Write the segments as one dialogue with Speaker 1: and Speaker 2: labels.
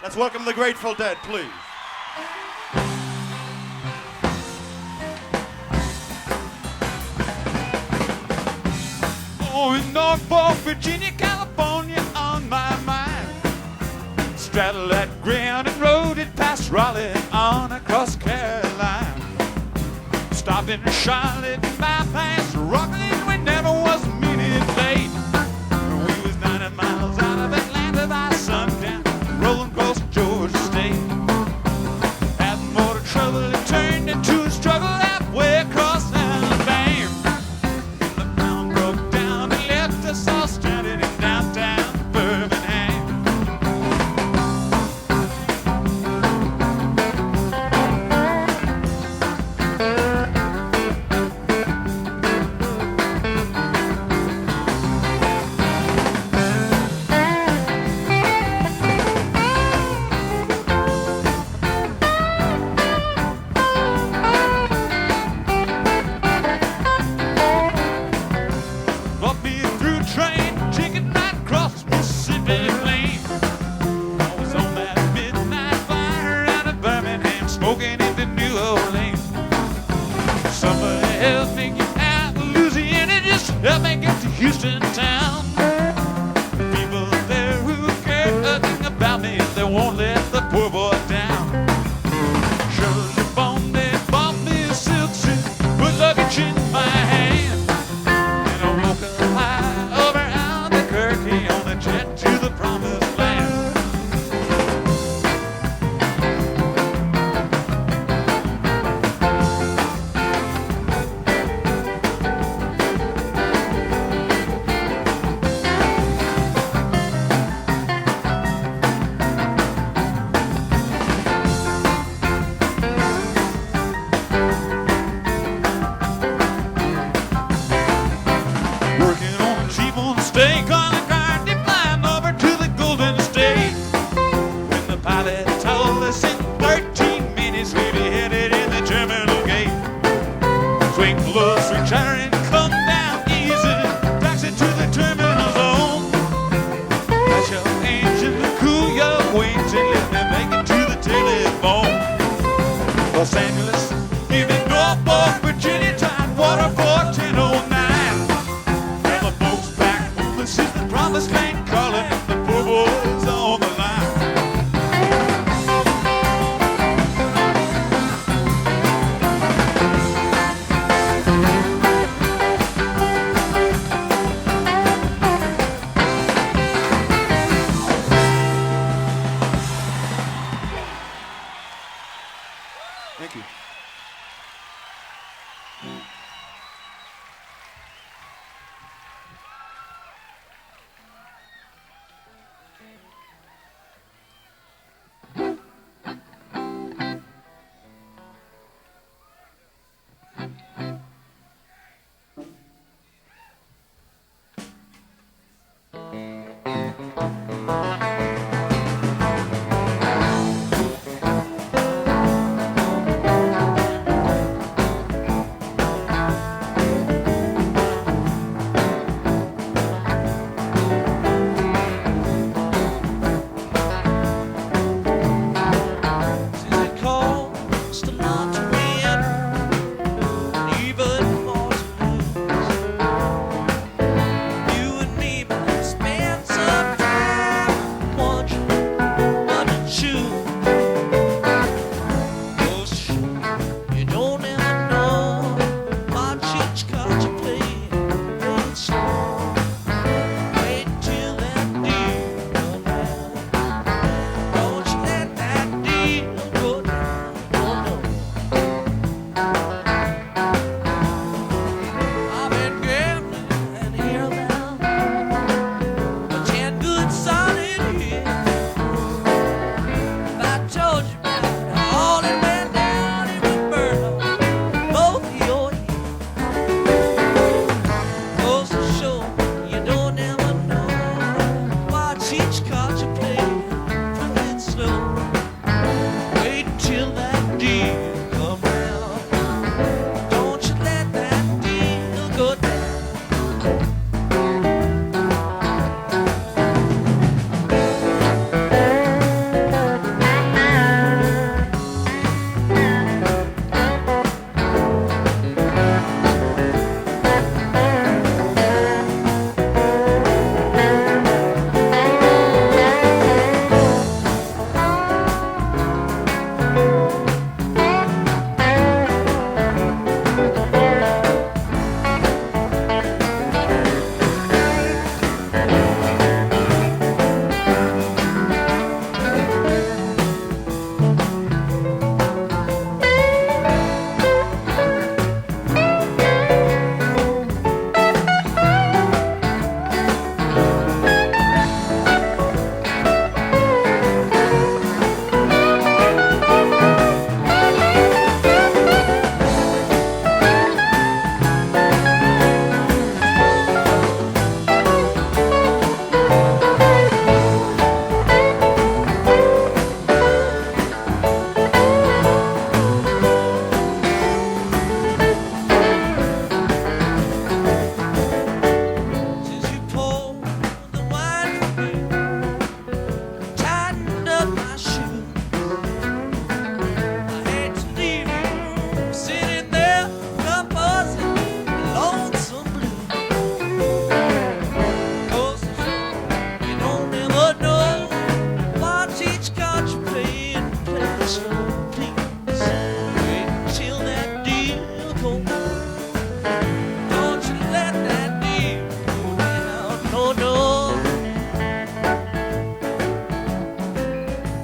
Speaker 1: Let's welcome the Grateful Dead, please.
Speaker 2: Oh, in Norfolk, Virginia, California, on my mind. Straddle that ground and rode it past Raleigh on across Carolina. Stopping in Charlotte, bypass Rockland, we never was a minute late. We was 90 miles out of Atlanta by sundown, rolling across Georgia State. Having more trouble, it turned into a struggle halfway across Alabama. The pound broke down and left us all stranded in downtown Birmingham. Brought me through train, chicken night across Mississippi Plain. I was on that midnight flyer out of Birmingham, smoking into New Orleans. Somebody help me get out of Louisiana, just help me get to Houston town. The people there who care nothing about me, they won't let the poor boy down. Surely born, they bought me a silk suit, put luggage in my hand. And I woke up high over Albuquerque on a jet to the promised land.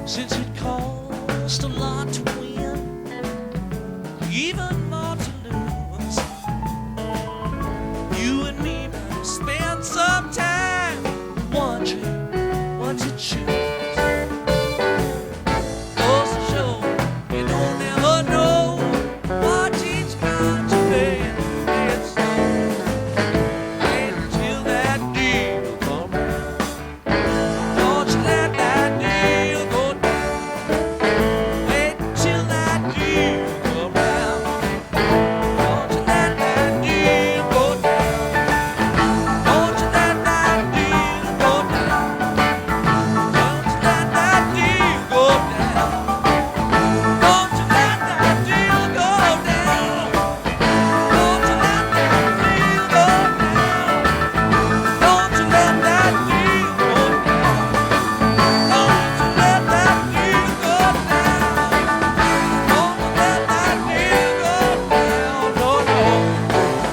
Speaker 2: since it cost a lot to win, even more to lose. You and me might spend some time wondering what to choose. Goes to show you don't ever know what each got to pay. It's wait until that deal comes round. Don't you let that deal go down. Wait till that deal comes round. Don't you let that deal go down. Don't you let that deal go down. Don't you let that deal go down. Don't you let that deal go down. Don't you let that deal go down. Don't you let that deal go down. Don't you let that deal go down. Don't you let that deal go down. No, no.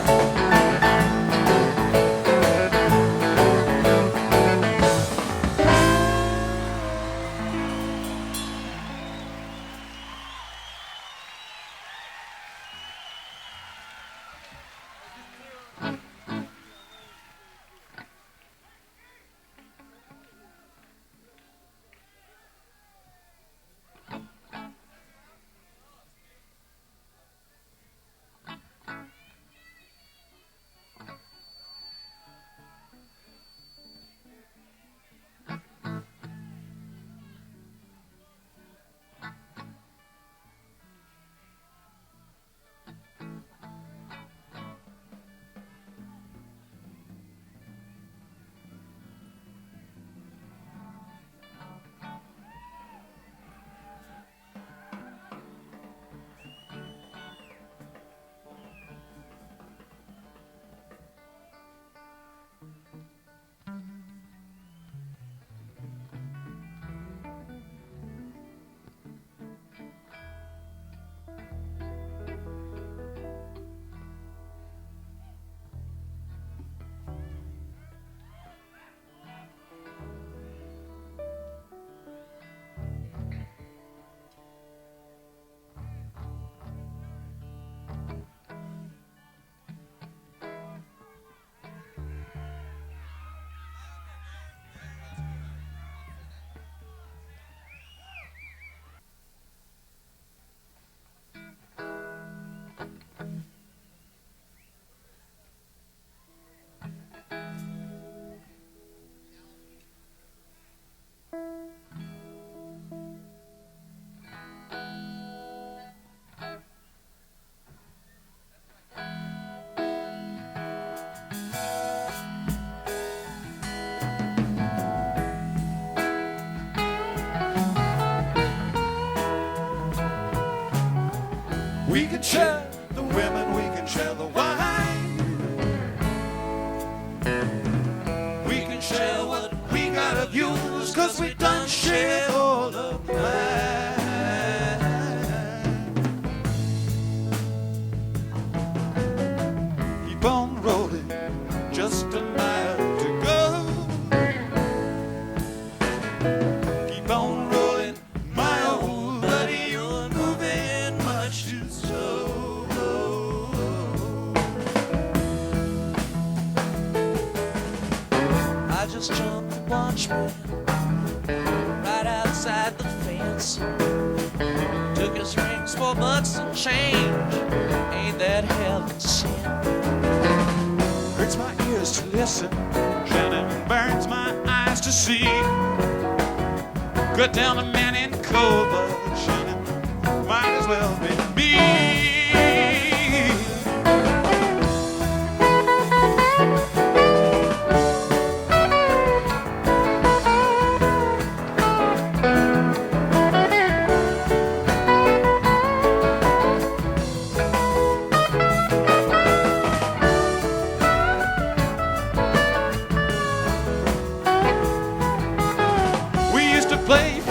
Speaker 1: We can share the women, we can share the wine. We can share what we got of yours, cause we done share all of mine. Keep on rolling, just a mile to go. Keep on rolling, my old buddy, you're moving much too slow.
Speaker 2: I just jumped the watchman right outside the fence. Took his rings for bucks and change. Ain't that heaven sent?
Speaker 1: Hurts my ears to listen,
Speaker 2: Shannon burns my eyes to see. Cut down a man in cold blood, Shannon might as well be me.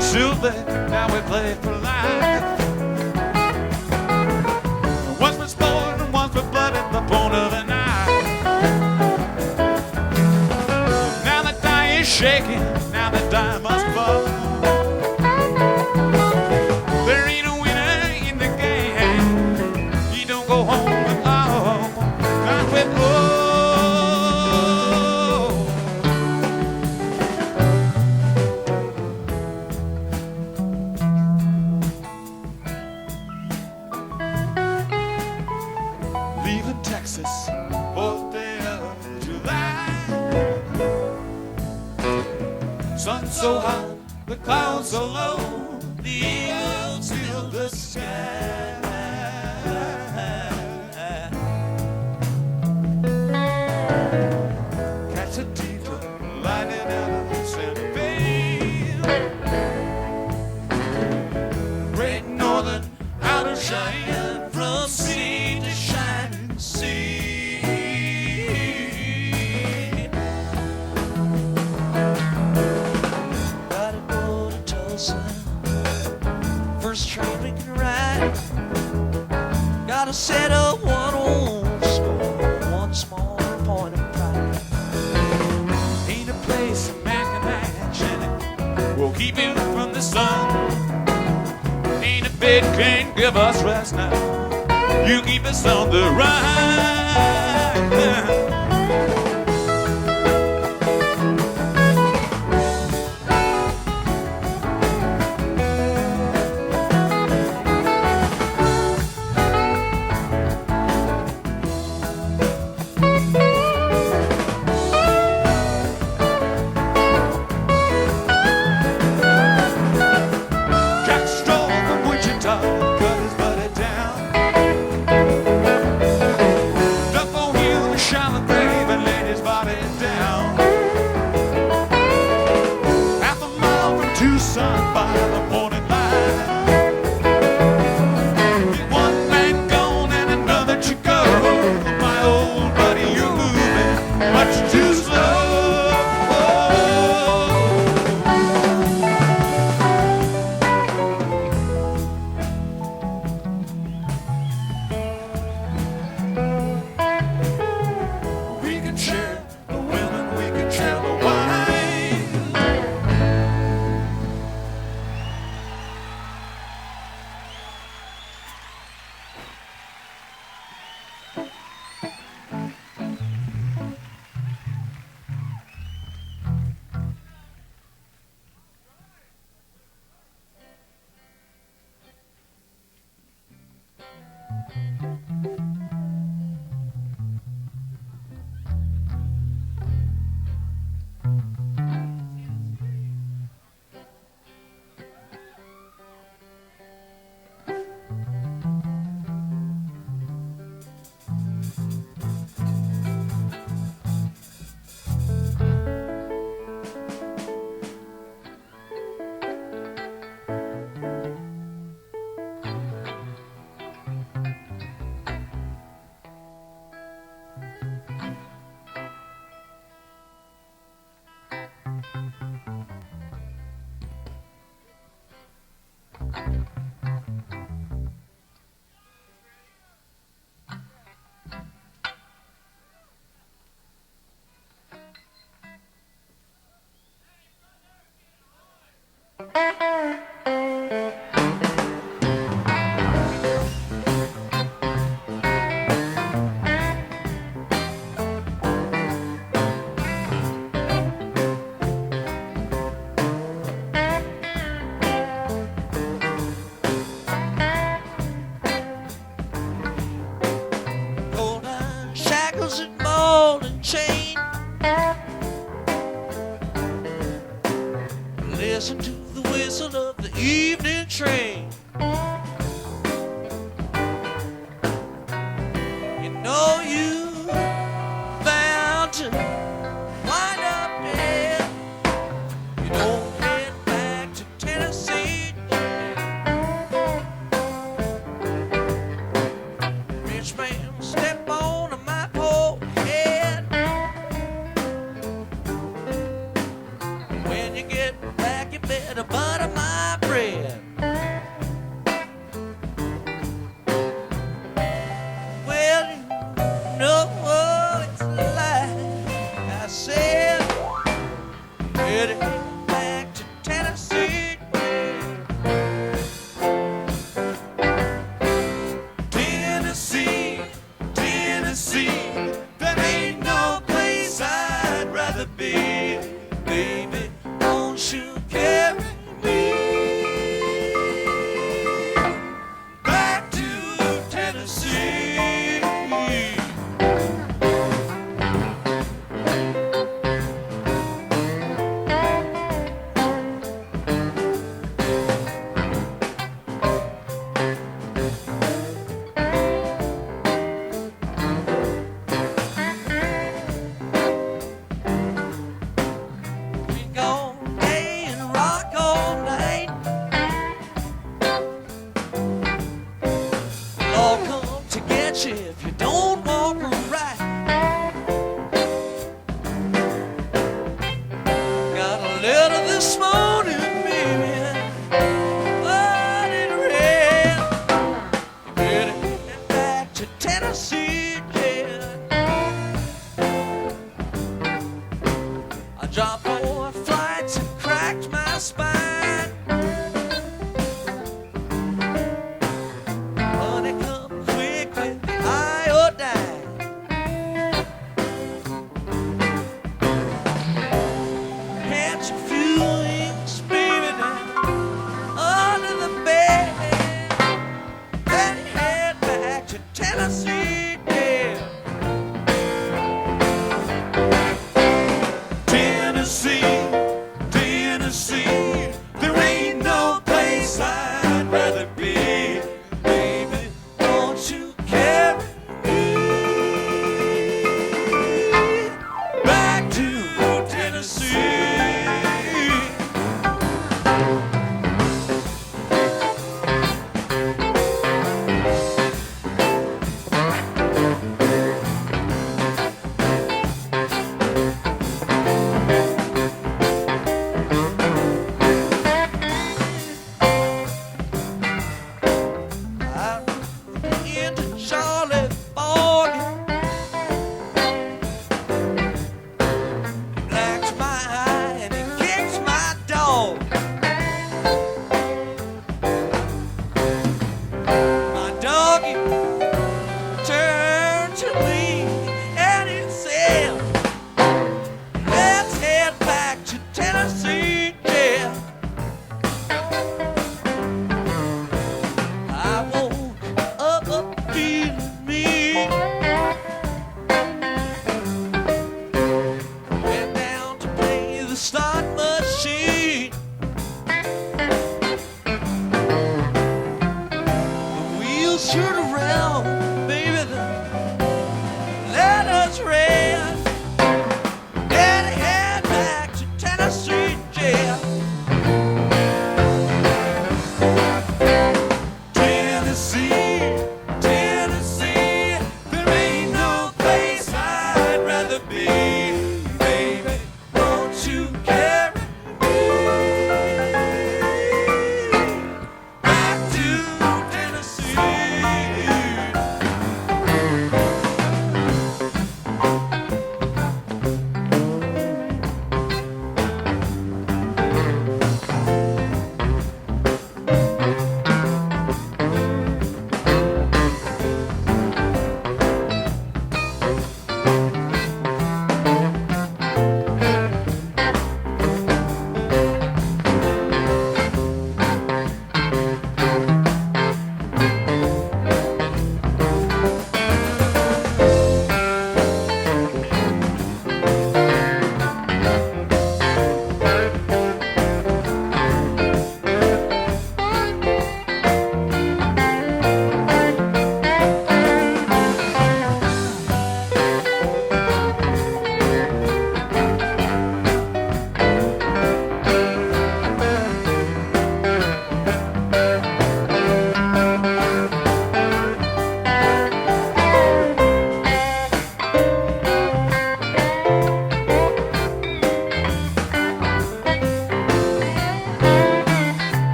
Speaker 2: Silver, now we play for life. Once for sport and once for blood at the point of the knife. Now the die is shaking, now the die must fall.
Speaker 1: the clouds are low, the eagles fill the sky. Catch a deeper lightning out of the Santa Fe. Great northern outer giant from sea to shining sea. Gotta go to Tulsa, first train we can ride. Gotta set up one old score, one small point of pride. Ain't a place a man can imagine it will keep him from the sun. Ain't a bed can't give us rest now. You keep us on the ride. Listen to the whistle of the evening train. You know you bound to wind up dead. You don't head back to Tennessee. Rich man, step on my pole head. When you get back, you better butter my bread. Well, you know it's a lie. I said, better get back to Tennessee. Tennessee, Tennessee, that ain't no place I'd rather be. Baby, won't you carry me?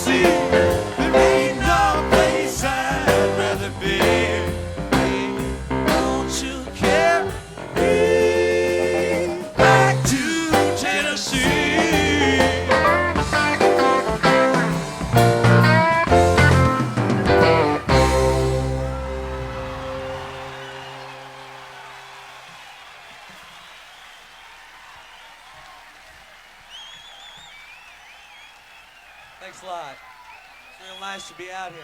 Speaker 2: see. There ain't no place I'd rather be.
Speaker 1: Don't you carry me back to Tennessee? Thanks a lot. It's real nice to be out here.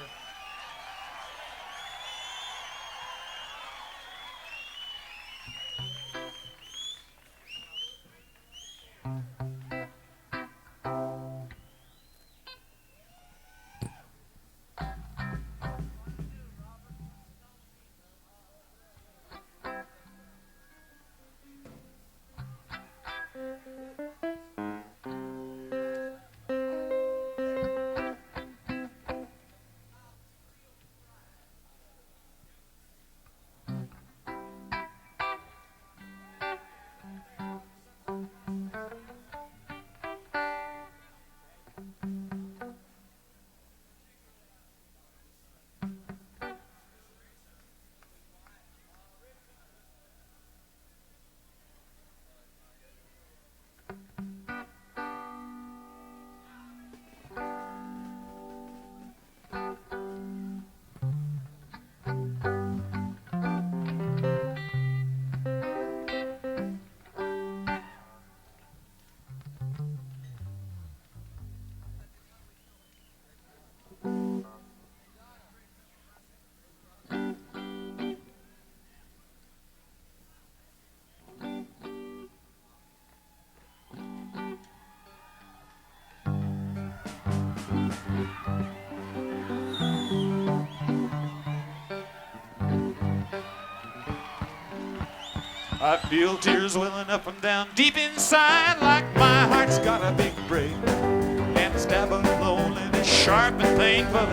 Speaker 2: I feel tears welling up and down deep inside, like my heart's got a big break. And the stab of loneliness, sharp and painful,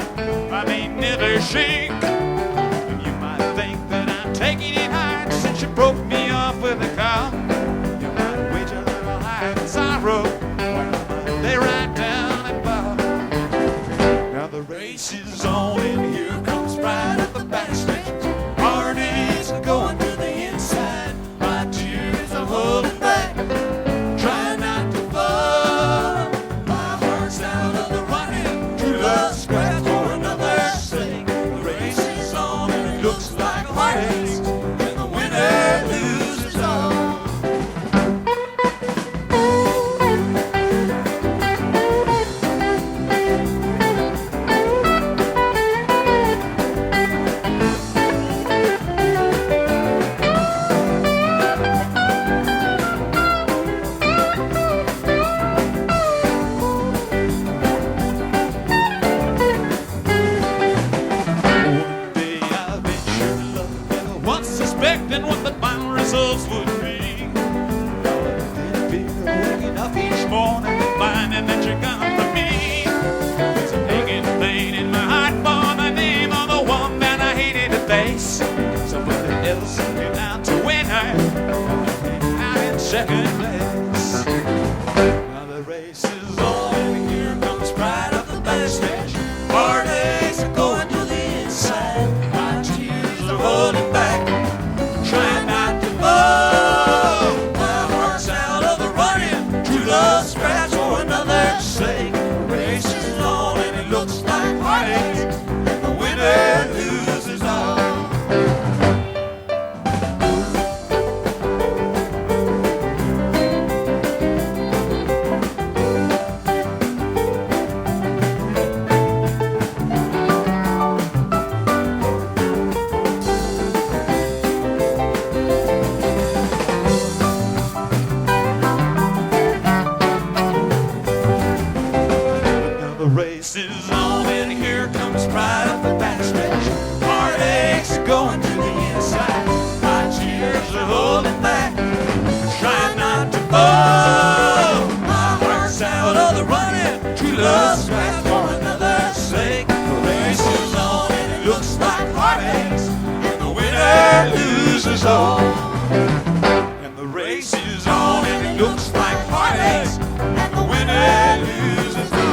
Speaker 2: I may never shake. And you might think that I'm taking it hard since you broke me off with a call. You might wage a little high in sorrow, while I lay right down and bow. Now the race is on and here comes pride at the backstretch. Heartaches are going to the inside. Holding back, trying not to fall. My heart's out of the running. True love scratch for another's sake. The race is on and it looks like heartaches, and the winner loses all. What the final results would be. I'd be waking up each morning and finding that you're gone from me. There's an aching pain in my heart for the name of the one that I hated to face. Somebody else came out to win her, out in second place. Now the race is on and here comes pride of the backstretch. Heartaches are going to the inside. My tears are holding back. Trying not to fall. My heart's out of the running. True love scratch for another's sake. The race is on and it looks like heartache, and the winner loses all. Is on and here comes pride up the backstretch. Heartaches are going to the inside. My tears are holding back, trying not to fall. My heart's out of the running. True love scratch for another's sake. The race is on and it looks like heartaches, and the winner loses all. And the race is on and it looks like heartaches, and the winner loses all.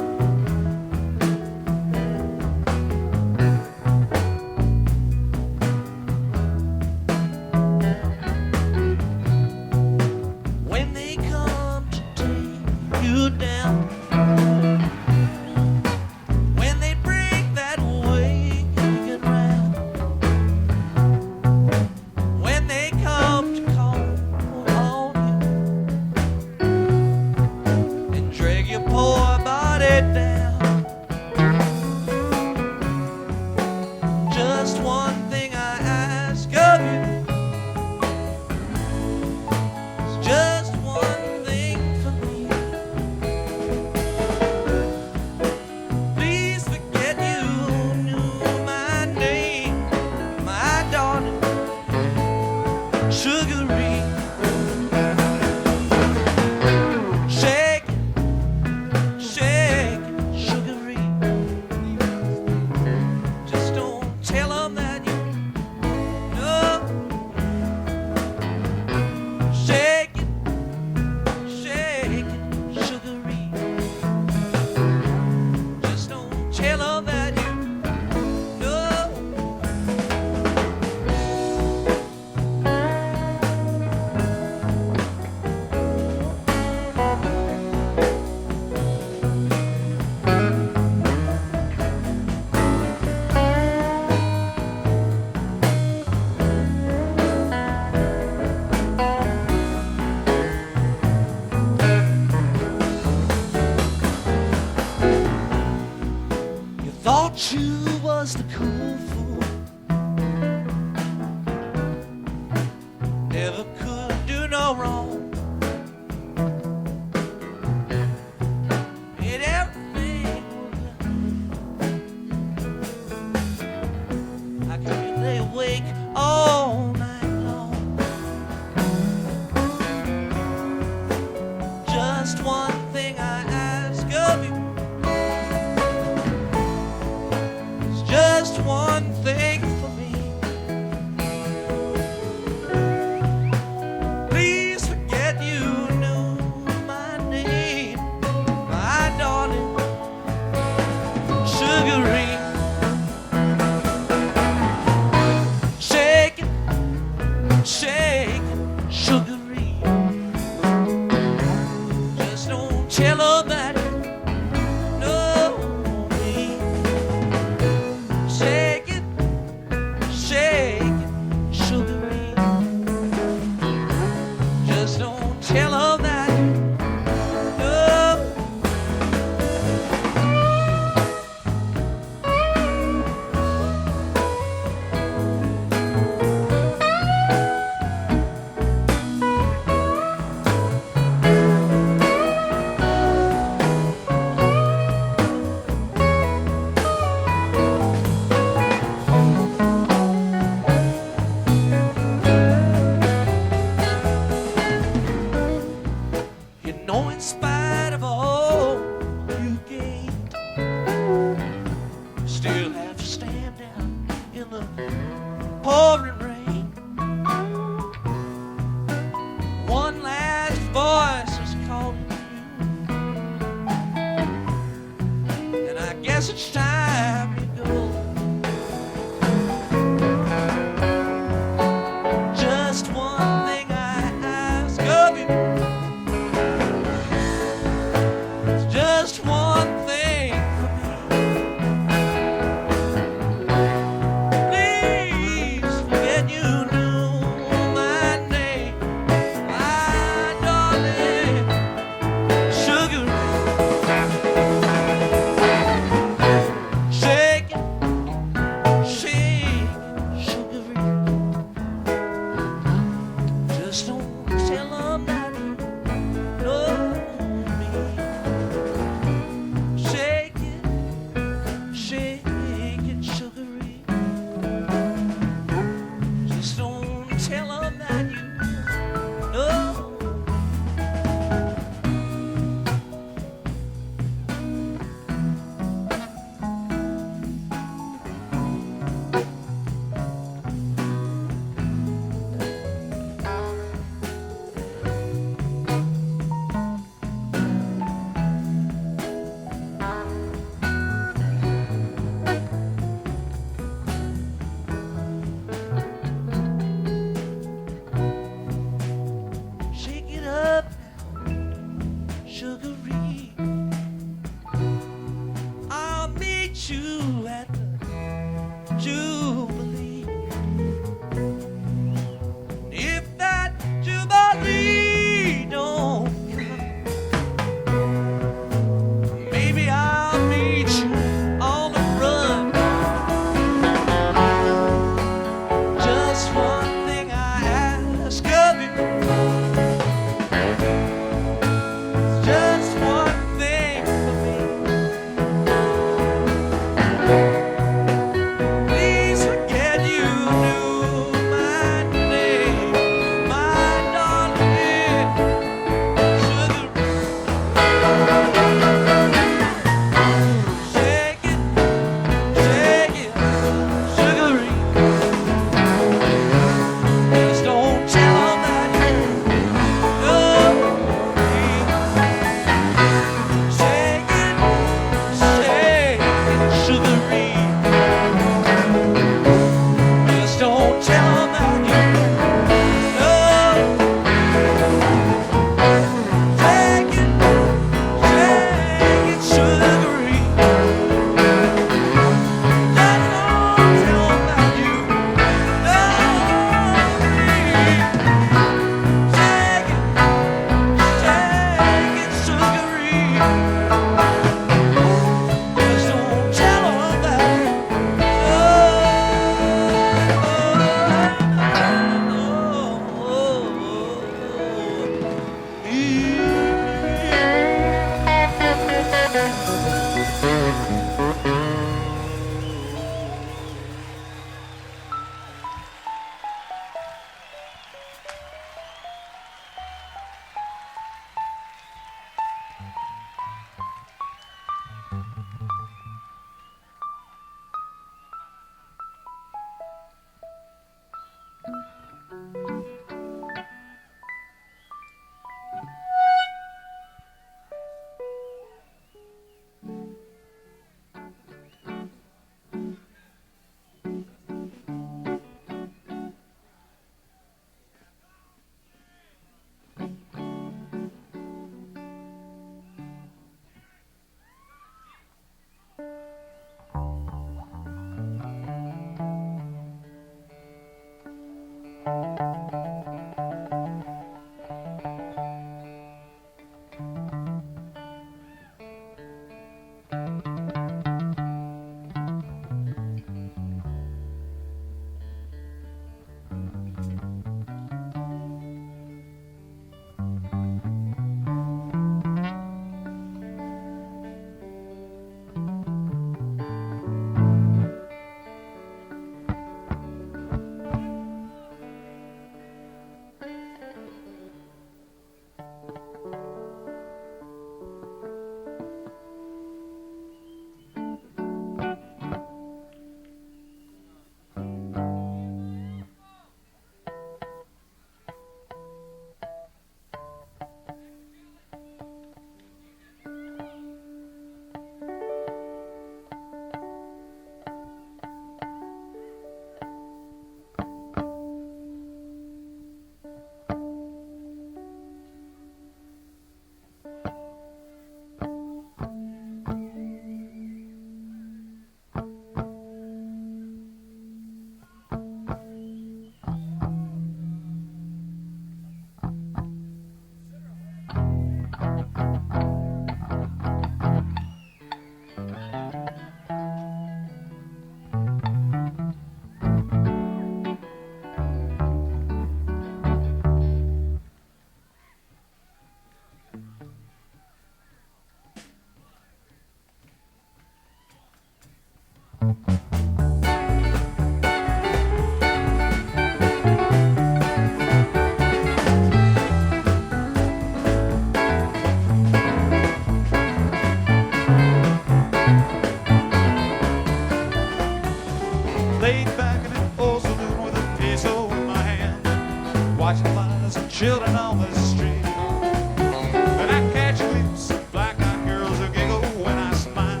Speaker 2: Laid back in an old saloon with a peso in my hand, watching flies and children on the street. Then I catch a glimpse of black-eyed girls who giggle when I smile.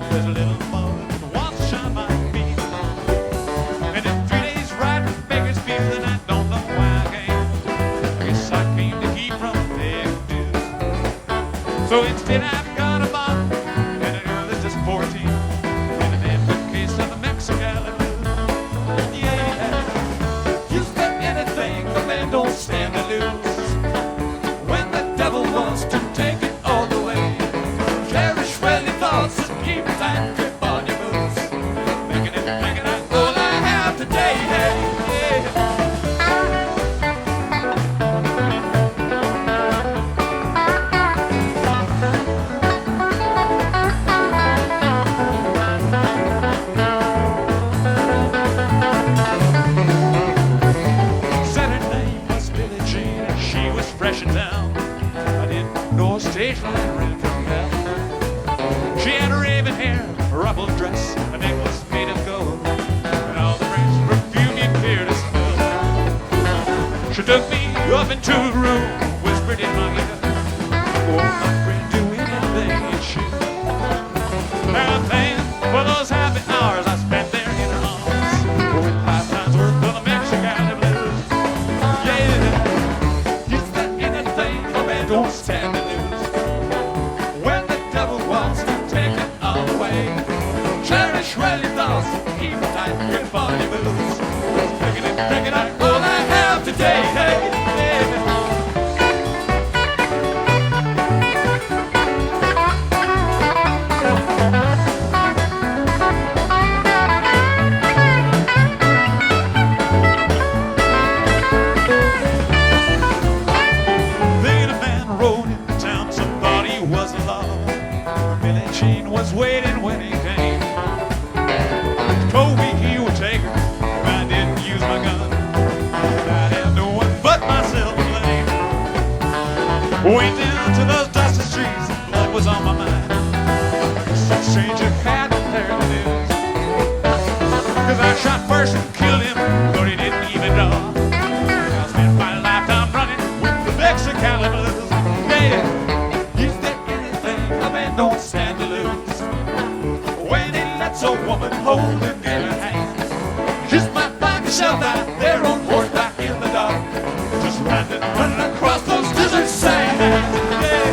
Speaker 2: There's a little mother that wants to shine my feet. And in 3 days ride from Bakersfield, and I don't know why I came. I guess I came to keep from paying dues. So instead I've got a bottle and a girl that's just 14, and an empty case of the Mexicali Blues. Don't stand to lose when the devil wants to take it all the way. Cherish well your thoughts and keep a tight grip on your moves. Making it all I have today. Stage line ring bell. She had raven hair, a ruffled dress, a necklace made of gold, and all the French perfume you care to smell. She took me up into a room, whispered in my ear, "Oh, my friend, do anything you choose." Now I'm paying for those happy hours I spent there in her arms. Oh, 5 times worth of the Mexicali Blues. Yeah, is there anything a man don't stand to lose? Cherish well your thoughts, keep a tight grip on your moves. Break it out, all I have today. Hey, Then a man rode into town, some thought he was alive. Billy Jean was waiting when he came. Told me he would take her if I didn't use my gun. I had no one but myself to blame. Went down to those dusty streets, and blood was on my mind. Some stranger had declared the news. 'Cause I shot first and killed him, though he didn't even know. I spent my lifetime running with the Mexicali Blues. Yeah, is there anything a man don't stand to lose? When he lets a woman hold him in her hands, just might find yourself out there on horseback in the dark, just running across those desert sands. Yeah.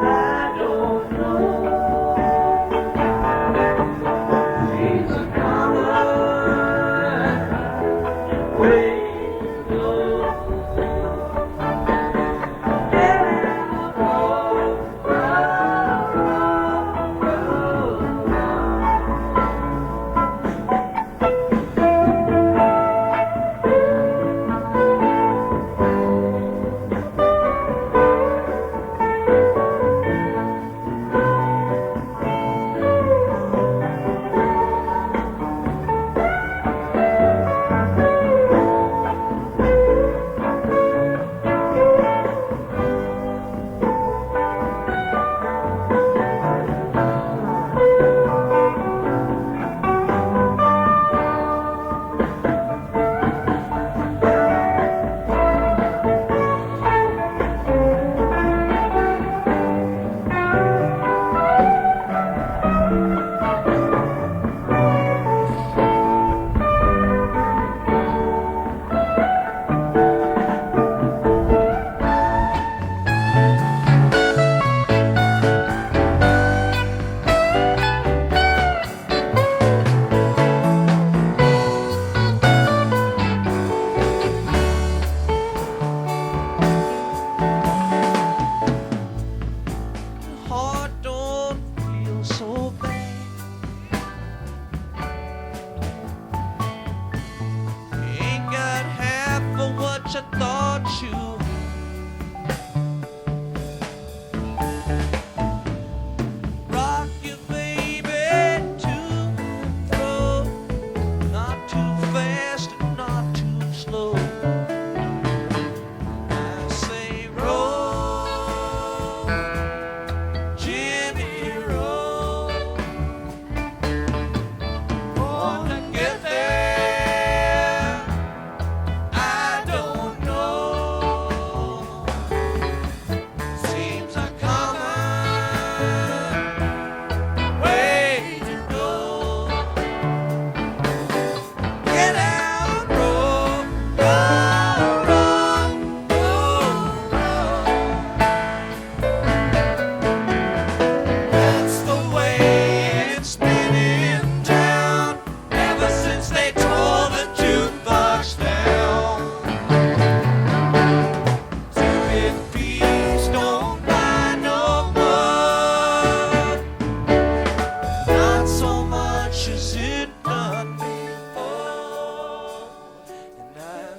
Speaker 1: I don't know.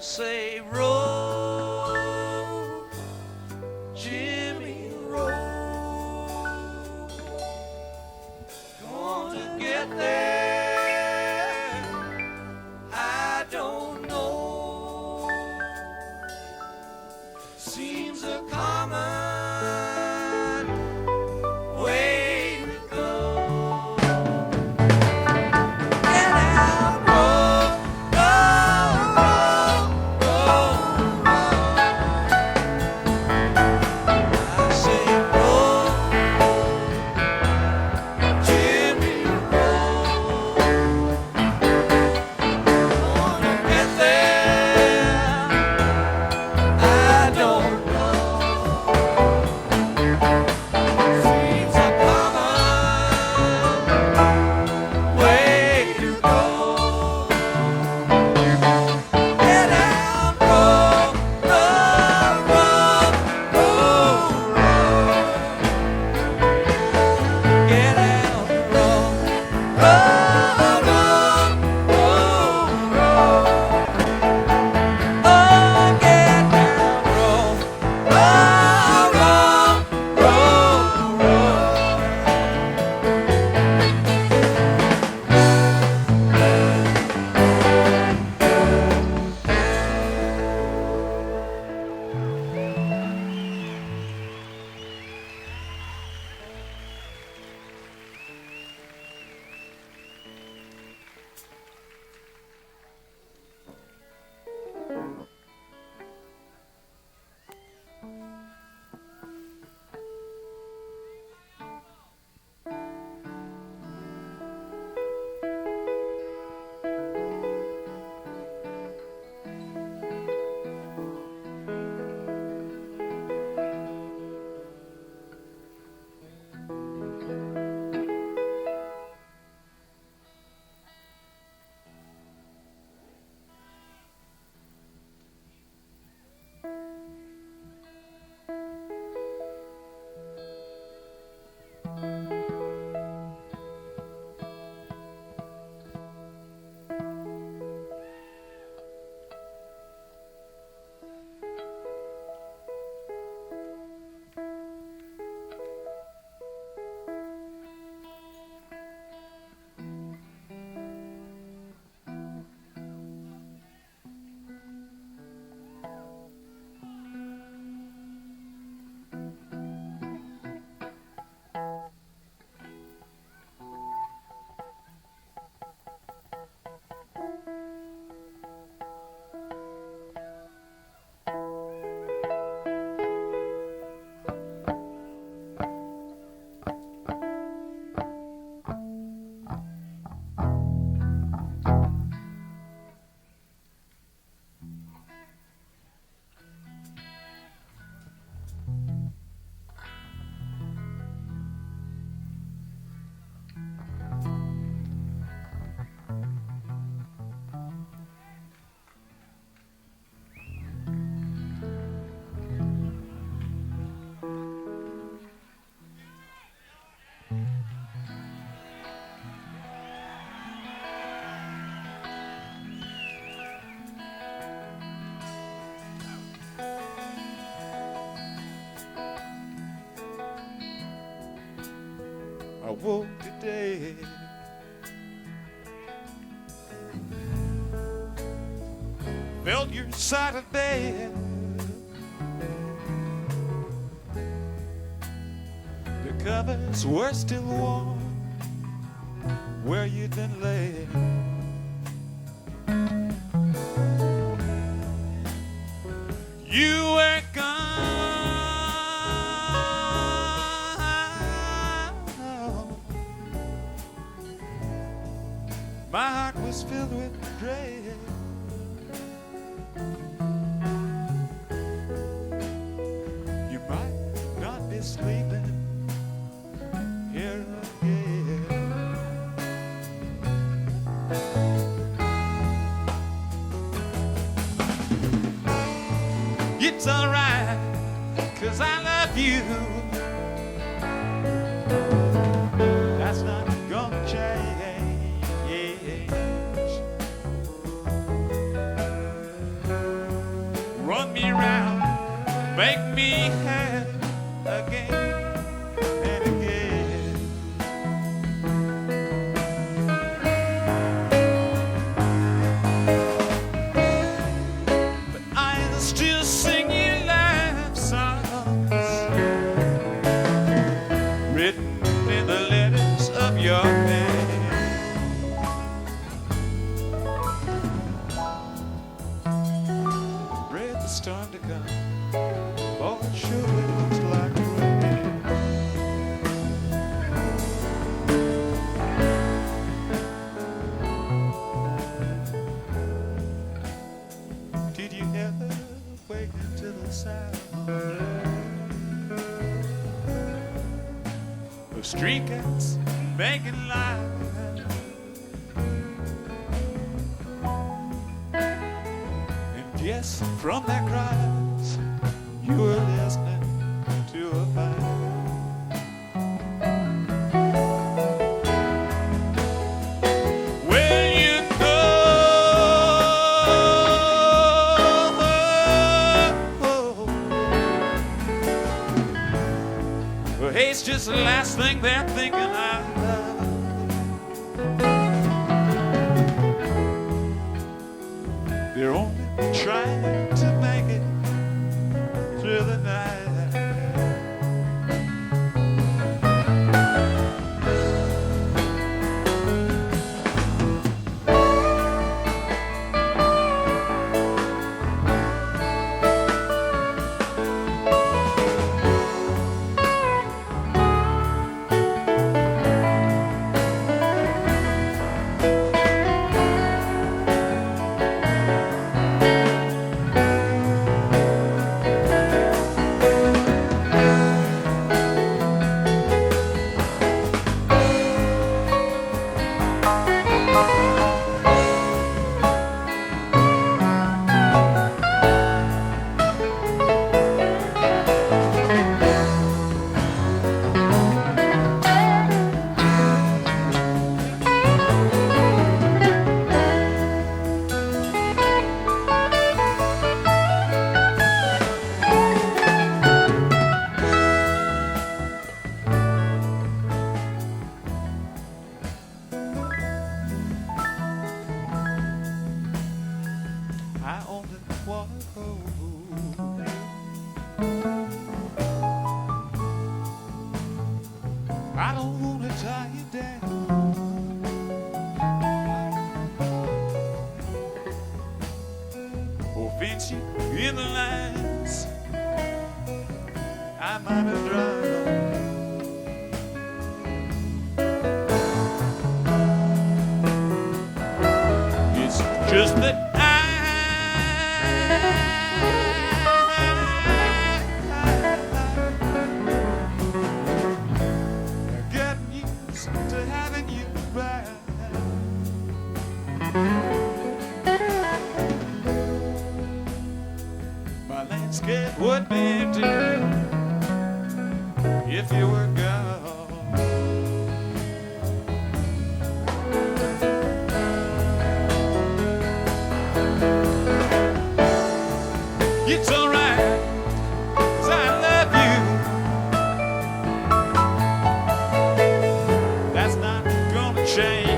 Speaker 1: say, roll, Jimmy, roll. Gonna get there, I don't know. Seems a common way to go. Get out, roll, roll, roll, roll, roll. I say roll, Jimmy, roll. Gonna get there, I don't know. Seems a common way to go. Get out, roll, roll, roll, roll, roll. Get out, roll, roll, roll, roll, roll. Oh, get down, roll, roll, roll, roll, roll.
Speaker 2: I woke today, felt your side of bed. The covers were still warm where you'd been laid. You were gone. My heart was filled with dread. You might not be sleeping here again. It's alright, 'cause I love you. That's not gonna change. run me round, make me happy again and again. But I still sing you love songs written in the letters of your hand. It's time to come. Oh, it sure looks like rain. Did you ever wake up to the sound of street cats making life? Yes, from their cries, you were listening to a band. Well, you know, well, hate's just the last thing they're thinking of. They're only trying to make it through the night. I don't wanna tie you down. Or fence you in the lines I might have drawn. It's just that landscape would be different if you were gone. It's alright, 'cause I love you. That's not gonna change.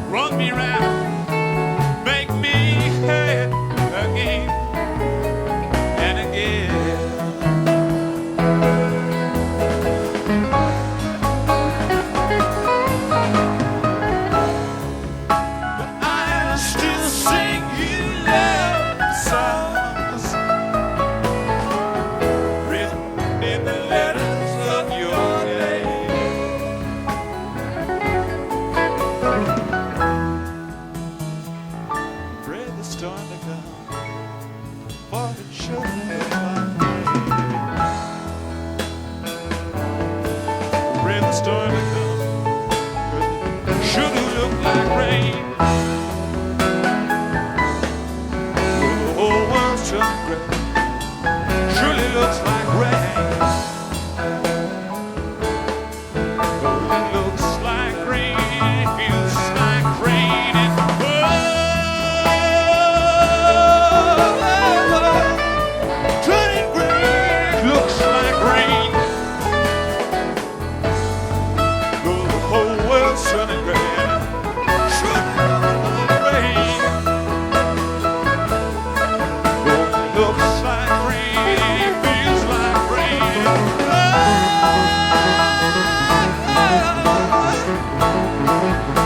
Speaker 2: Run me round, make me hurt again and again. sunny rain, sunny rain. Oh, it looks like rain, feels like rain.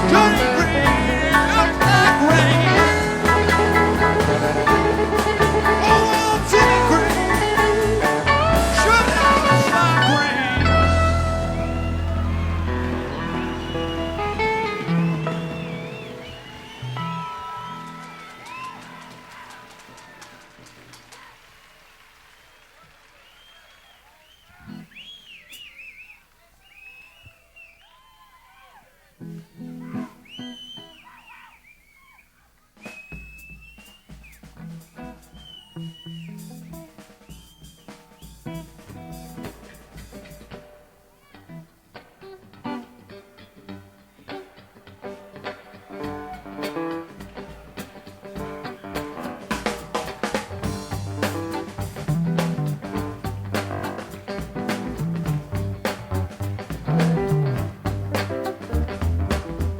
Speaker 2: Sunny rain, looks like rain. Oh, sunny rain, sunny looks like rain.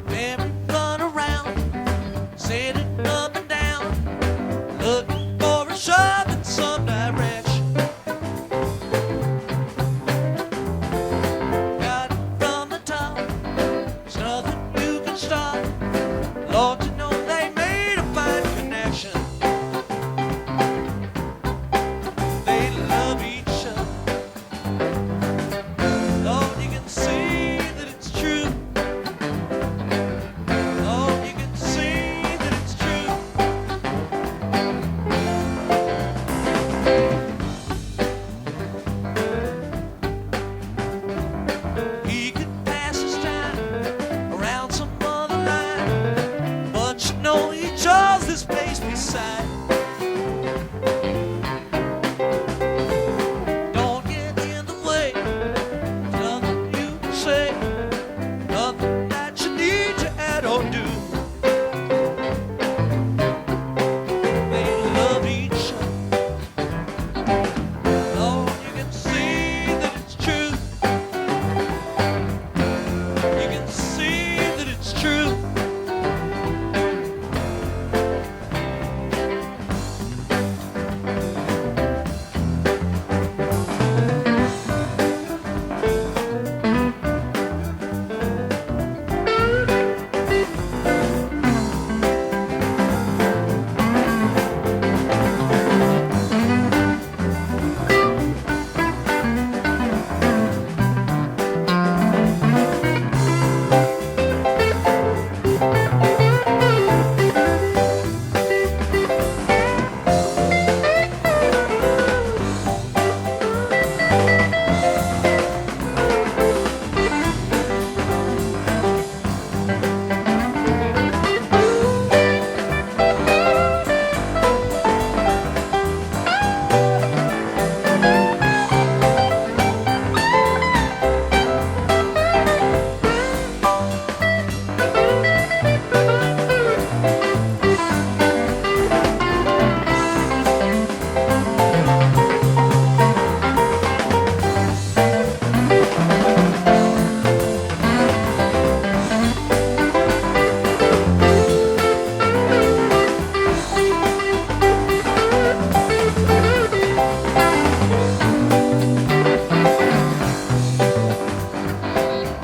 Speaker 1: Baby, run around, sitting up and down, looking for a shove in some direction. Got it from the top, there's nothing you can stop. Lord, you know they made a fine connection. They love each other. Lord, you can see that it's true. Lord, you can see that it's true. He could pass his time around some other line, but you know he chose this place beside. Don't get in the way, nothing you can say, nothing that you need to add or do. They love each other. Lord, you can see that it's true. You can see that it's true.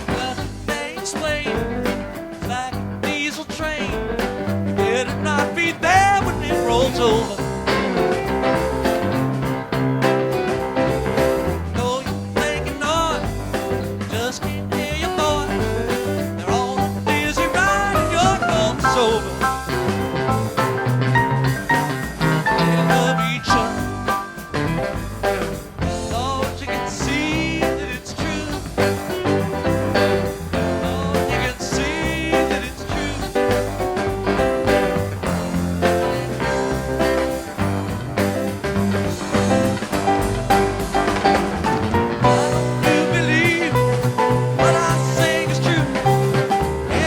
Speaker 1: Nothing they explain, it's like a diesel train. Better not be there when it rolls over. Know you're thinking on, just can't hear your thought. They're on a dizzy ride and you're gone sober. They love each other. Lord, you can see that it's true. Lord, you can see that it's true. You believe what I sing is true.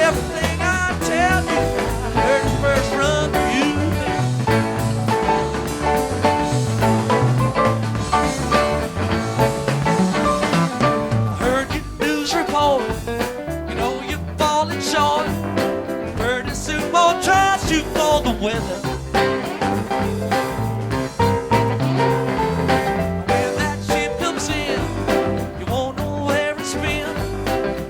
Speaker 1: Everything I tell you, I weather. When that ship comes in, you won't know where it's been.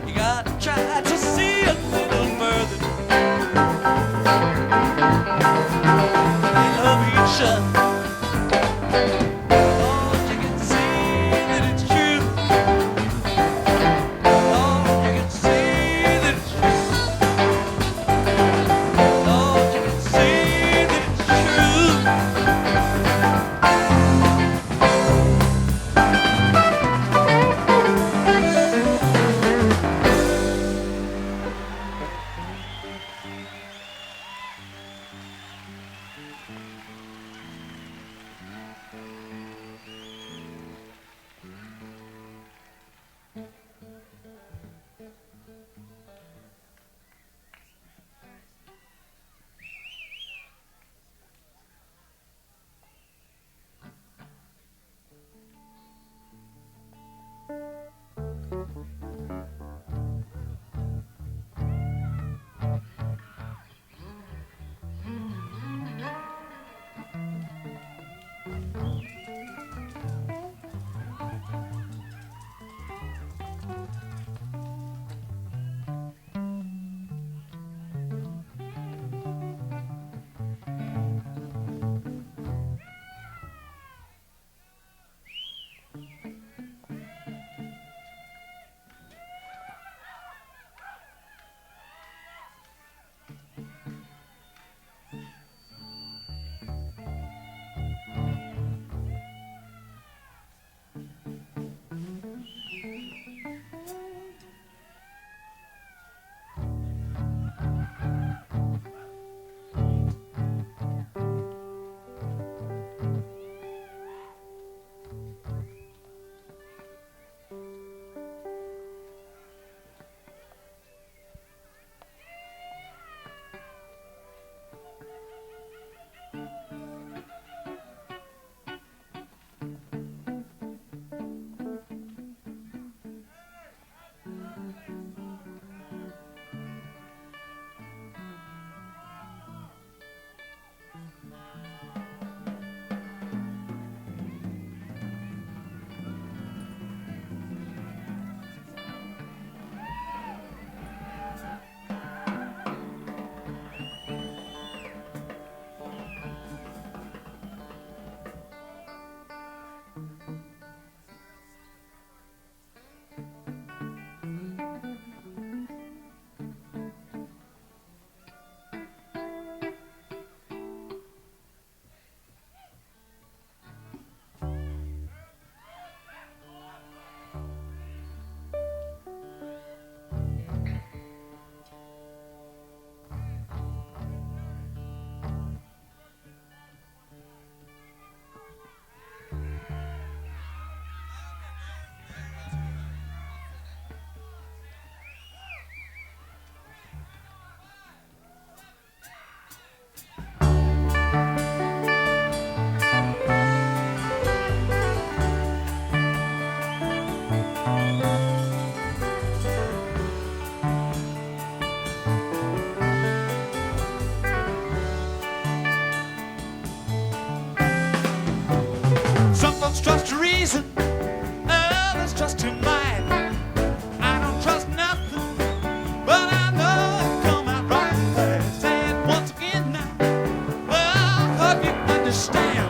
Speaker 1: You gotta try to see a little further. They love each other.
Speaker 2: Trust reason, others trust in might. I don't trust nothing, but I know it come out right. Say it once again now. I hope you understand.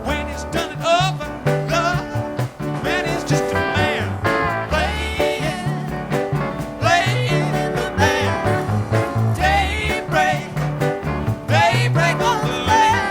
Speaker 2: When he's done it over, love, man is just a man. Playing in the band. Daybreak on the land.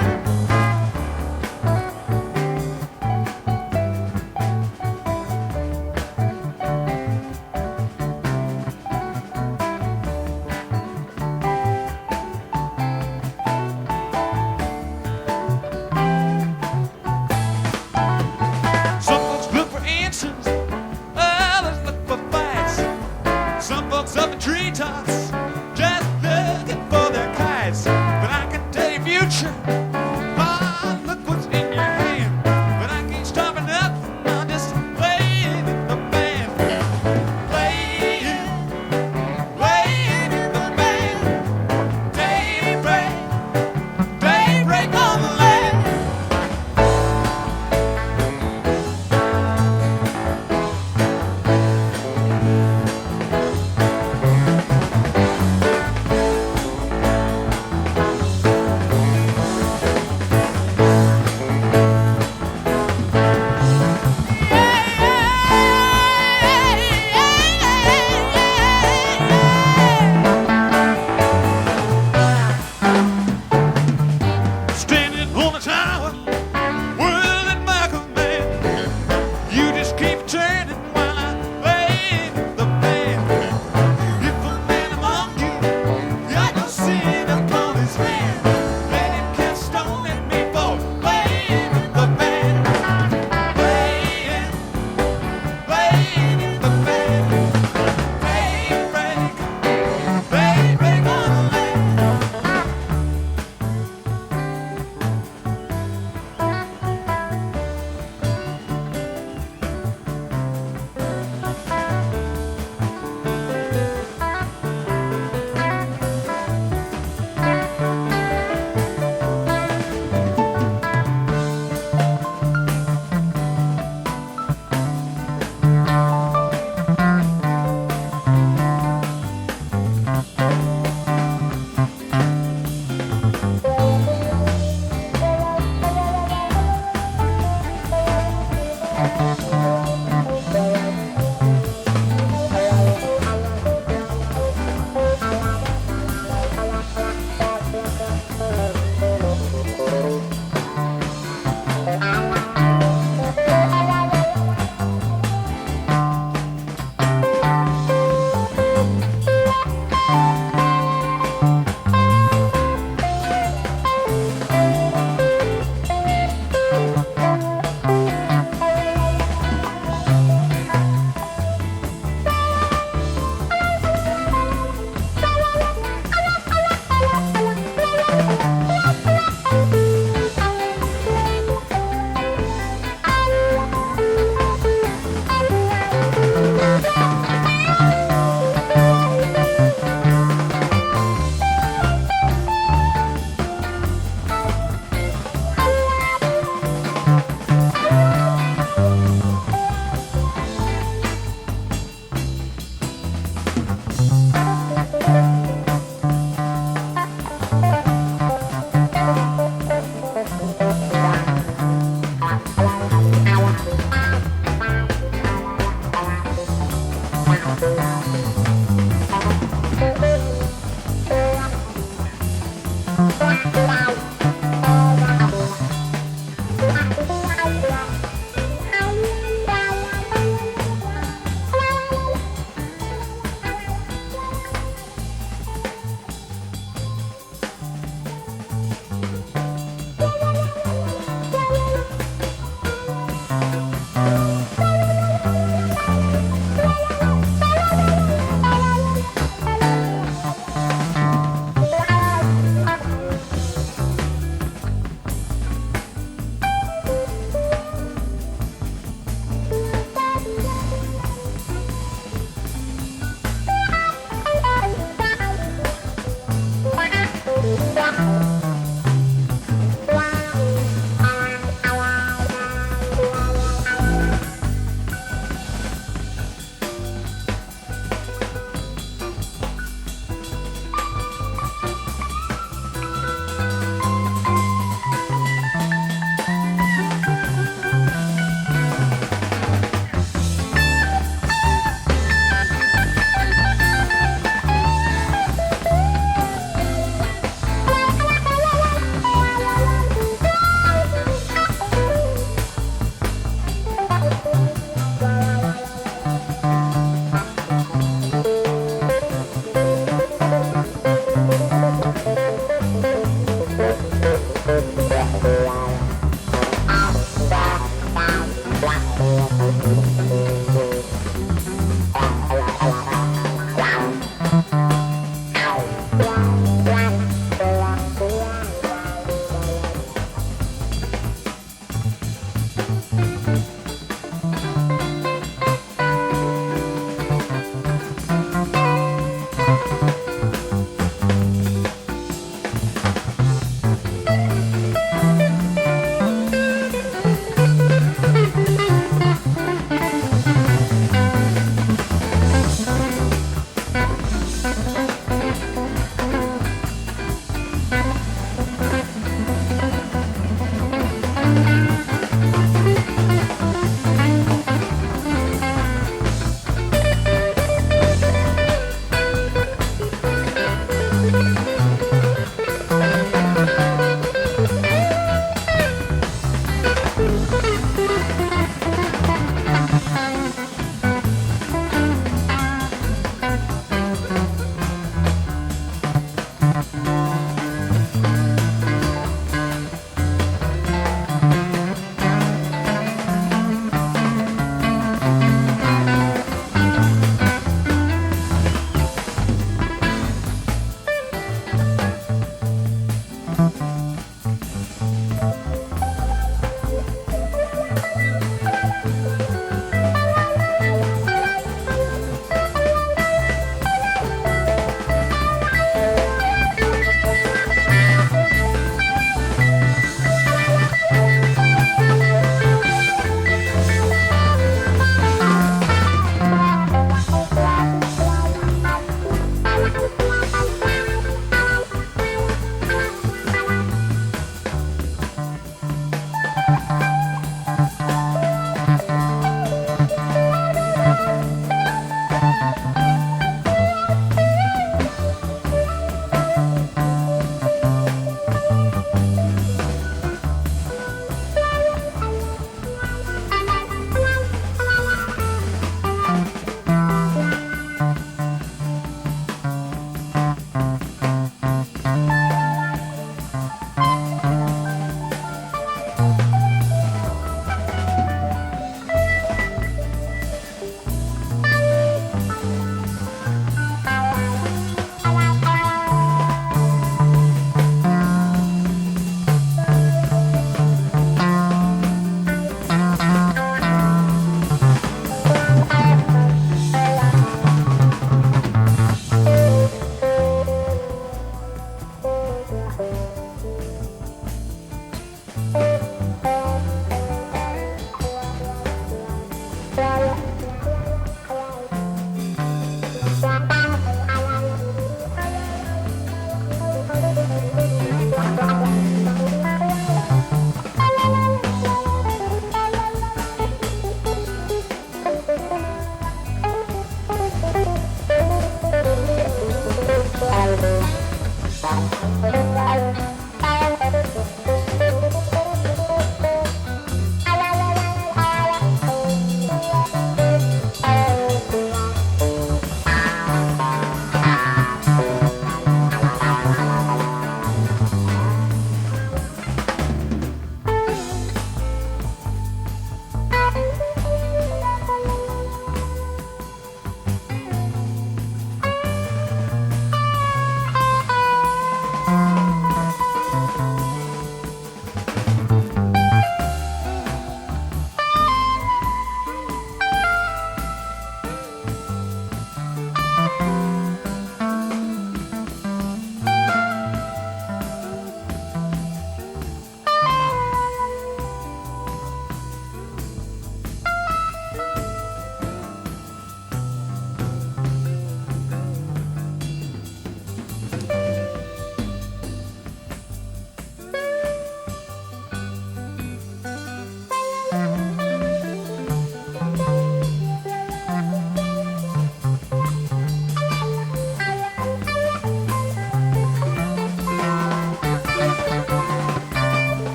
Speaker 2: Treetops, just looking for their kites. But I can tell you future, oh, look what's in your hand. But I can't stop enough, I'm just playing in the band. Playing in the band. Daybreak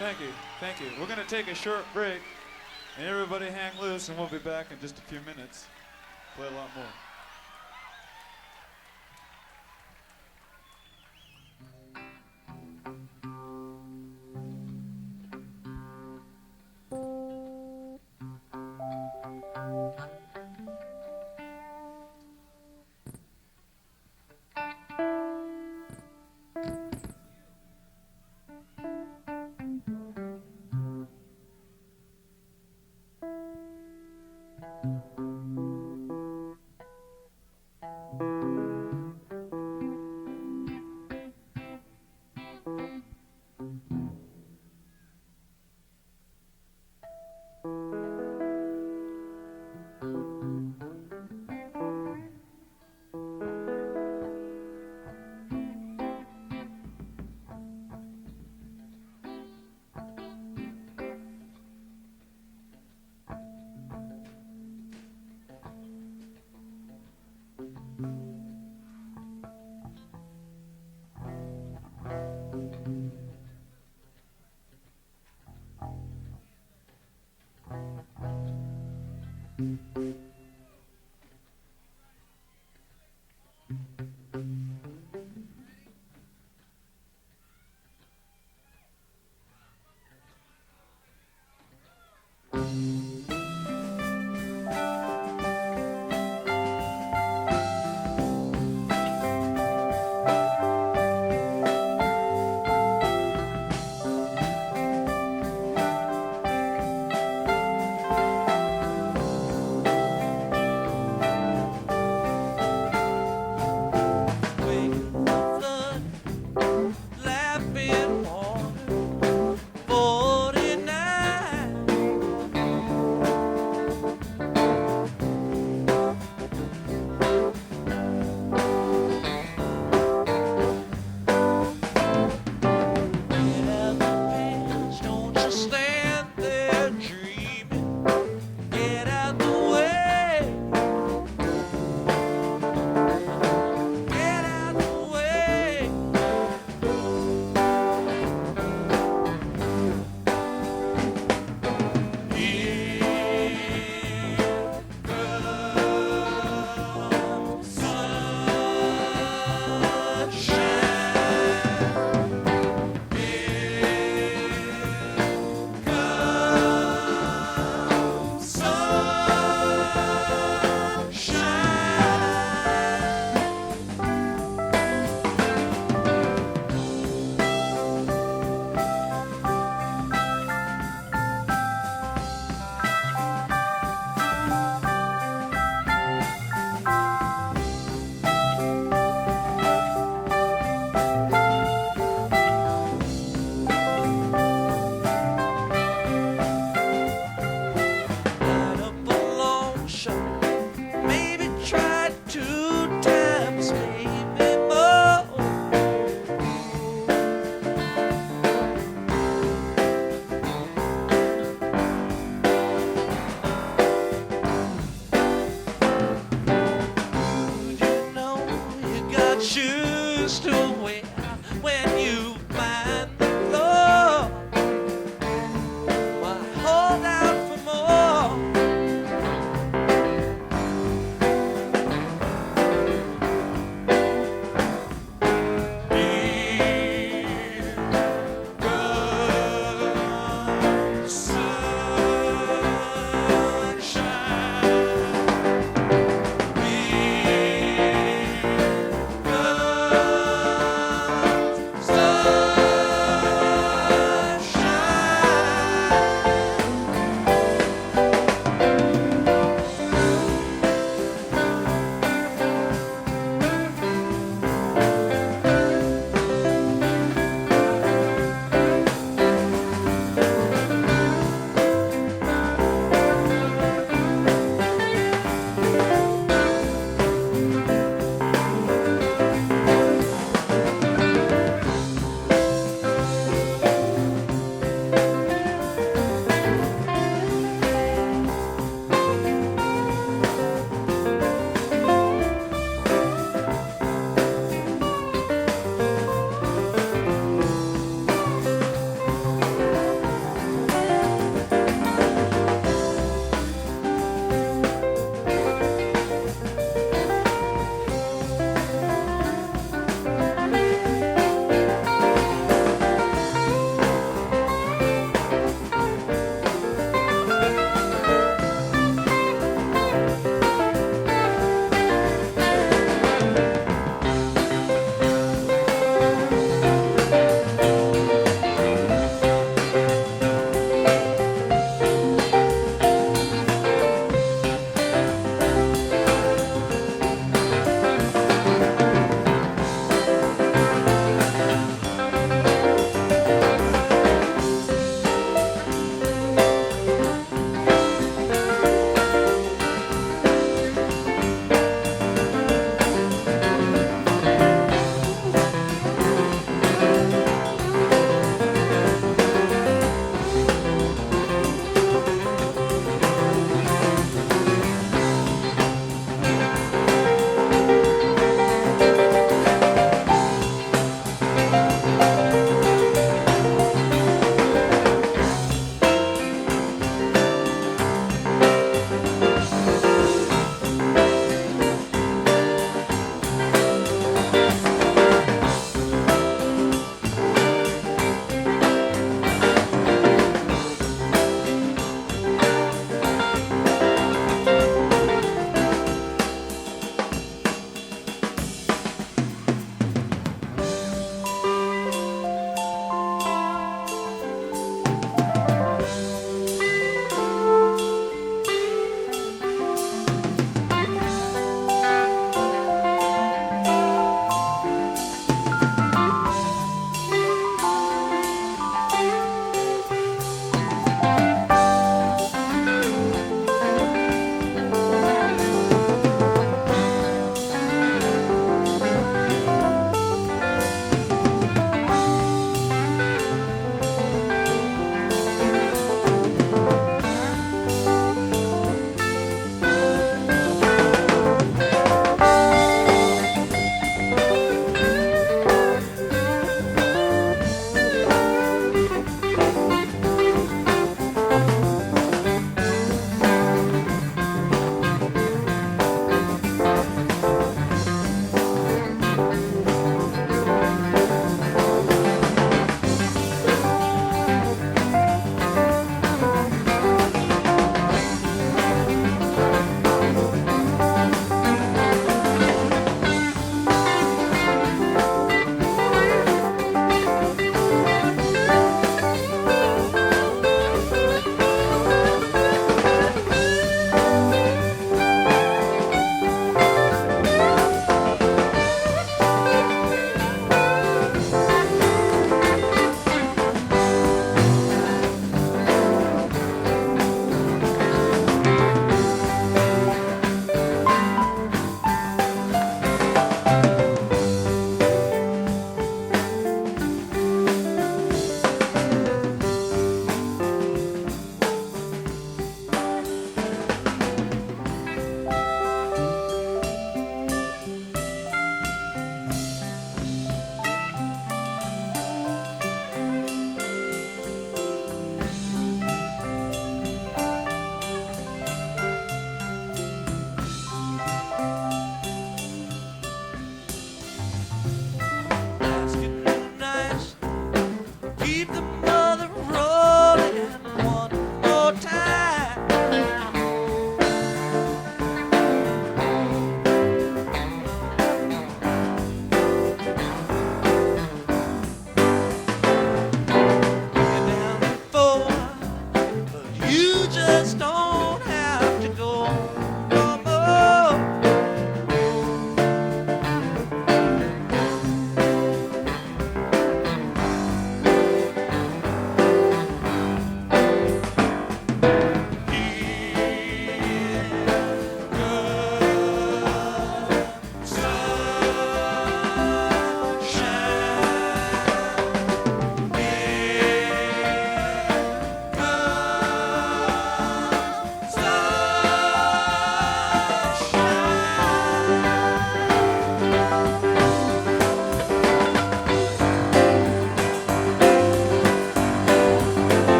Speaker 2: Thank you, thank you. We're gonna take a short break, and everybody hang loose, and we'll be back in just a few minutes. Play a lot more.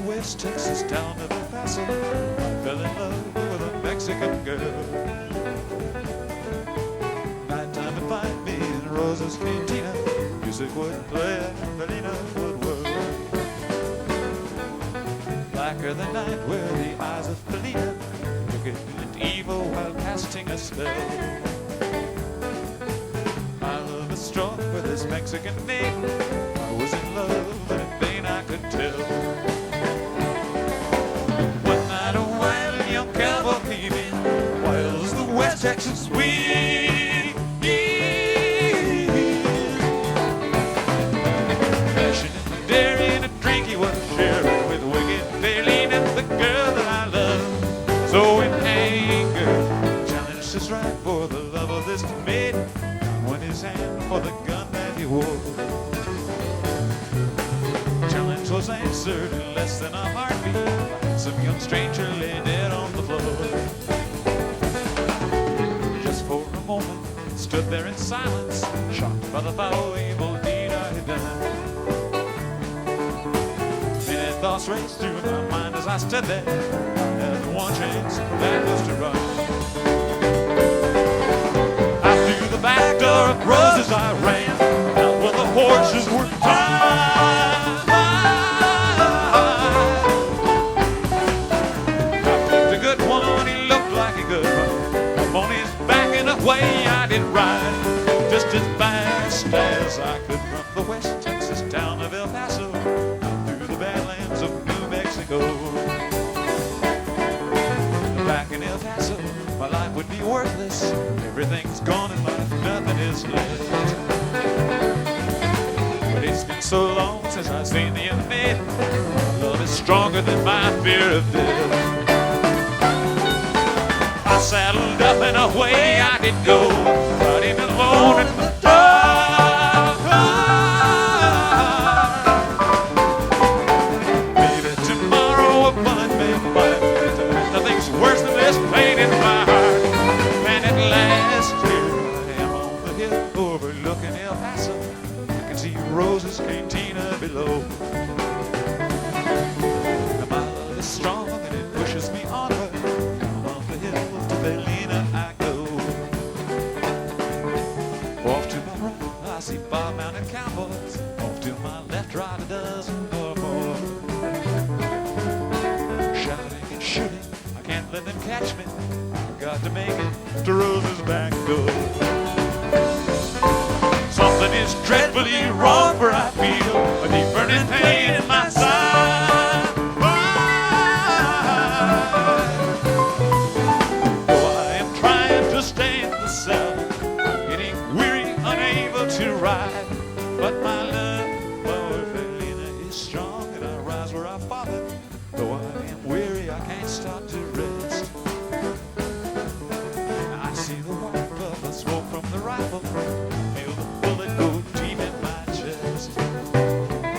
Speaker 2: West Texas town of El Paso, I fell in love with a Mexican girl. Nighttime to find me in Rosa's cantina, music would play and Felina would whirl. Blacker than night were the eyes of Felina, wicked and evil while casting a spell. My love is strong for this Mexican maid, I was in love but in vain I could tell. West Texas wind. Passion and dairy and a drink he was sharing with wicked Felina, the girl that I love. So in anger, challenged his right for the love of this maiden, won his hand for the gun that he wore. Challenge was answered in less than a heartbeat. Some young stranger lay dead on the floor. Moment, stood there in silence, shocked by the foul evil deed I had done. Many thoughts raced through my mind as I stood there. I had one chance, that was to run. Out through the back door of Rosa's I ran, out where the horses were tied. I picked a good one, he looked like a good one. Up on his back and away I did ride, just as fast as I could from the West Texas town of El Paso, out through the badlands of New Mexico. Back in El Paso, my life would be worthless. Everything's gone in life, nothing is left. But it's been so long since I've seen the young maiden. Love is stronger than my fear of death. I saddled up and away I did go, riding alone in the dark. Maybe tomorrow a bullet may fly, nothing's worse than this pain in my heart. And at last here I am on the hill overlooking El Paso. I can see Rosa's cantina below. And my love is strong and it pushes me onward. For catch me. Got to make it to Rose's back door. Something is dreadfully wrong, for I feel a deep burning pain in my side. Though I am trying to stay in the cell, getting weary, unable to ride, but my love for Felina is strong, and I rise where I fallen. Though I am weary, I can't stop to rest. I see the white puff of smoke from the rifle, feel the bullet go deep in my chest. From out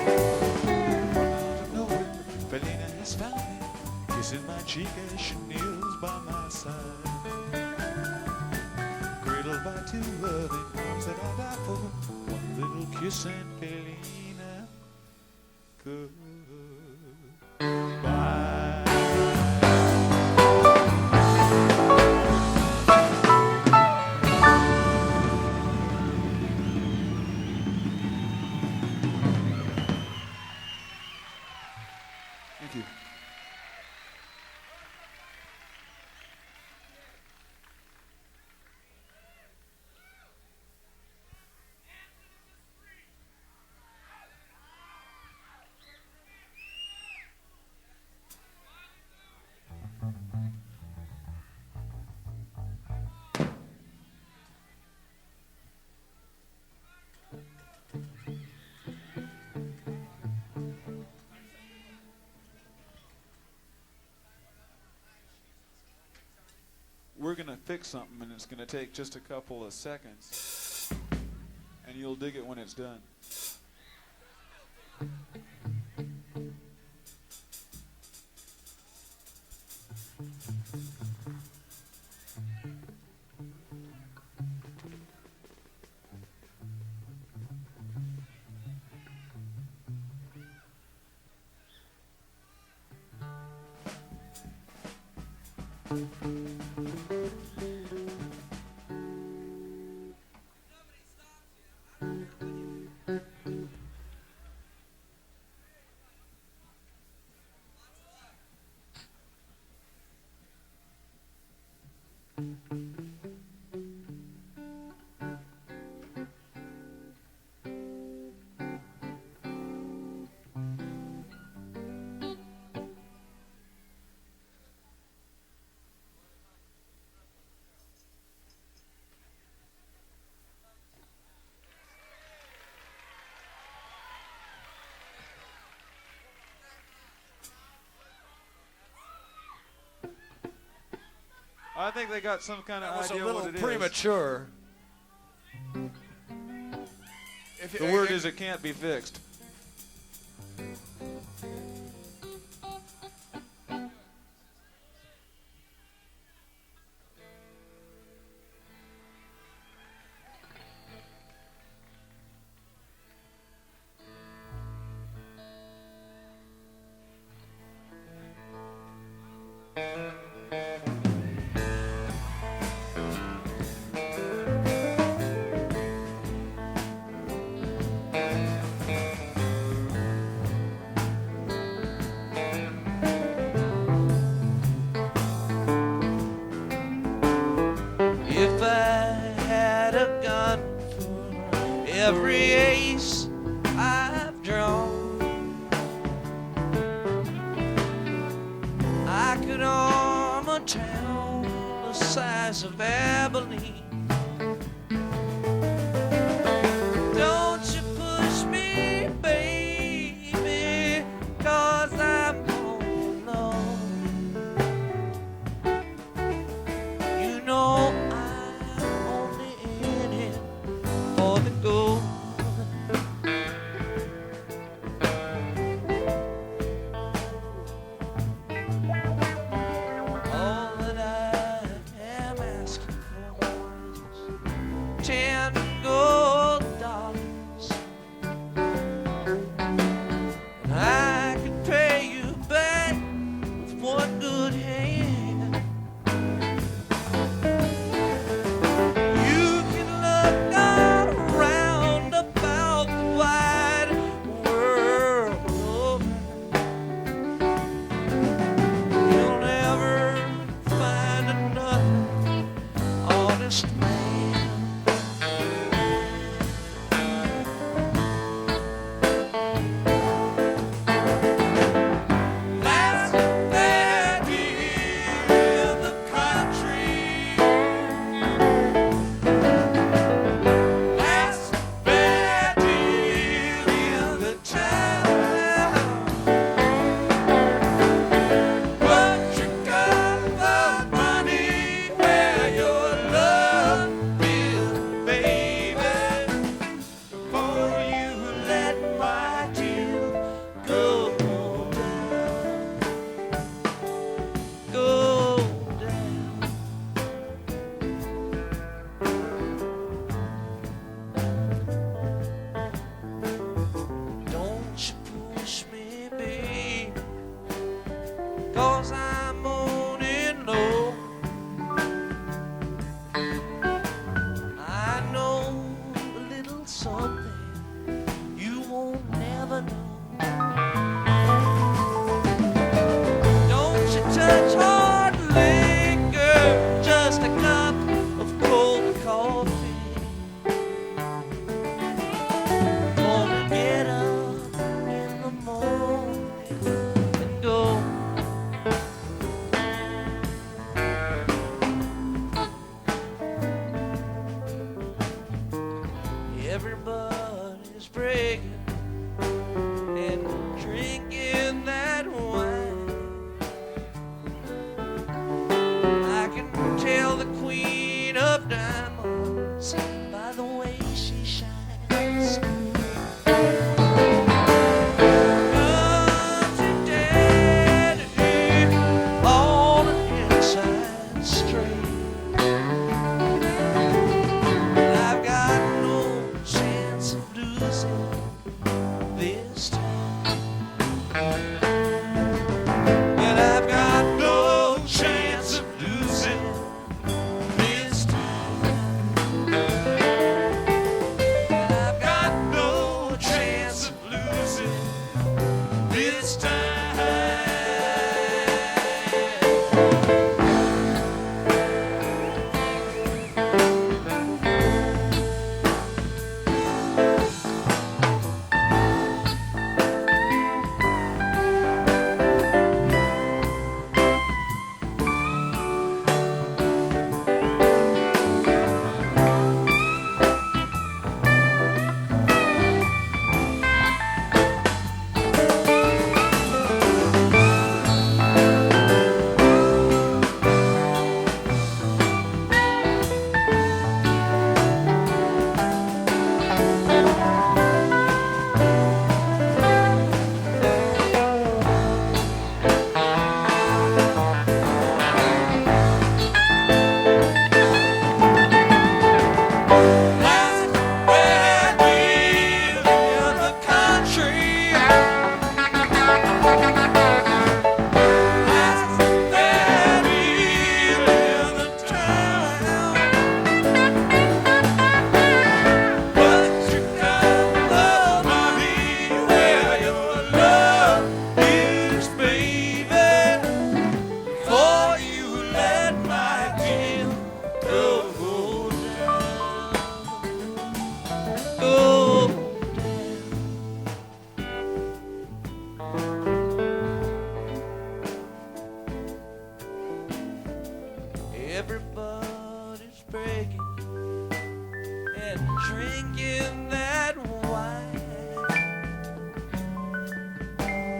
Speaker 2: of nowhere, Felina has found me, kissing my cheek as she kneels by my side. Cradled by two loving arms that I die for, one little kiss and Felina goodbye. Thank you. We're going to fix something, and it's going to take just a couple of seconds, and you'll dig it when it's done. I think they got some kind of idea what it is.
Speaker 1: Premature.
Speaker 2: The word is it can't be fixed.
Speaker 1: If I had a gun for every ace I've drawn, I could arm a town the size of Abilene. Don't you push me, baby, 'cause I'm home alone. You know for the gold. All that I am asking for 'cause I'm moaning low. I know a little something you won't never know. Don't you touch hard liquor, just a cup of cold coffee. Gonna get up in the morning and go. Everybody's breaking and drinking that wine. I can tell the queen of diamonds by the way she shines. Guns and daddy, all the inside straight. I've got no chance of losing this time. And I've got no chance of losing this time. And I've got no chance of losing this time. Everybody's breaking and drinking that wine.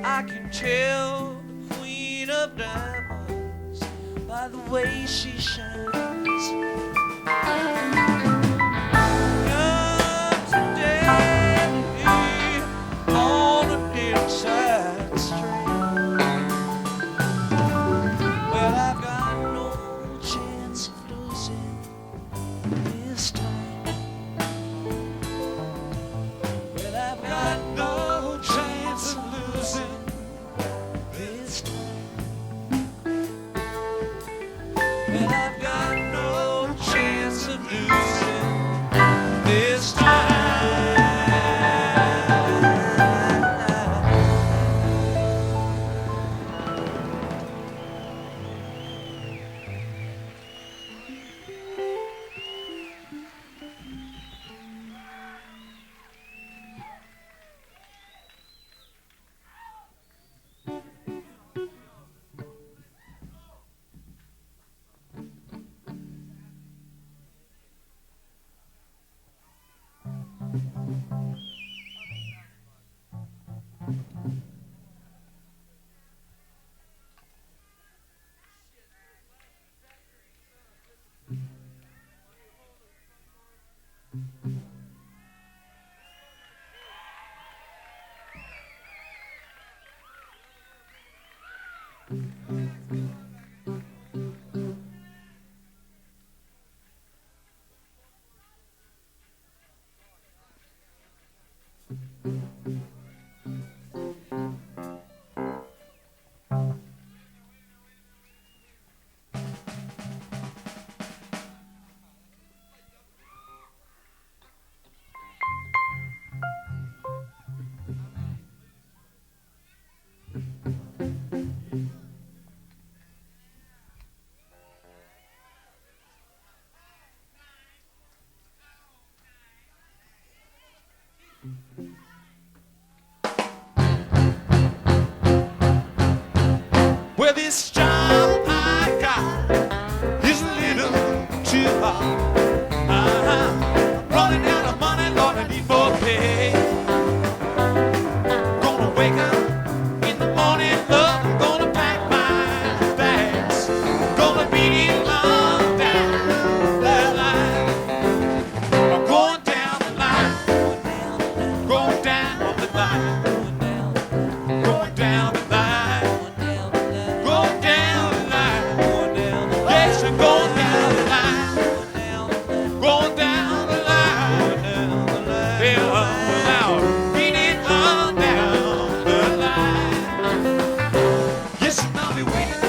Speaker 1: I can tell the queen of diamonds by the way she shines. Guns and daddy on the inside straight. But I've got no chance of losing this time. Well, I've got no chance of losing this time. Well, I've got no chance of losing this time.
Speaker 2: Well, this job I got is a little too hard. I'm running out of money, Lord, I need more pay. Gonna wake up in the morning, love, I'm gonna pack my bags. Gonna beat it on down the line. I'm going down the line, going down the line, going down the line, going down the line. Yes, I'm going down the line, going down the line. Yeah, now beat it on down the line. Yes, and I'll be waiting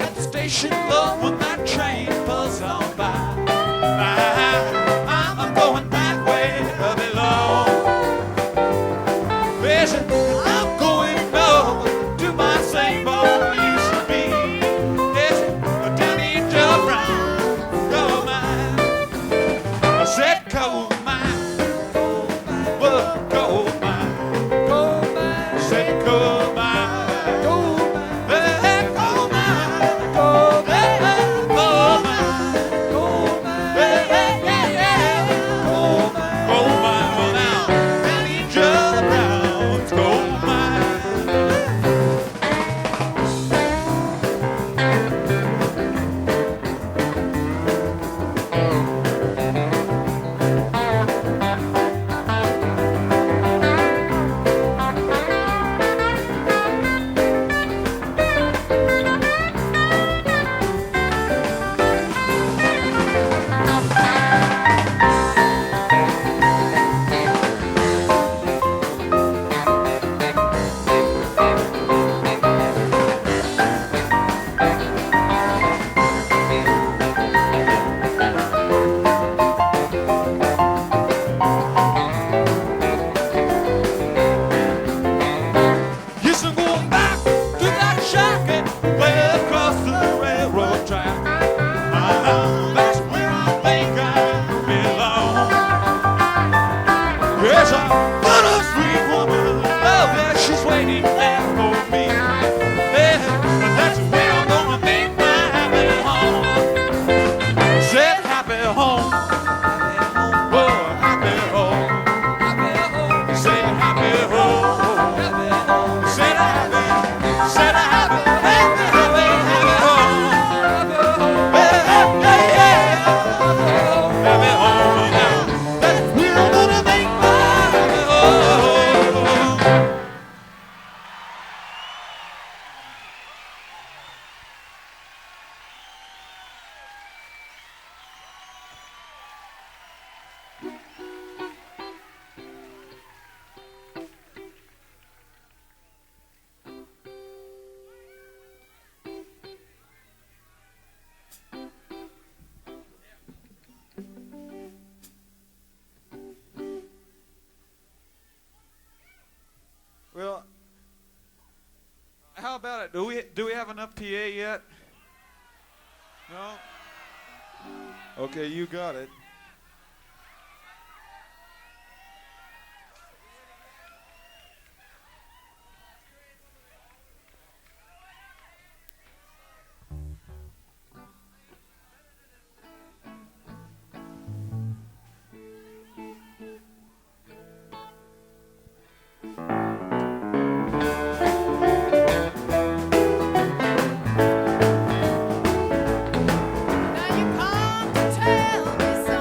Speaker 2: at the station, love, when that train pulls on by. I'm going that way I belong. Yes, and I'm going over to my same old used to be. Yes, down in Joe Brown, coal mine. I said coal mine, well, coal mine. I said coal mine, hey, coal mine, hey, coal mine, hey, coal mine. Well, now down in Joe Brown's coal mine. Yes, I'm going back to that shack way across the railroad track. That's where I think I belong. Yes, I got a sweet woman, oh yeah, she's waiting there for me. Yeah, that's where I'm gonna make my happy home. Said happy home, oh happy home. Say happy home. Said happy, said happy, happy, happy, happy home. Yeah, yeah, yeah. Happy home now. That's where I'm gonna make my happy home. Well, how about it? Do we have enough PA yet? No? Okay, you got it.
Speaker 3: Now you come to tell me so.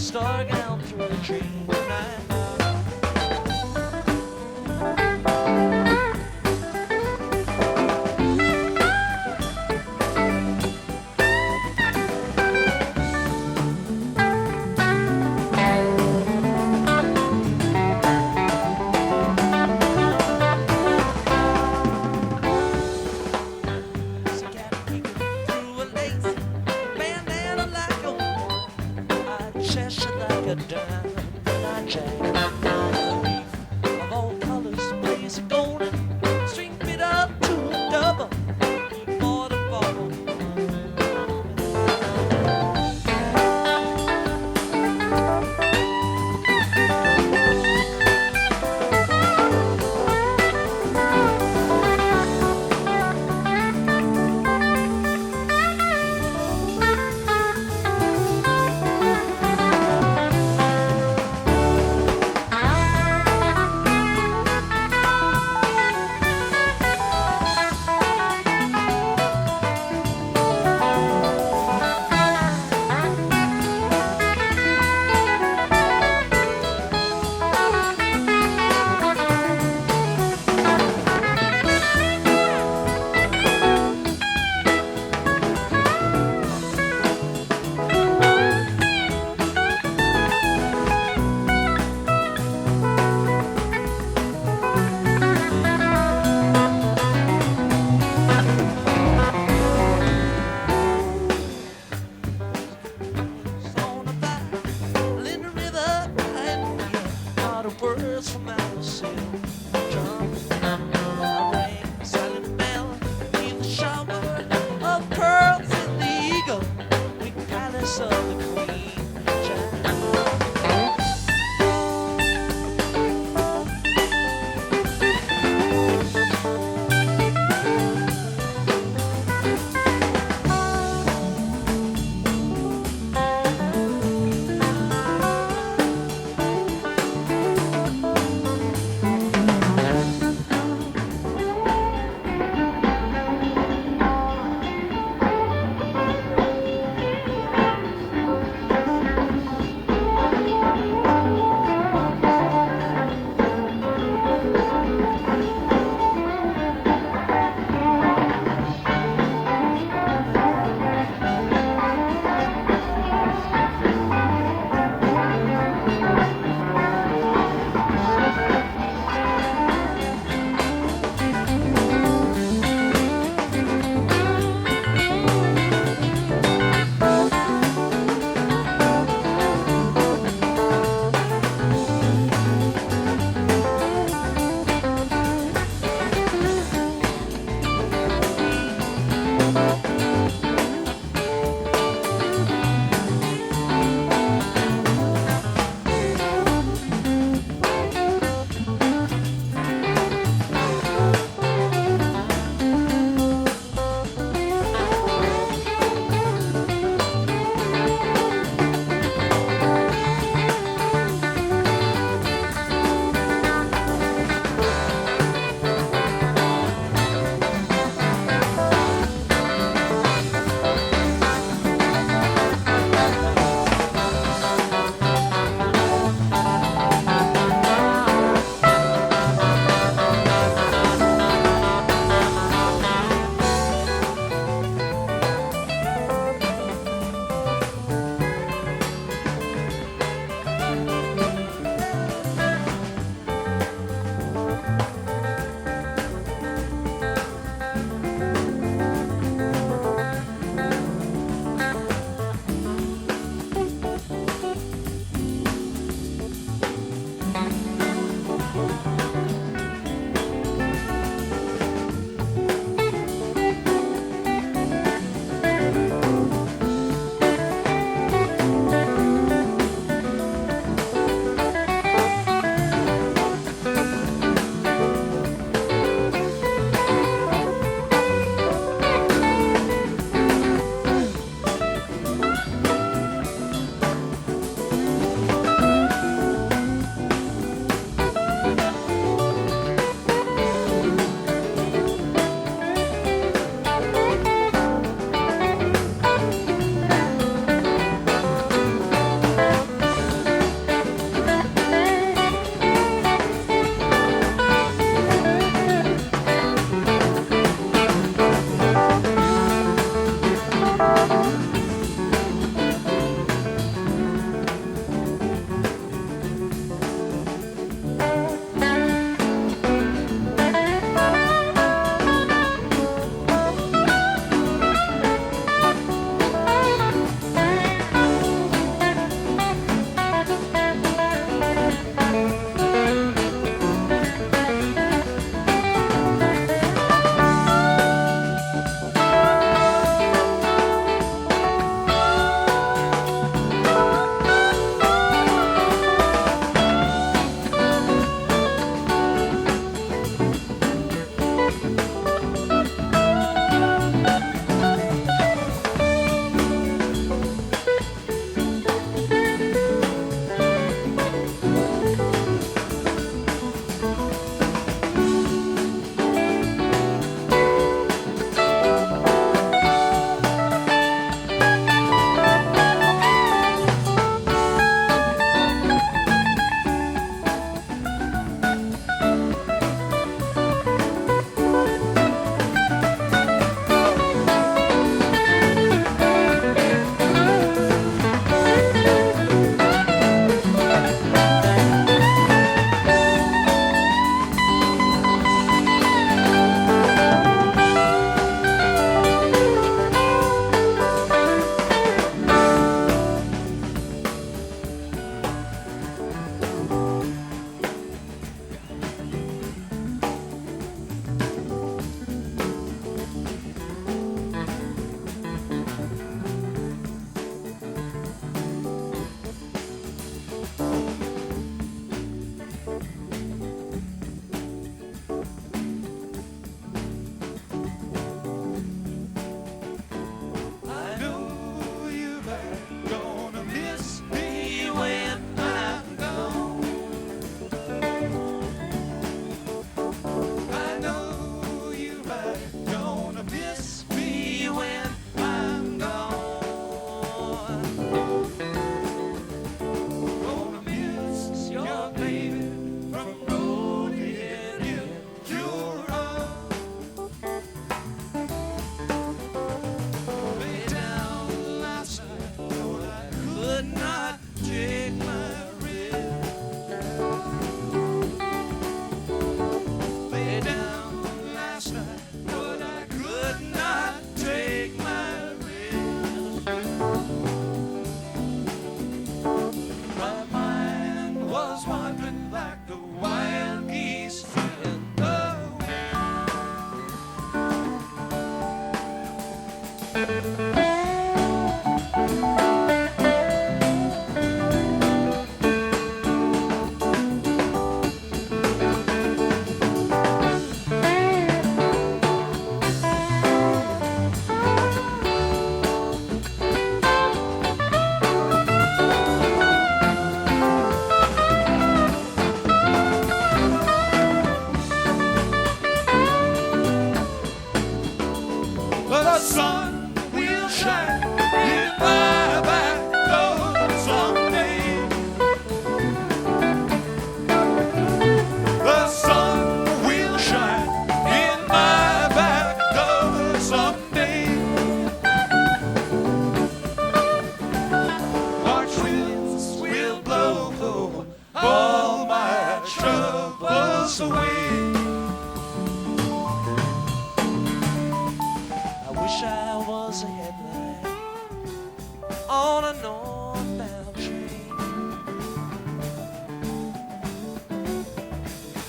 Speaker 1: Starting out through the tree tonight.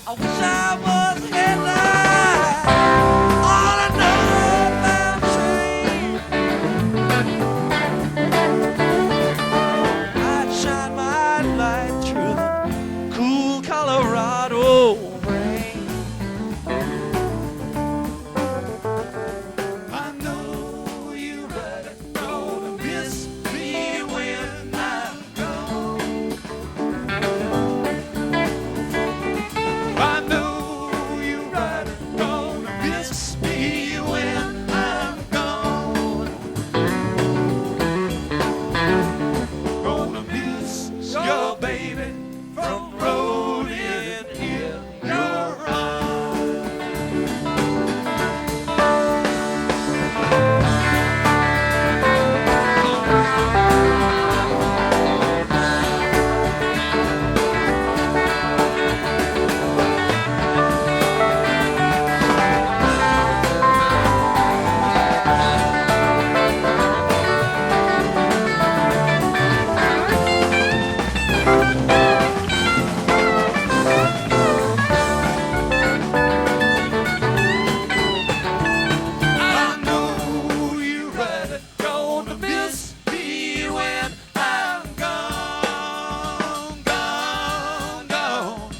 Speaker 1: I wish I was a headlight on a northbound train. I'd shine my light through the cool Colorado rain. I know you better gonna miss me when I'm gone. I know you better gonna miss me when I'm gone. Gonna miss your baby from rolling in your arms. I know you better gonna miss me when I'm gone, gone, gone.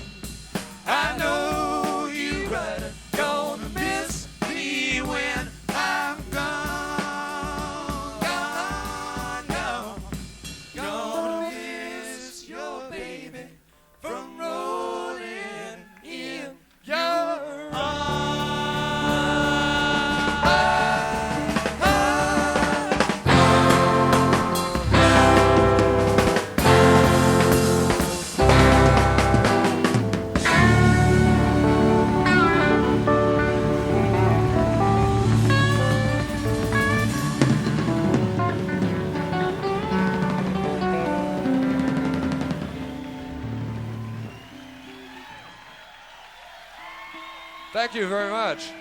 Speaker 1: I know you better gonna miss me when I'm gone, gone, gone. Gonna miss your baby from rolling in your arms.
Speaker 3: Thank you very much.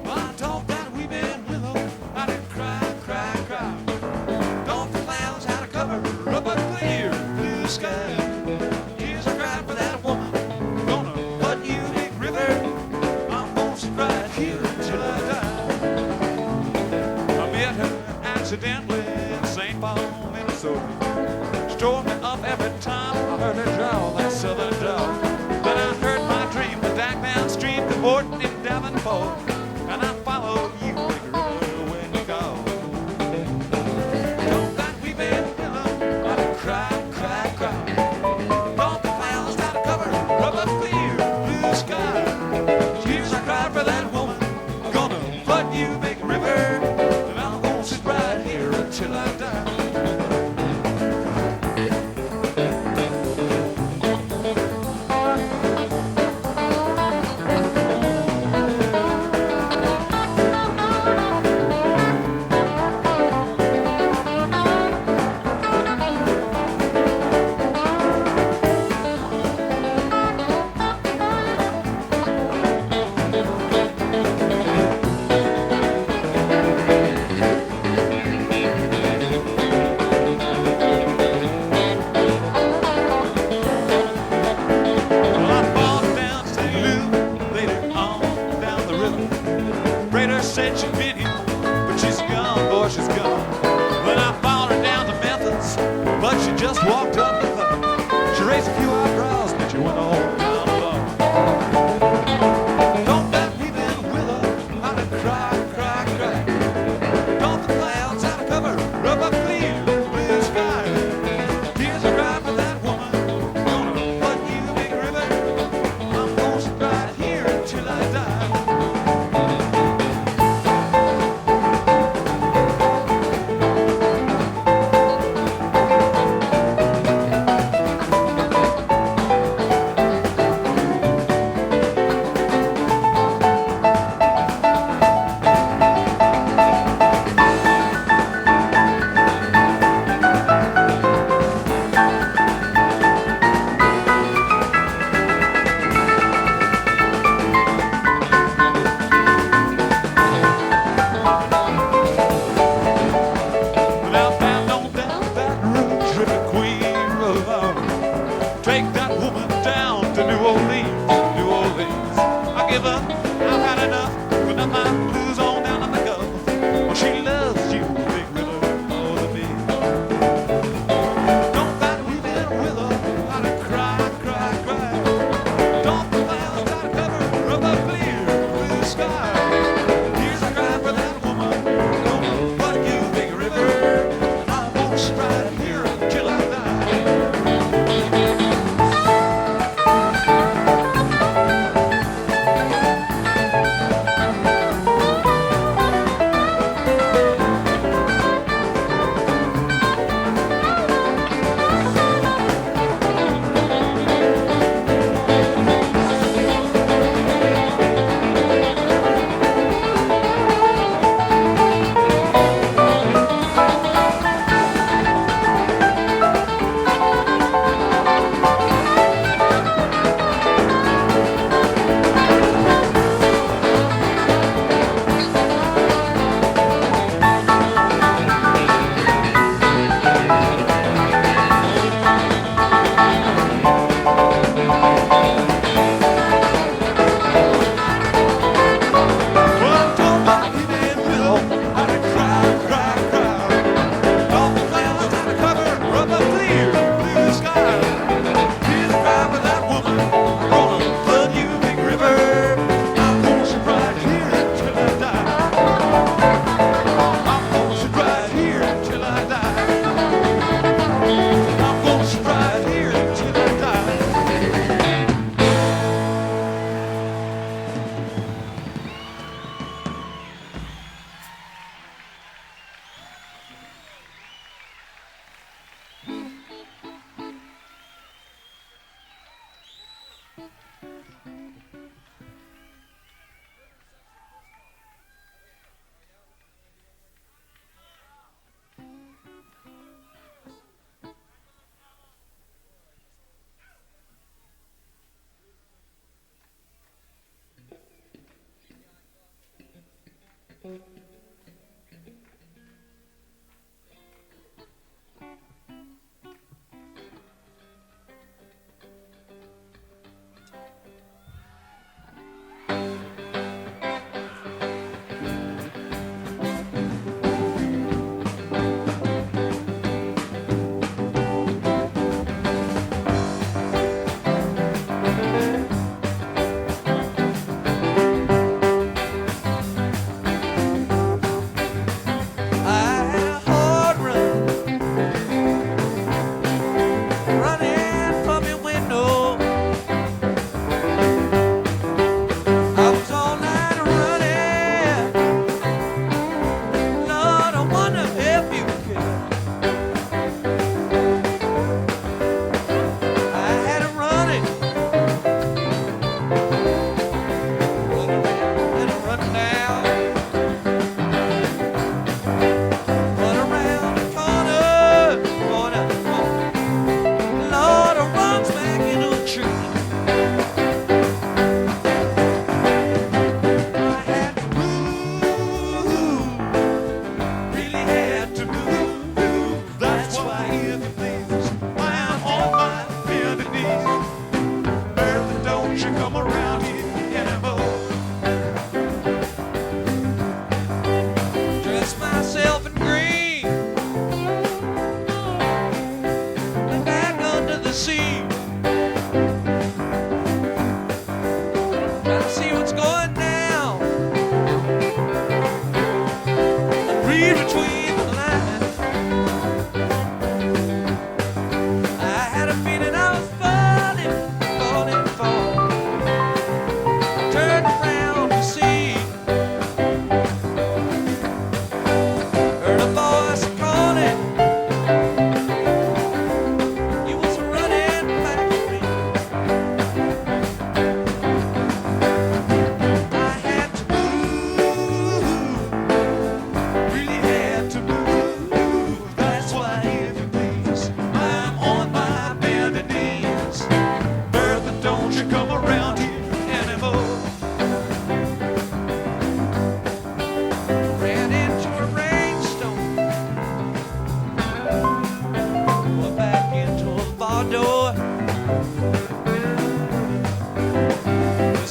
Speaker 3: I talk that weeping willow, I did cry, cry, cry. Don't the clouds had a cover up a clear blue sky. Tears are crying for that woman, gonna flood you big river. I'm gonna sit right here until I die. I met her accidentally in St. Paul, Minnesota. She tore me up every time I heard her drawl, that southern drawl. Then I heard my dream, the back down street, the port in Davenport. And I follow you, big river, when you go. Don't that weeping willow, I did cry, cry, cry. Don't the clouds try to cover up a clear blue sky. Tears I cried for that woman, I'm gonna flood you, big river. And I'm gonna sit right here until I die.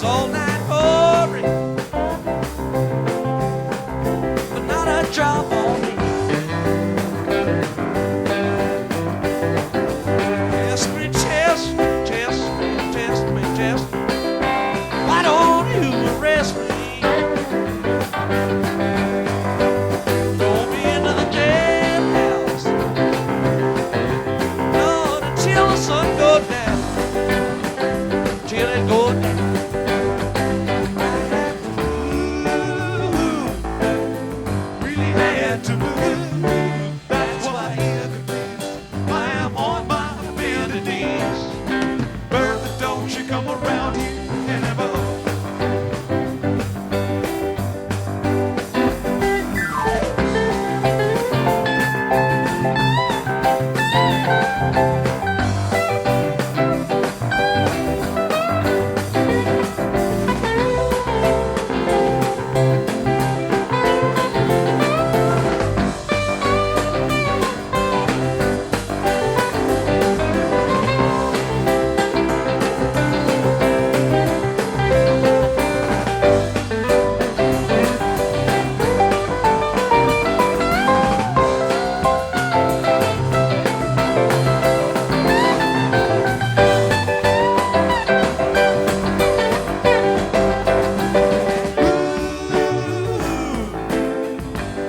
Speaker 1: all night hurry, but not a drop on me. Test me, test me, test me. Why don't you arrest me? Throw me into the jailhouse, Lord, until the sun goes down, till it goes down. Really had to move. That's why I am on my bended knees. Bertha, don't you come around here anymore.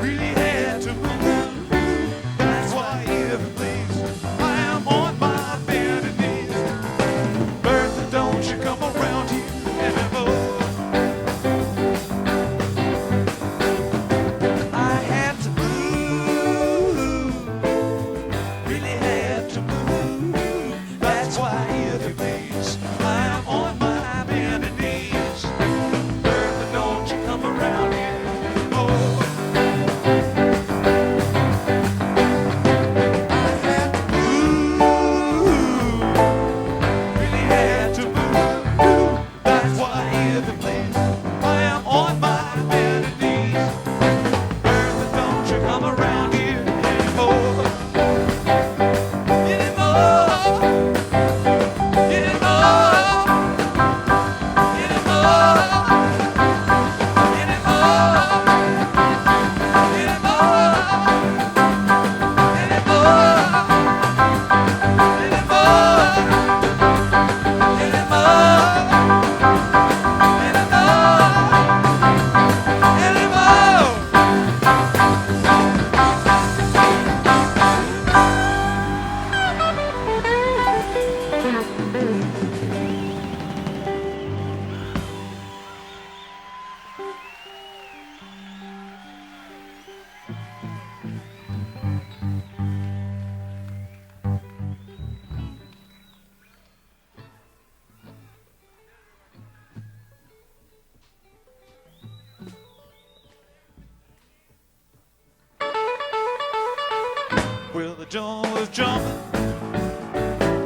Speaker 1: Really had to move. That's why every place I am on my bended knees. Bertha, don't you come around here anymore. I had to move. Really had to move. That's why every place I am on my bended knees. Bertha, don't you come around here anymore. Really had to move. That's why every place I am on my bended knees. Bertha, don't you come around here anymore. Anymore. Anymore. Anymore. Well, the joint was jumping,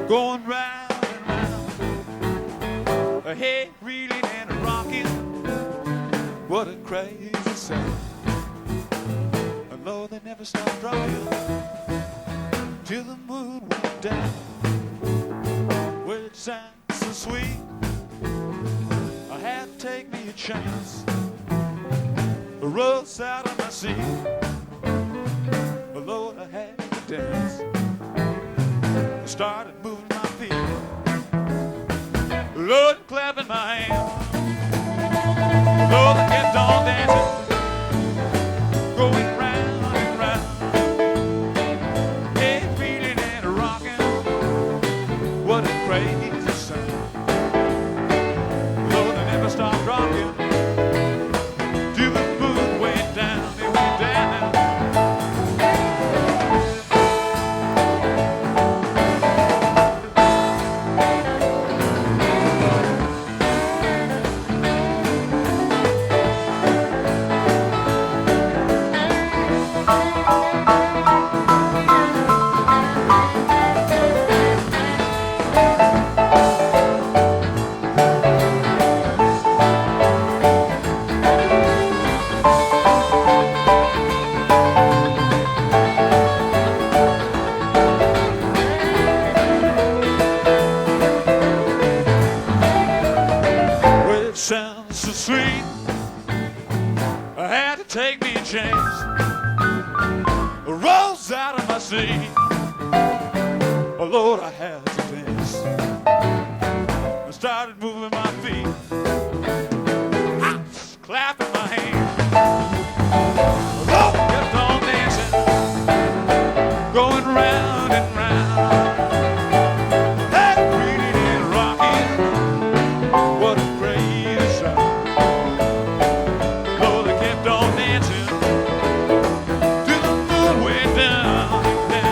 Speaker 1: going round and round. A head reeling and a rocking. What a crazy sound. And Lord, they never stopped rocking till the moon went down. Well, it sounds so sweet, I had to take me a chance. I rose out of my seat, Lord, I had to dance. I started moving my feet, Lord, clapping my hands. Lord, I kept on dancing, going round and round. Head reeling and rocking. What a crazy sound. Lord, I never stopped rocking till the moon went down. It went down.
Speaker 2: sounds so sweet. I had to take me a chance. I rose out of my seat. Oh Lord, I had to dance. I started moving my feet. I was clapping my hands. Oh, kept on dancing, going round and round. Hey, reading and rocking. What a great sound. Oh, they kept on dancing till the moon went down and down.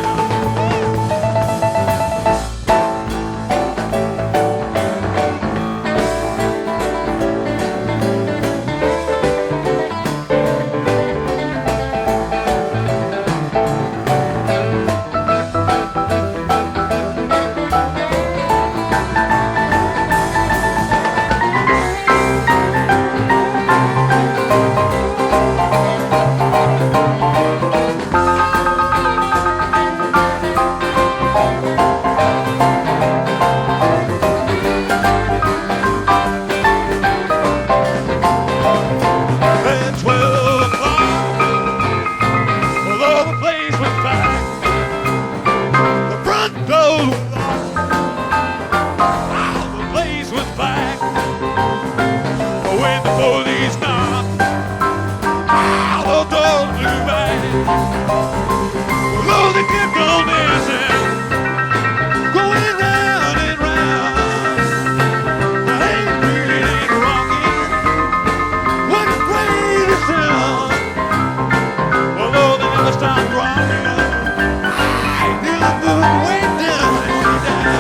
Speaker 2: At 12 o'clock, although the place was packed, the front door was locked. Oh, the place was packed. But when the police knocked, oh, the door blew back. Although they kept on dancing, going round and round. Hey, really ain't rocking. What a great sound! Although they never stopped rocking, I knew the moon went down and down.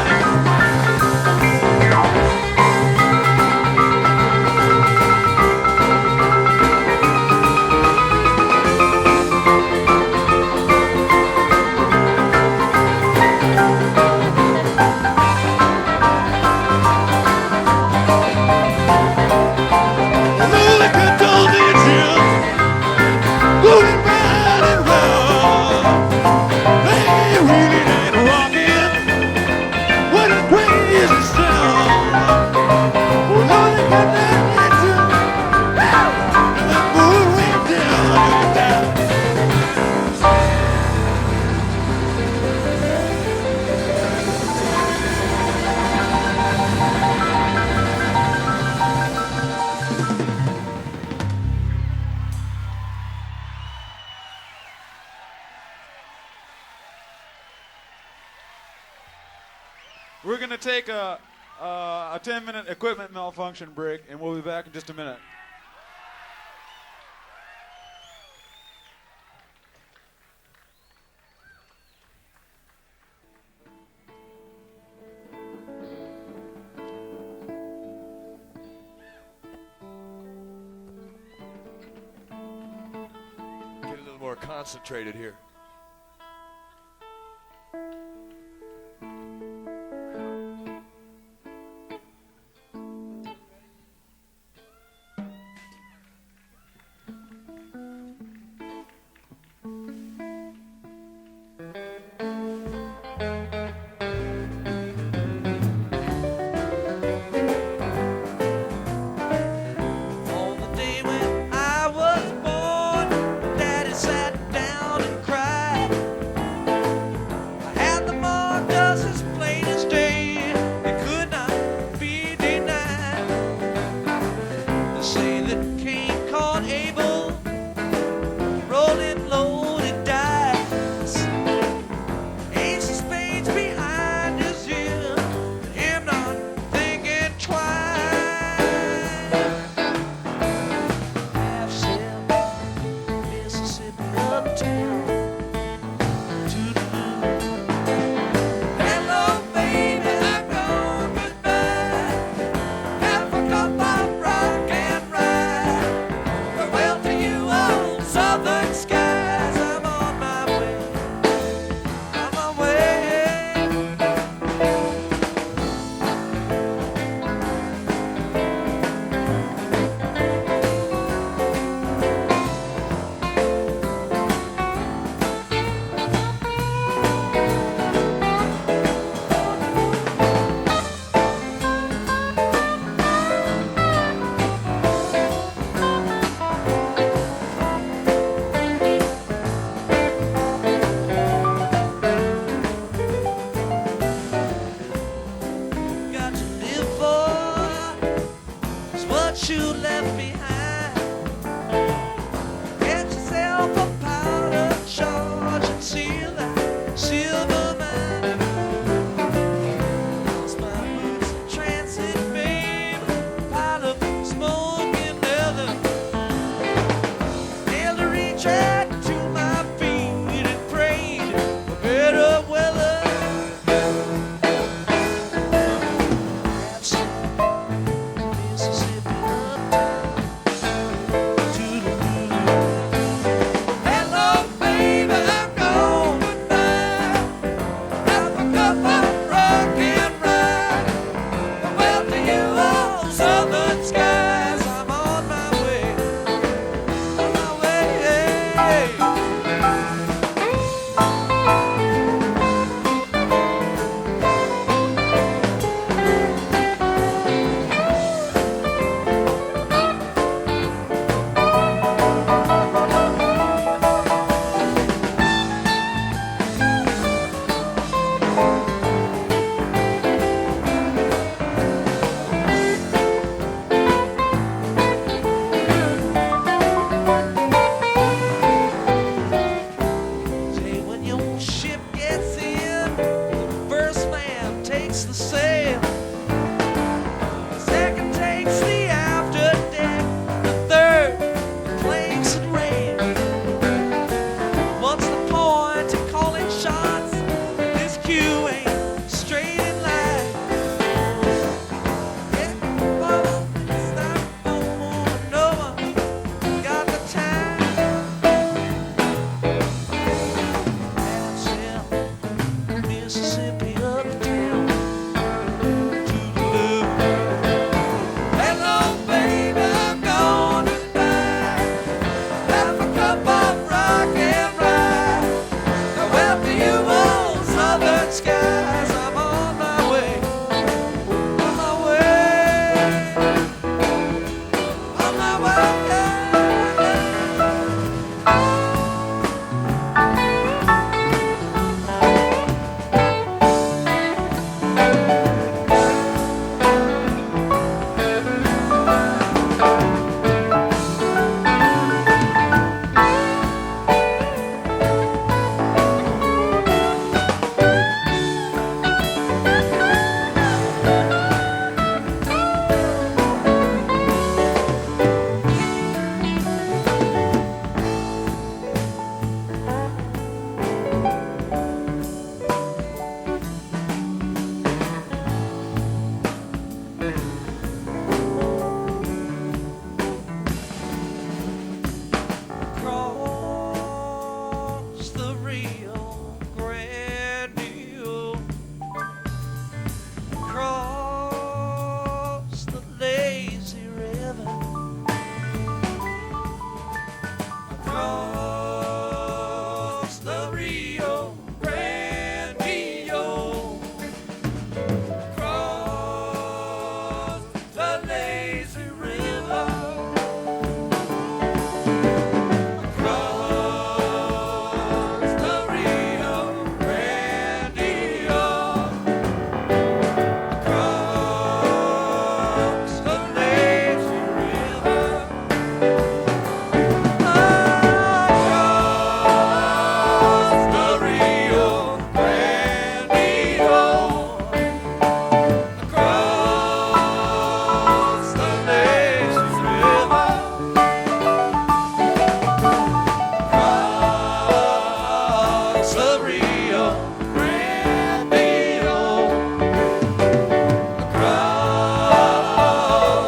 Speaker 2: Although they kept on dancing, going round and round. They really ain't rocking. What a crazy sound! Although they kept on dancing, and the moon went down and down. We're going to take a 10-minute equipment malfunction break, and we'll be back in just a minute.
Speaker 3: Get a little more concentrated here.
Speaker 1: On the day when I was born, Daddy sat down and cried.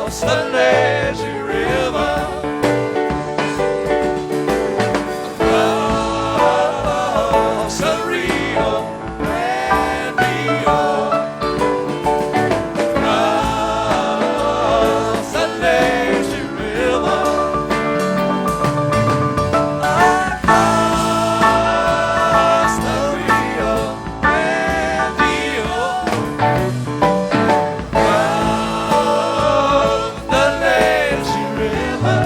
Speaker 3: across the lazy river. Across the Rio Grande. Across the lazy river. Across the Rio Grande. The lazy river.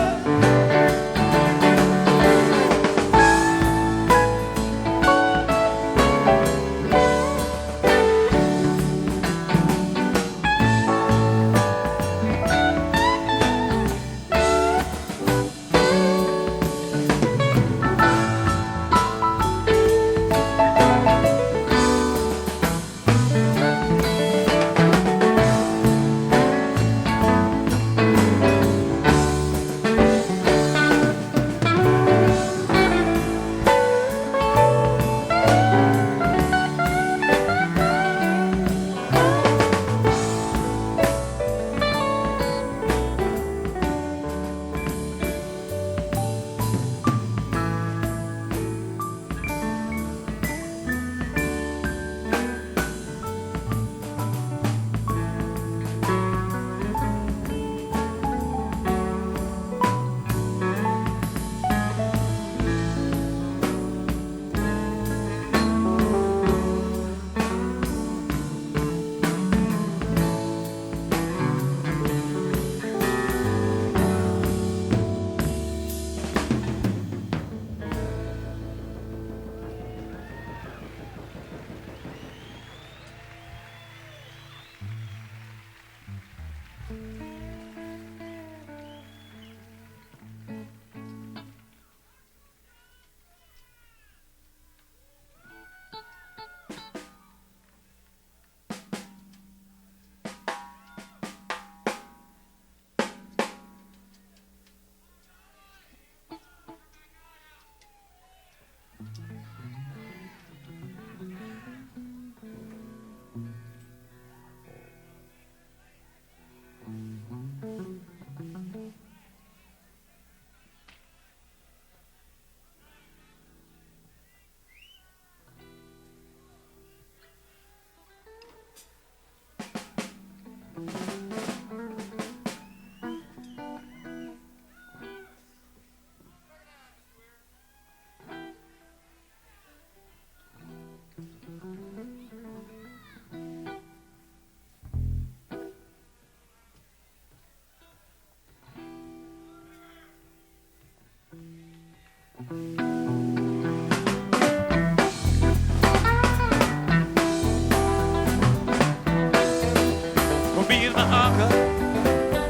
Speaker 2: Well, me and my uncle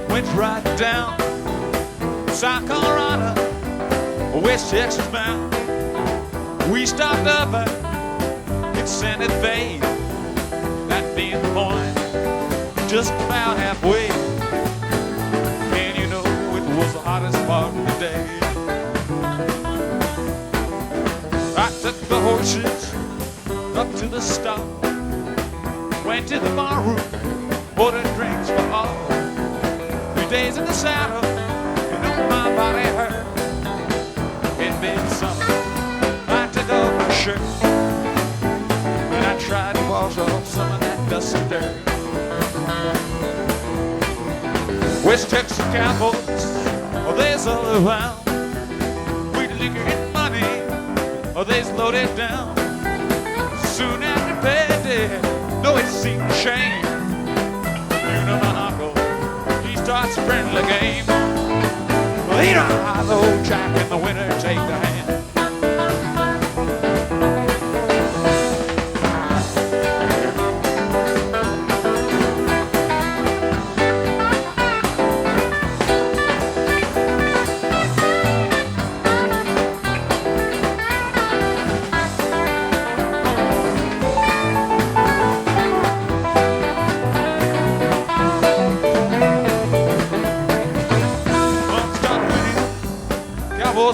Speaker 2: went right down South Colorado, West Texas bound. We stopped up at Santa Fe, that being the point, just about halfway. And you know it was the hottest part of the day. I took the horses up to the stop, went to the bar room, ordered drinks for all. 3 days in the saddle, you know my body hurt. It'd been summer, I took off my shirt, and I tried to wash off some of that dust and dirt. West Texas cowboys, oh, they's all around. With liquor and money, oh, they's loaded down. Soon after payday, no, it seemed a shame. You know my uncle, he starts a friendly game. Well, he rides old Jack in the winter, take the hand.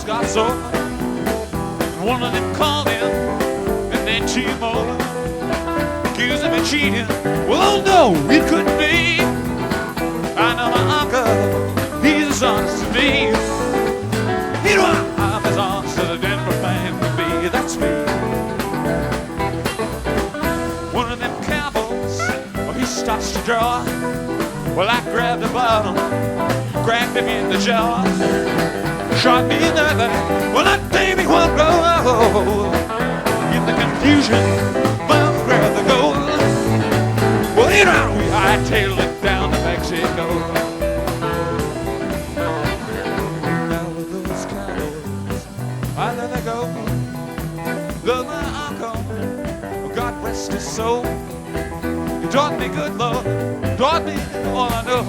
Speaker 2: Got sore, and one of them called him, and then 2 more accused him of cheating. Well, oh no, it couldn't be. I know my uncle, straw. Well, I grabbed the bottle, cracked him in the jaw, shot me in the back. Well, that baby won't go. In the confusion, Bum grabbed the gold. Well, you know, we hightailed it down to Mexico. Now with those cowboys, I let her go. Love my uncle, God rest his soul. He taught me good love, taught me all I know.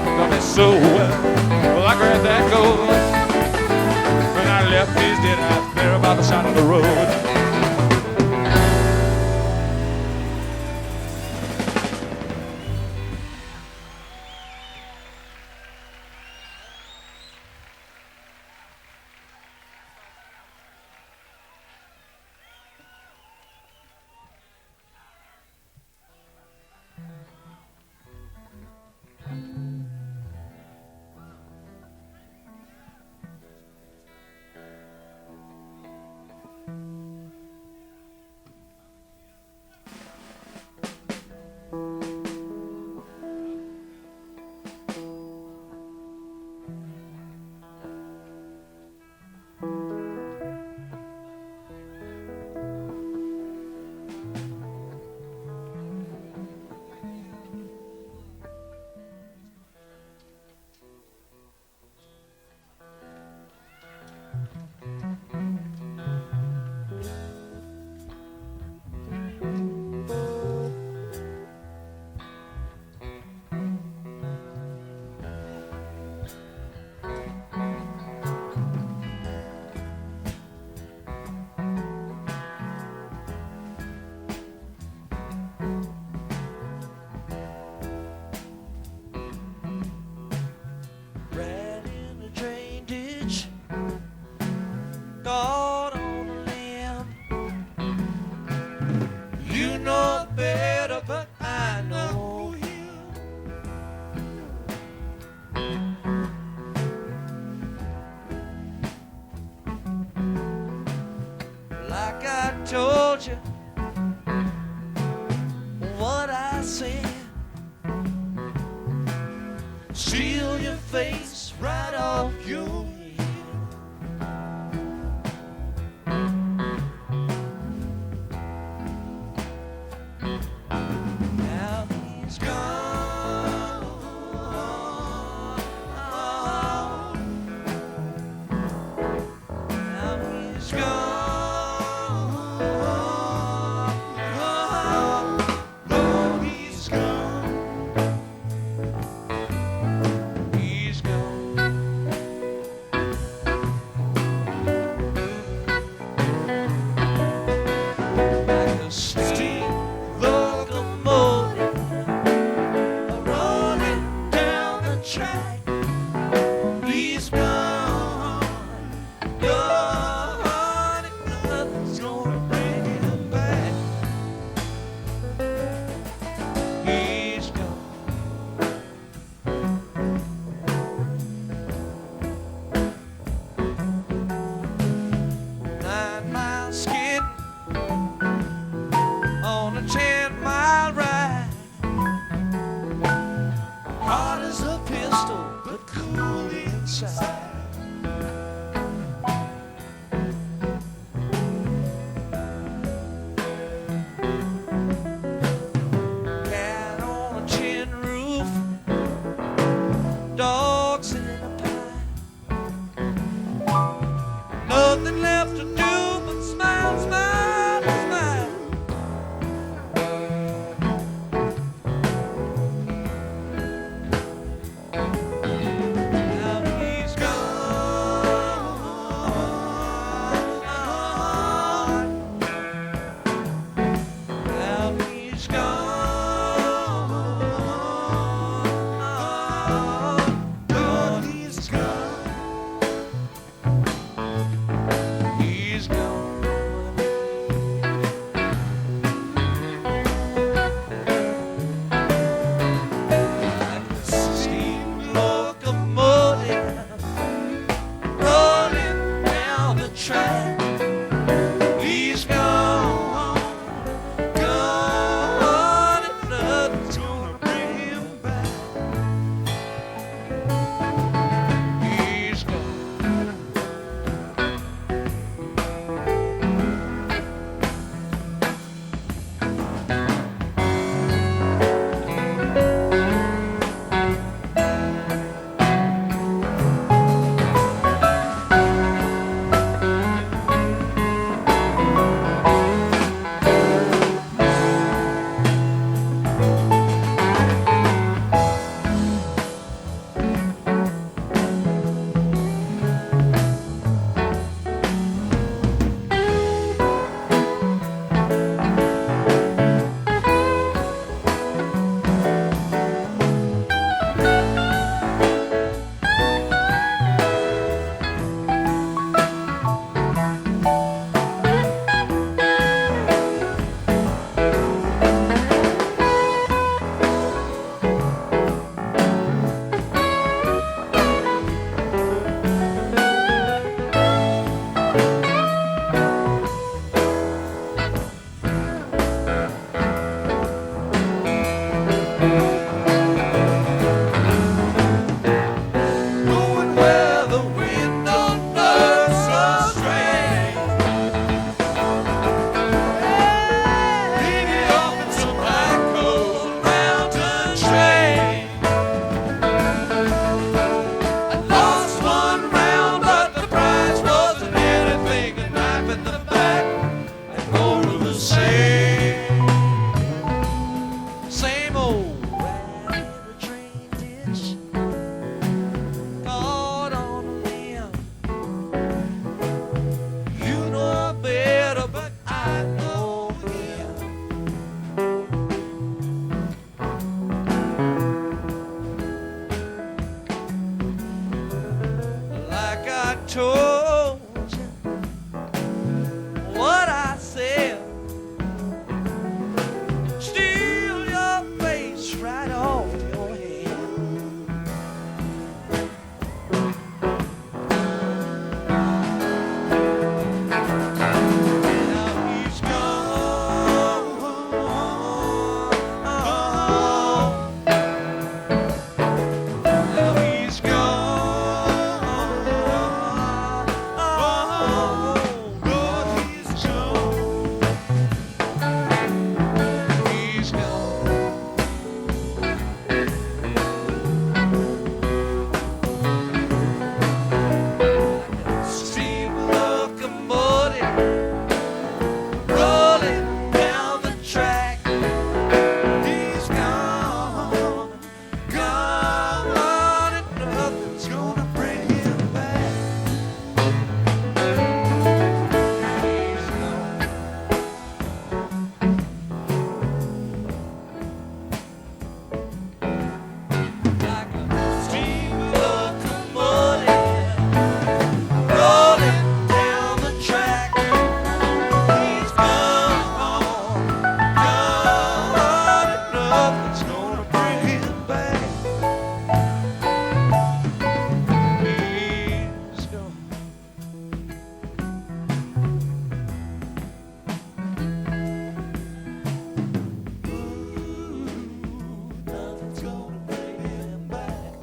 Speaker 2: Taught me so well. Well, I grabbed that gold. When I left his dead out there by the side of the road.
Speaker 1: God on the limb. You know better, but I know him. Like I told you what I said. Seal your face right off your head. Now he's gone. Now he's gone. Oh, he's gone. He's gone. Like a steam locomotive running down the track. He's gone. Gone. Nothing's gonna bring him back. He's gone. 9 mile skid on a 10-mile ride. Hot as a pistol, but cool inside. Cat on a tin roof, dogs in a pie. Nothing left to do but smile, smile, smile. Now he's gone. told you what I said. Steal your face right off your head. Now he's gone. Now he's gone. Lord, he's gone. He's gone. Steam locomotive rolling down the track. He's gone, gone, and nothing's gonna bring him back. He's gone. Like a steam locomotive rolling down the track. He's gone, gone, and nothing's gonna bring him back. He's gone. Nothing's gonna bring him back.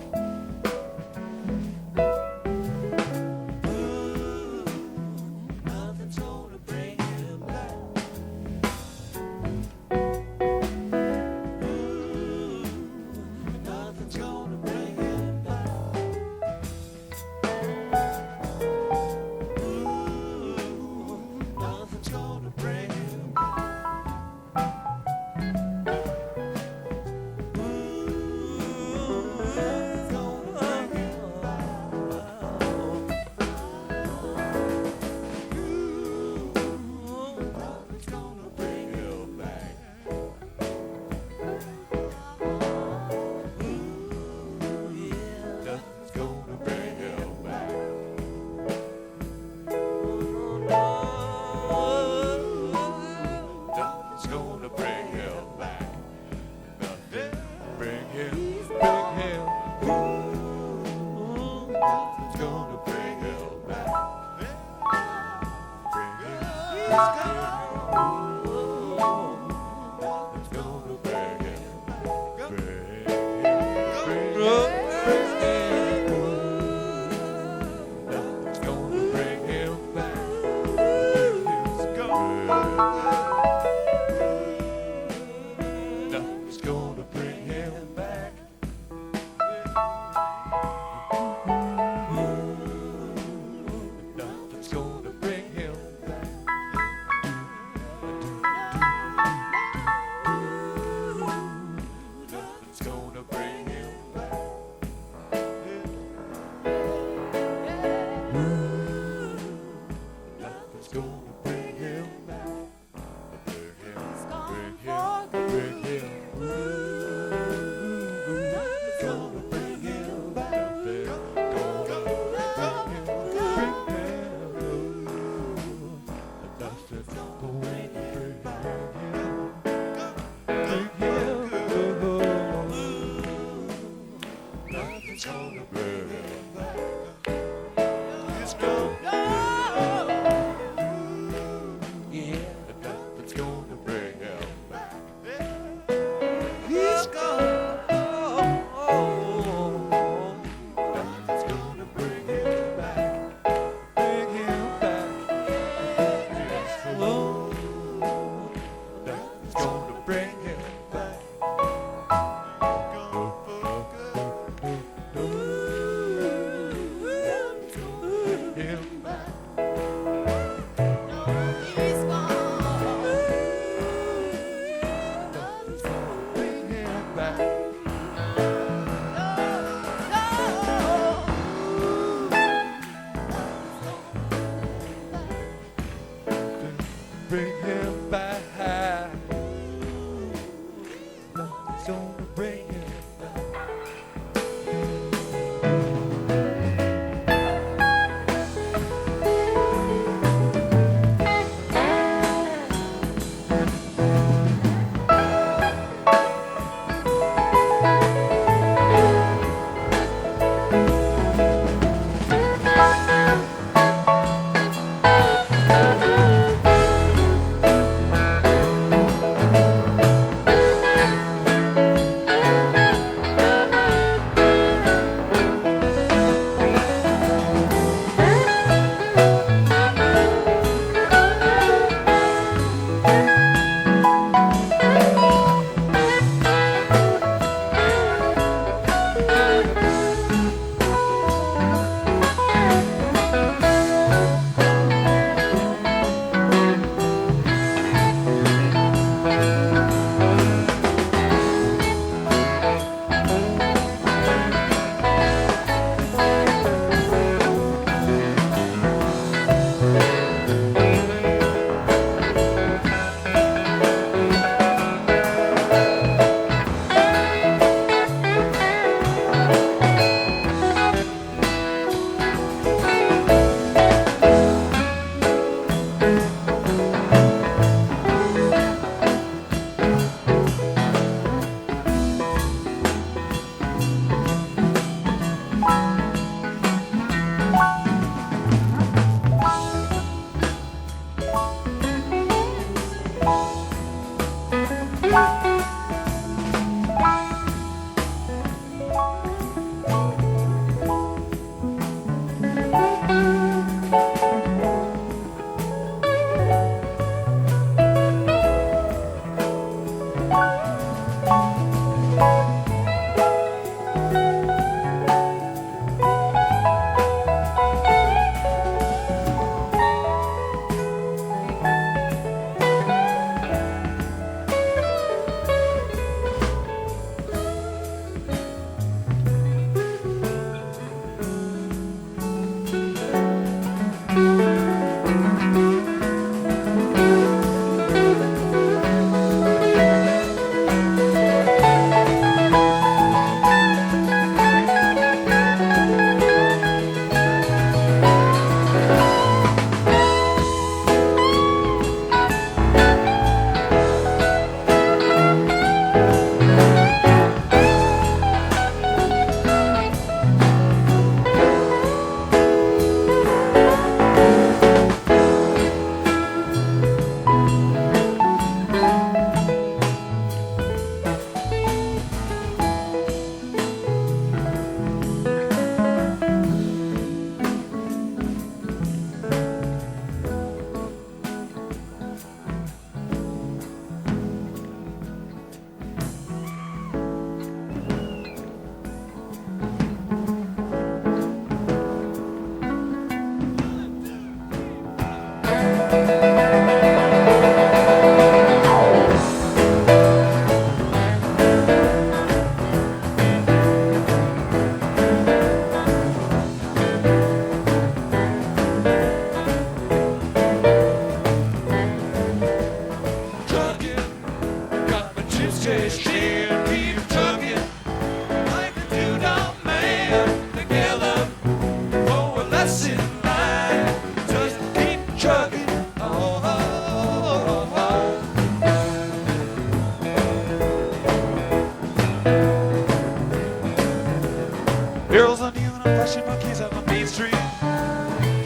Speaker 1: Nothing's gonna bring him back. Nothing's gonna bring him back. Nothing's gonna bring him back. Nothing's gonna bring him Nothing's gonna bring him back. Nothing's gonna bring him back. Nothing's gonna bring him back. Nothing bring him, bring him. Nothing's gonna bring him back. Bring him, he's gone. Nothing's gonna bring him back. Bring him, bring him. Nothing's gonna bring him back. He's gone. Nothing's gonna bring him back. Nothing's gonna bring him back. Nothing's gonna bring him back. Nothing's gonna bring him back. Bring him, bring him, bring him. Nothing's gonna bring him back. Nothing's gonna bring him, bring him. Nothing's gonna bring him back. Bring him. Nothing's gonna bring him back. He's gone. Yeah. Nothing's gonna bring him back. He's gone. Nothing's gonna bring him back. Bring him back. He's gone. Nothing's gonna bring him back.
Speaker 2: Girls are new and I'm flashing my keys out on Main Street.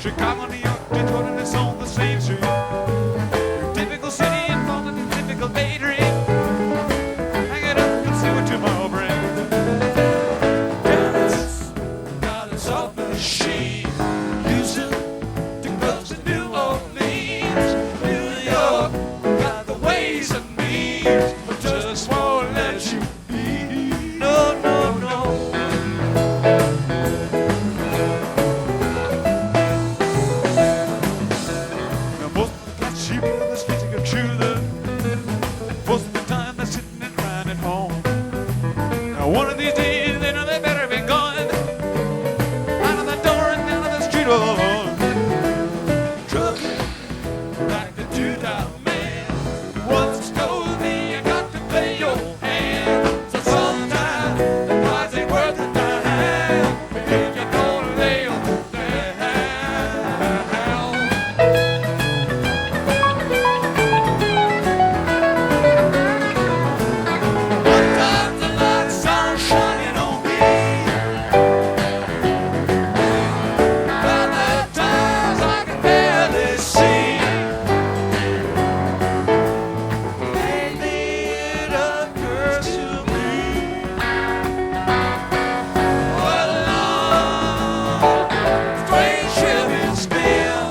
Speaker 2: Chicago, New York, Detroit, and it's on the same street. Your typical city involved in a typical daydream. Hang it up and see what tomorrow brings.
Speaker 3: Dallas got a soft machine, using the clubs in New Orleans. New York got the ways and means, but just won't let you be. No, no, no.
Speaker 2: Now most of the cats you meet on the streets are true love. Most of the time they're sitting and crying at home. Now one of these days they know they better be going out of the door and down to the street alone.
Speaker 3: Truckin' like the $2 man once told me, I got to play your hand. So sometimes the price ain't worth a dime if you don't lay on down. One time the lights are shining on me. By the times I can barely see. Lately it occurs to me, what a long, strange trip it's been.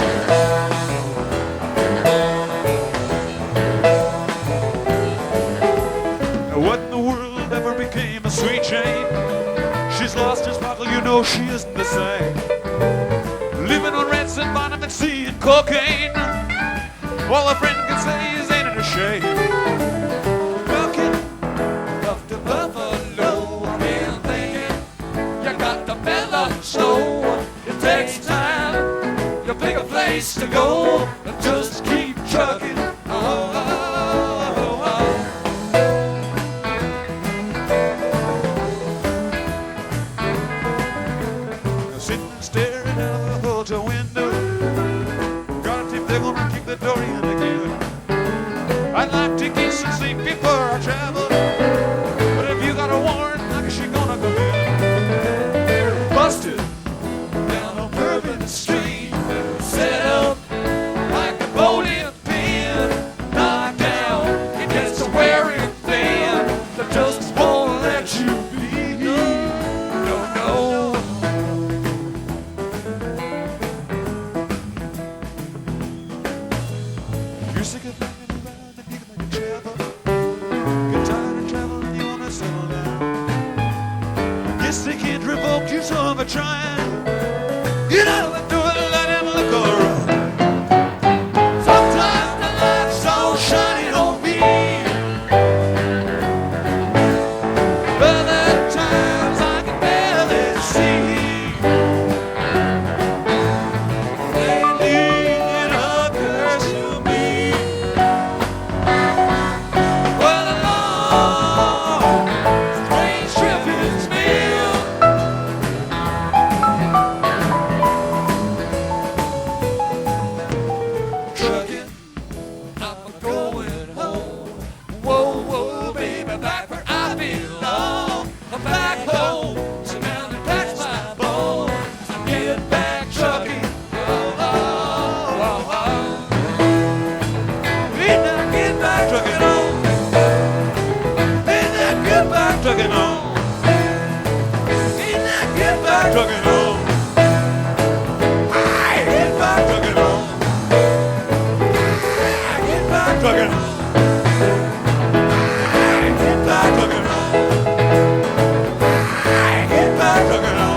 Speaker 2: Now what in the world ever became a sweet Jane? She's lost her sparkle, you know she isn't the same. Living on rents and vitamin C and cocaine. All a friend can say is ain't it a shame.
Speaker 3: Truckin' up to Buffalo, I've been thinking, you got to mellow slow. It takes time, you pick a place to go, and just keep trucking. Oh, oh, oh, oh.
Speaker 2: Now sitting and staring out of the hotel window. Guarantee they're gonna keep the door in again. I'd like to get some sleep before I travel, but if you got a warrant, I guess you're gonna come in.
Speaker 3: Busted down on Bourbon Street, set up like a bowling pin, knocked down, it gets to wearing thin, that just won't let you be. No, no.
Speaker 2: You're sick of hanging around and you can make a travel. Get tired of traveling, you wanna settle down. Guess they can't revoke you, so I'm trying. Get out of the door, let him look around.
Speaker 3: Sometimes the light's all shining on me, but at times I can barely see. Lately it occurs to me, what a long, strange trip it's been. Truckin', I'm going home. Whoa, whoa, baby, back where I belong. I'm back home, so now to touch my bones. I'm getting back trucking. Oh, oh, oh, oh. Ain't that get back trucking on? Ain't that get back trucking on? Ain't that get back trucking on? I get back trucking on. I get back trucking on. I get back trucking on. I get back trucking on.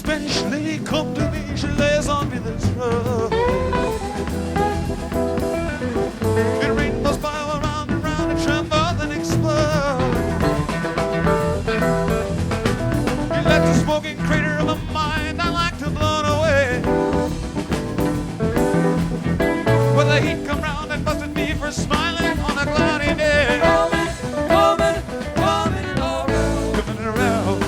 Speaker 2: Spanish lady come to me, she lays on me this rug. It rainbows spiral around and round and tremble and explode. You let the smoking crater of my mind I like to blow away. When the heat come round and busted me for smiling on a cloudy day. Coming around. Coming around.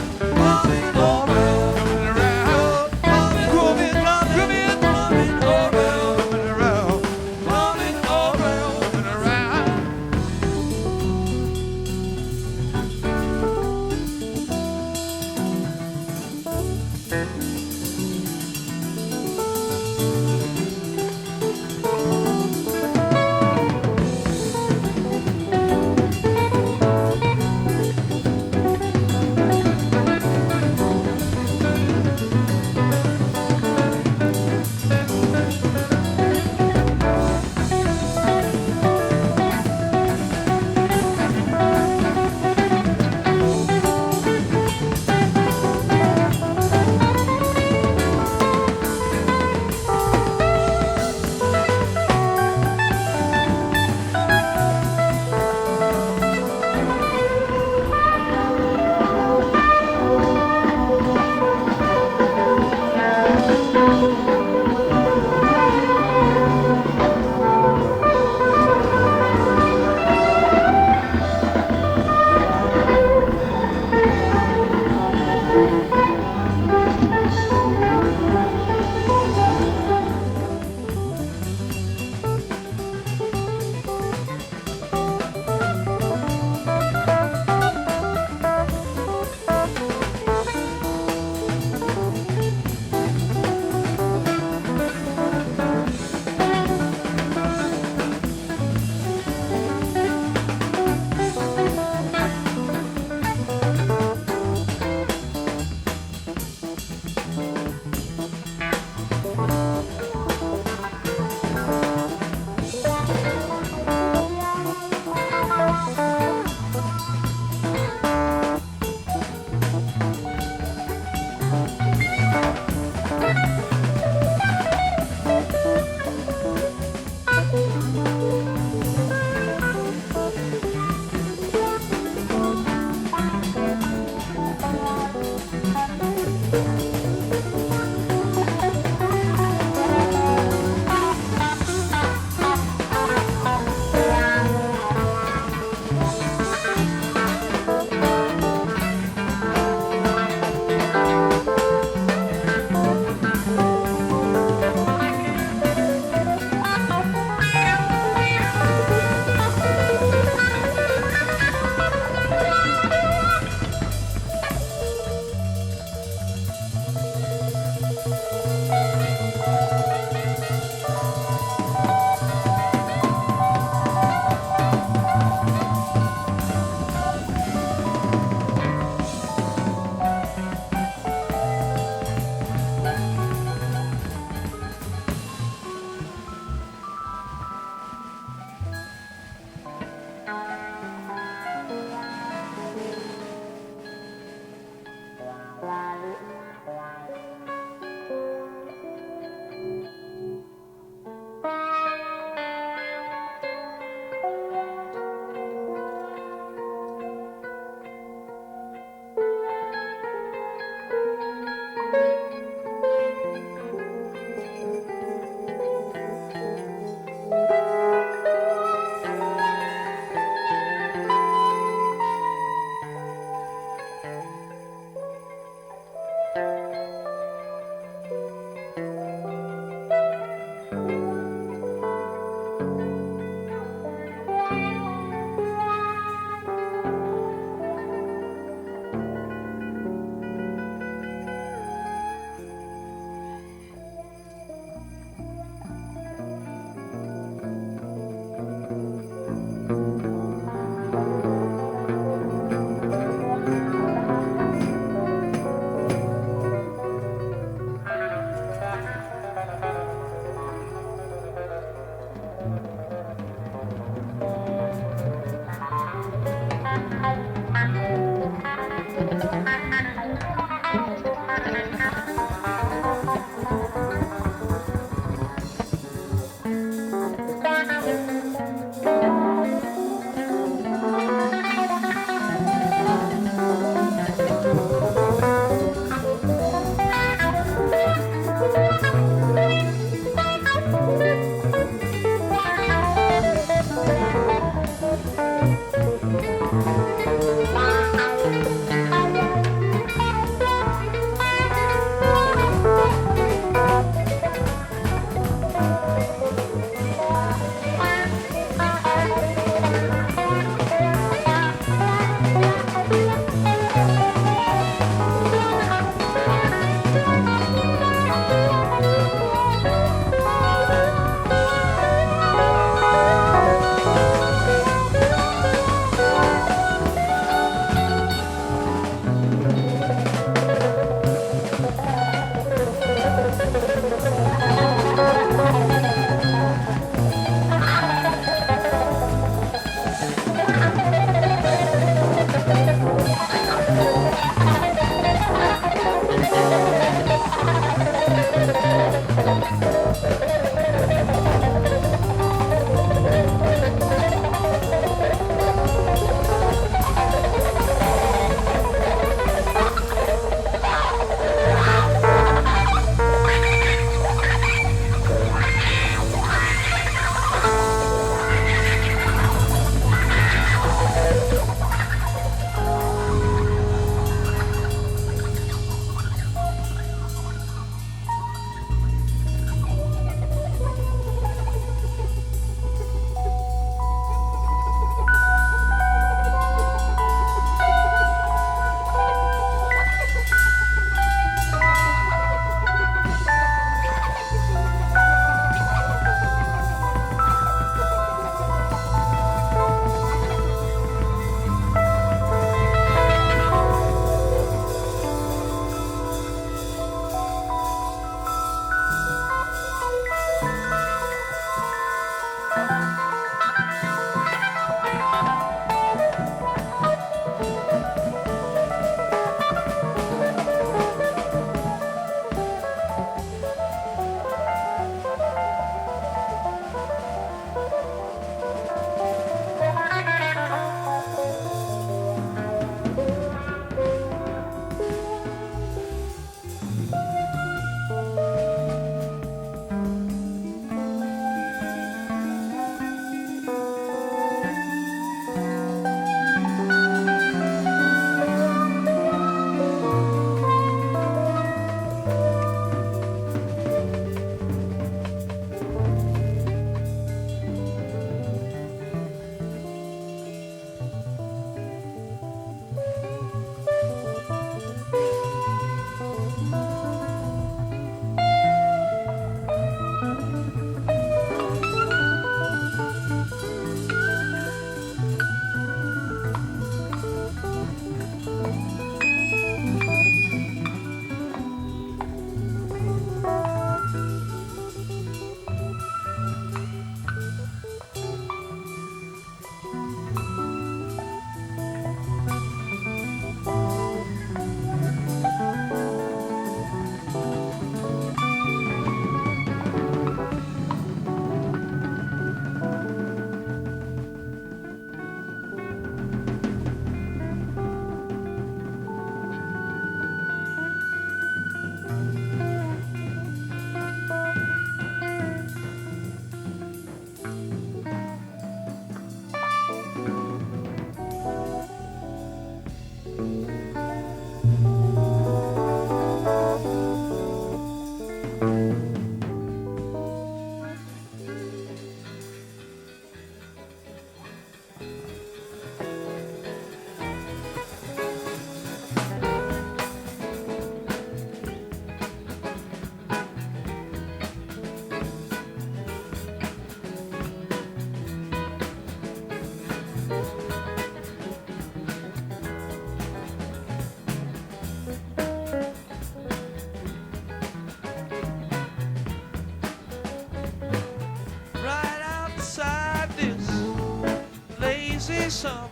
Speaker 1: summer.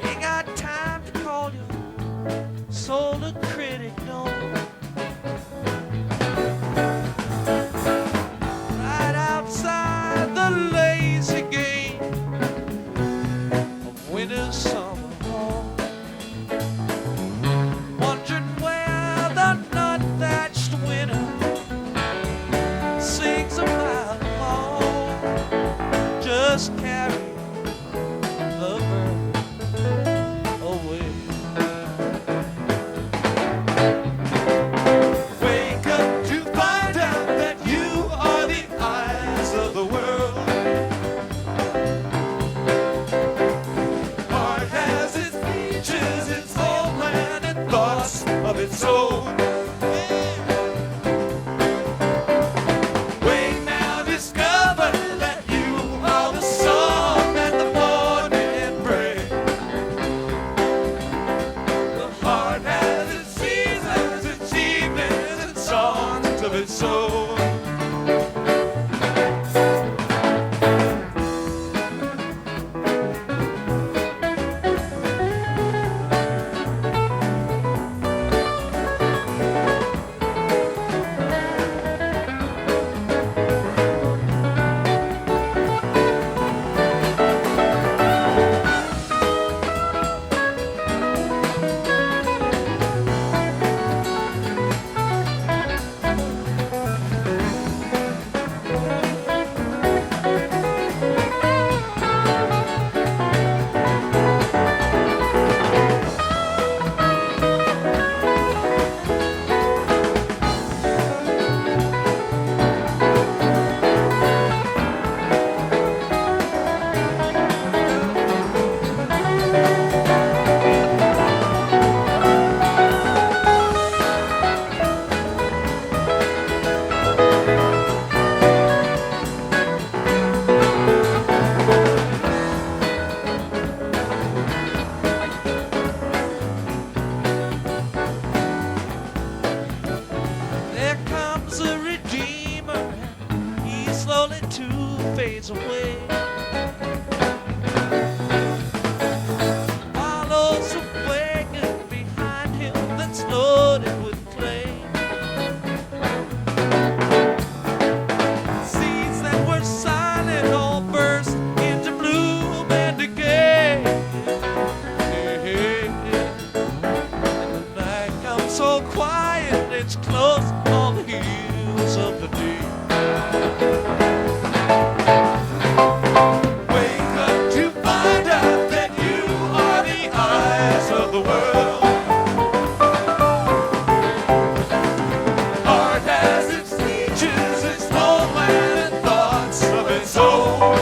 Speaker 1: Ain't got time to call you solar critic, no. Right outside the lazy gate of winter's summer home, wondering where the nut-thatched winter sings a mile long. Just carry the bird away.
Speaker 3: Wake up to find out that you are the eyes of the world. Heart has its features, its homeland, and thoughts of its own. Wake now, discover that you are the song that the morning brings. The heart has its seasons, its evenings, and songs of its own.
Speaker 1: There comes a redeemer, he slowly too fades away. Follows a wagon behind him that's loaded with clay. Seeds that were silent all burst into bloom and decay. And the night comes so quiet, it's close on the heels of the day.
Speaker 3: Wake up to find out that you are the eyes of the world. Heart has its features, its homeland, and thoughts of its own.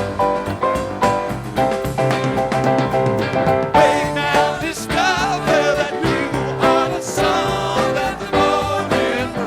Speaker 3: Wake now, discover that you are the song that the morning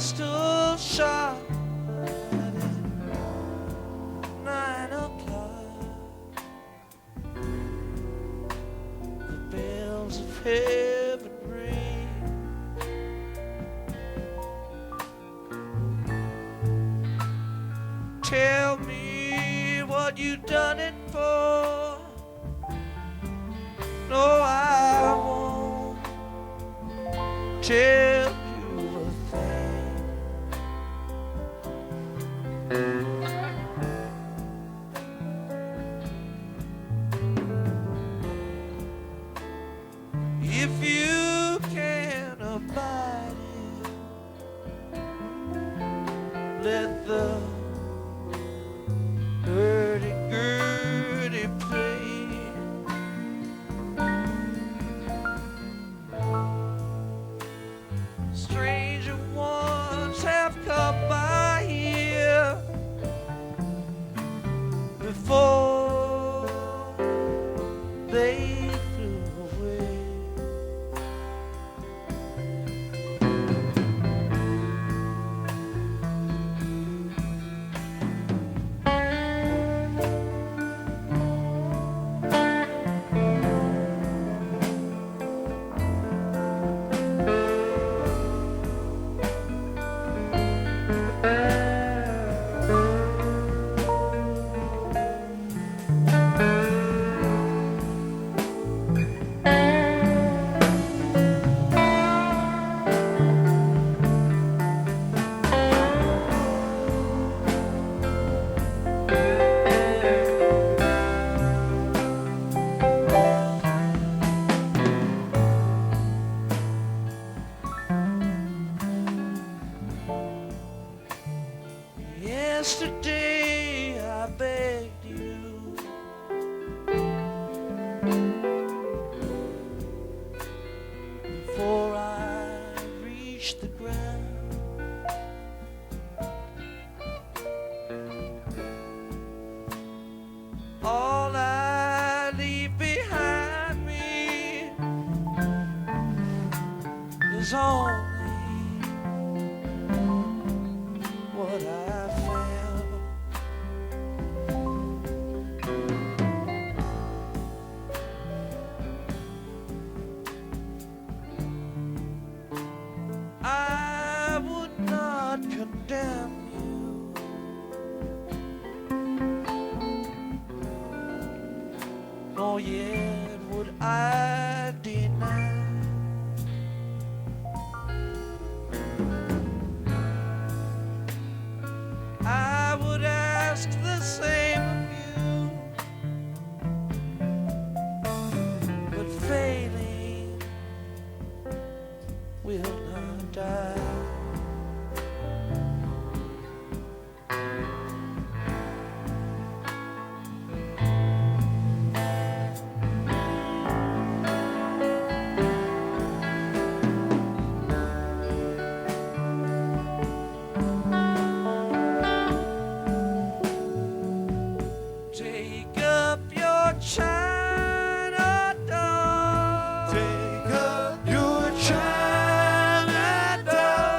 Speaker 1: pistol shot at 9 o'clock. The bells of heaven ring. Tell me what you done it for. No, I won't tell you a thing. If you can abide it, let the hurdy-gurdy play. Stranger ones have come by here before they flew away. Yesterday I begged you before I reached the ground. All I leave behind me is only what I found. I would not condemn you, nor yet would I deny. I would ask the same of you, but failing will not die. Take up your China doll. Take up your China doll.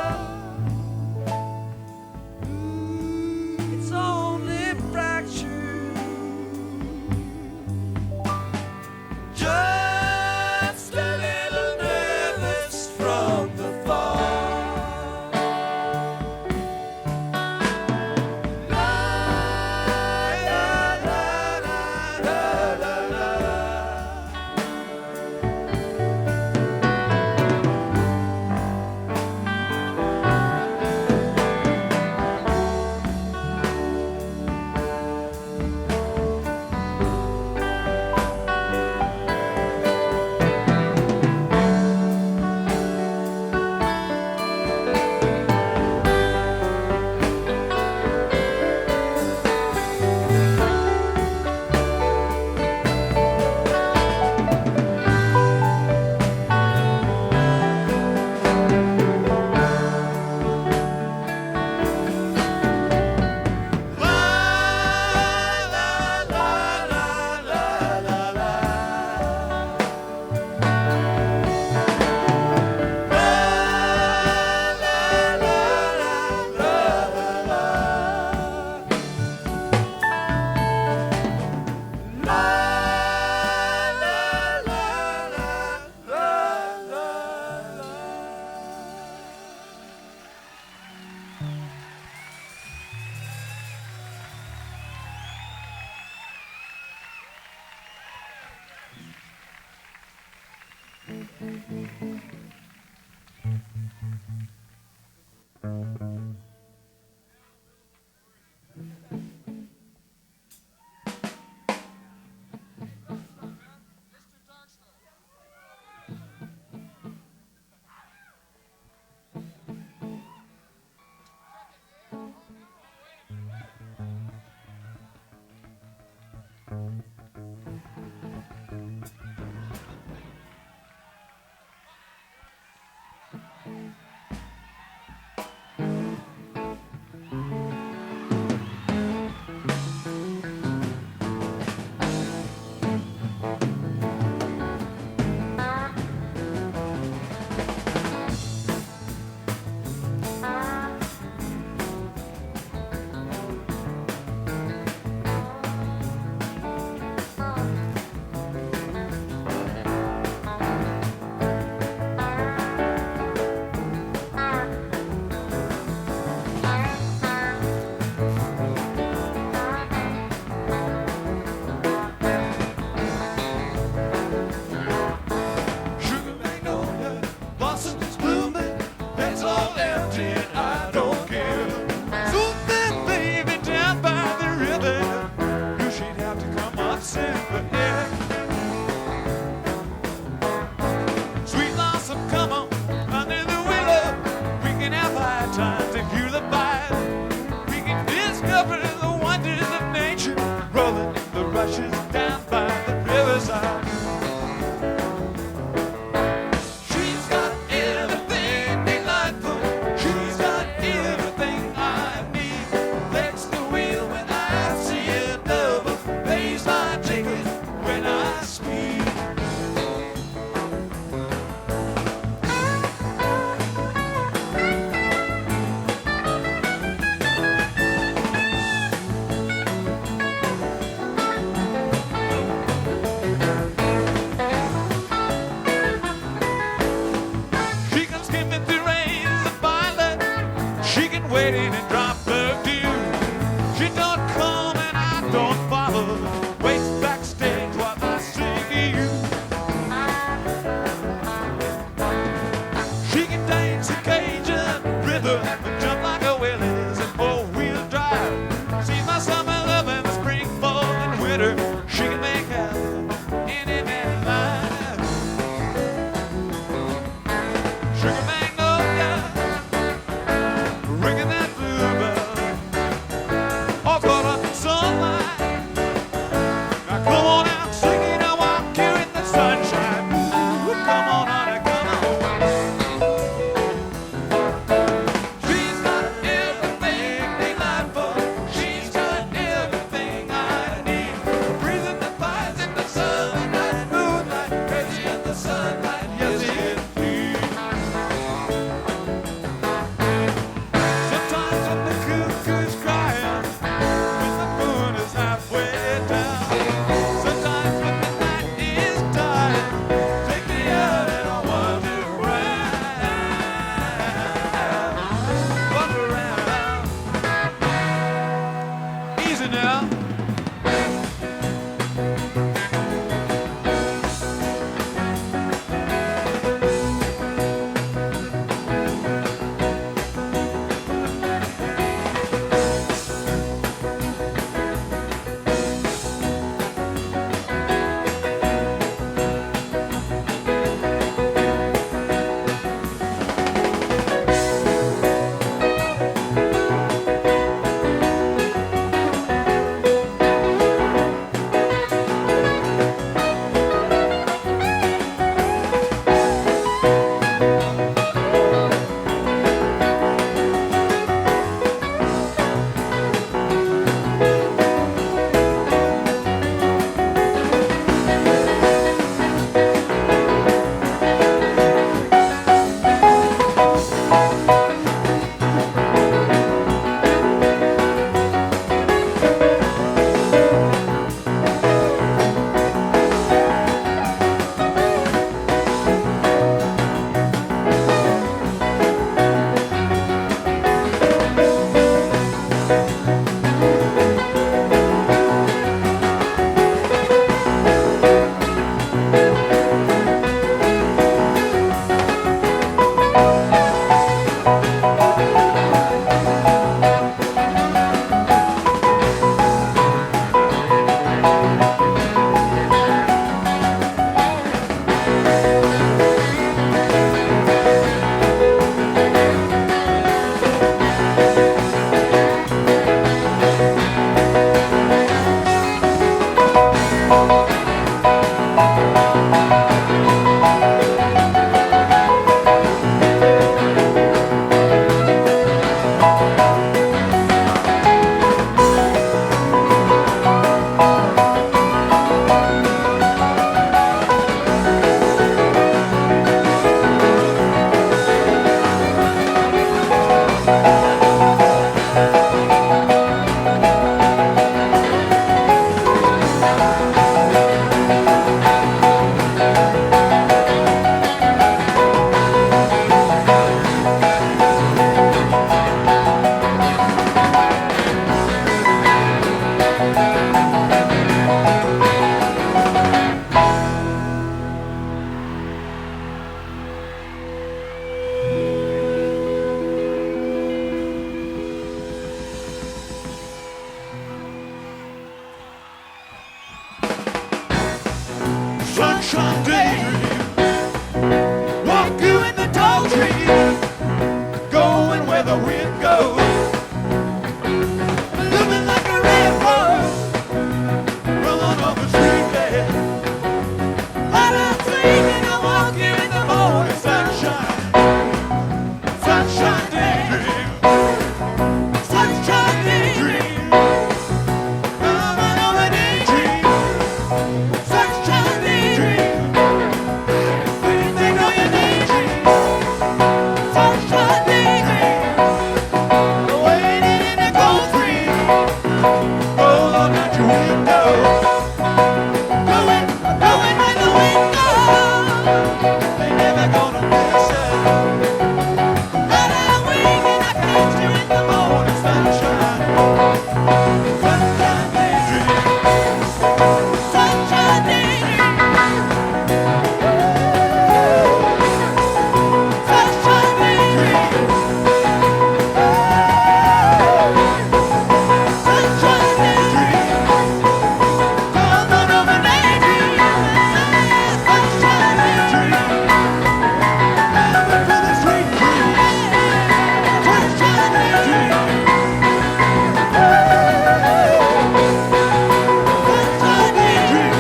Speaker 3: sunshine daydream. Walk you in the tall trees, going where the wind goes. Moving like a red rose, rolling off the street bed. Light up sleeping, I walk you in the morning sunshine. Sunshine daydream. Sunshine daydream. Coming over daydream. Sunshine daydream. When you think of your daydream. Sunshine daydream. Waiting in the cold freeze. Roll on out your window. Going where the wind goes. They never gonna miss it. Let out wing and I catch you in the morning sunshine. Sunshine daydream. Sunshine daydream. Sunshine daydream. Sunshine daydream. Come on over daydream. Sunshine daydream. Coming for the sweet dream. Sunshine daydream. Sunshine daydream.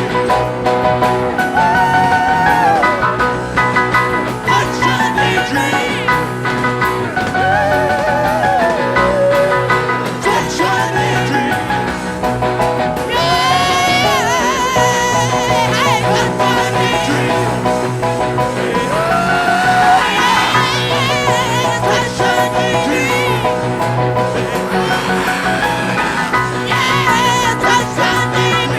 Speaker 3: Sunshine daydream. Sunshine daydream. Sunshine daydream. Sunshine daydream. Sunshine daydream.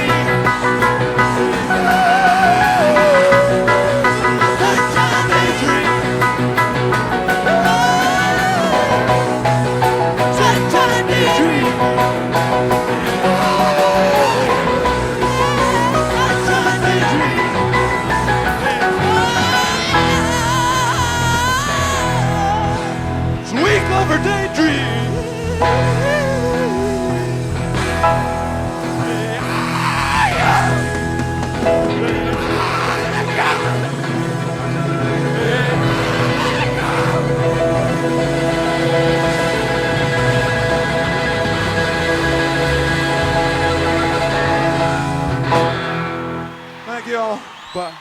Speaker 3: Sunshine daydream. Sunshine daydream. Sunshine daydream. Sweet lover daydream. Thank you all. Bye.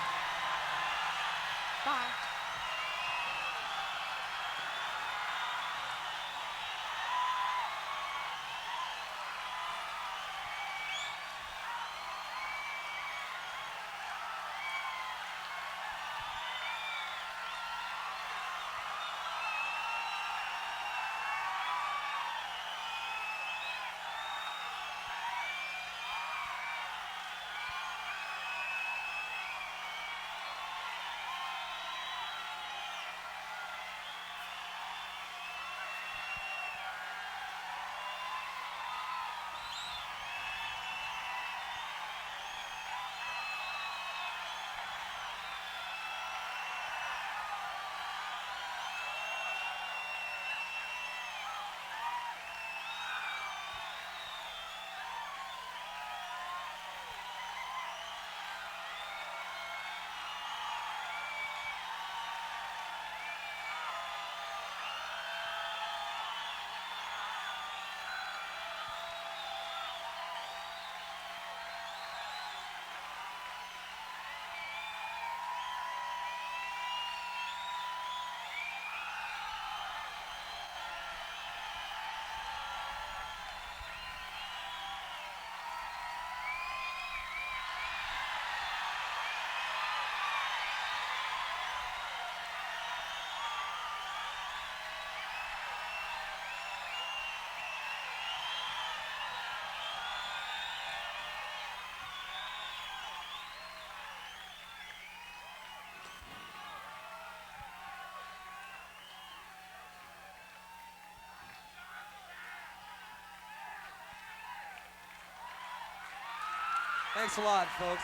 Speaker 1: Thanks a lot, folks.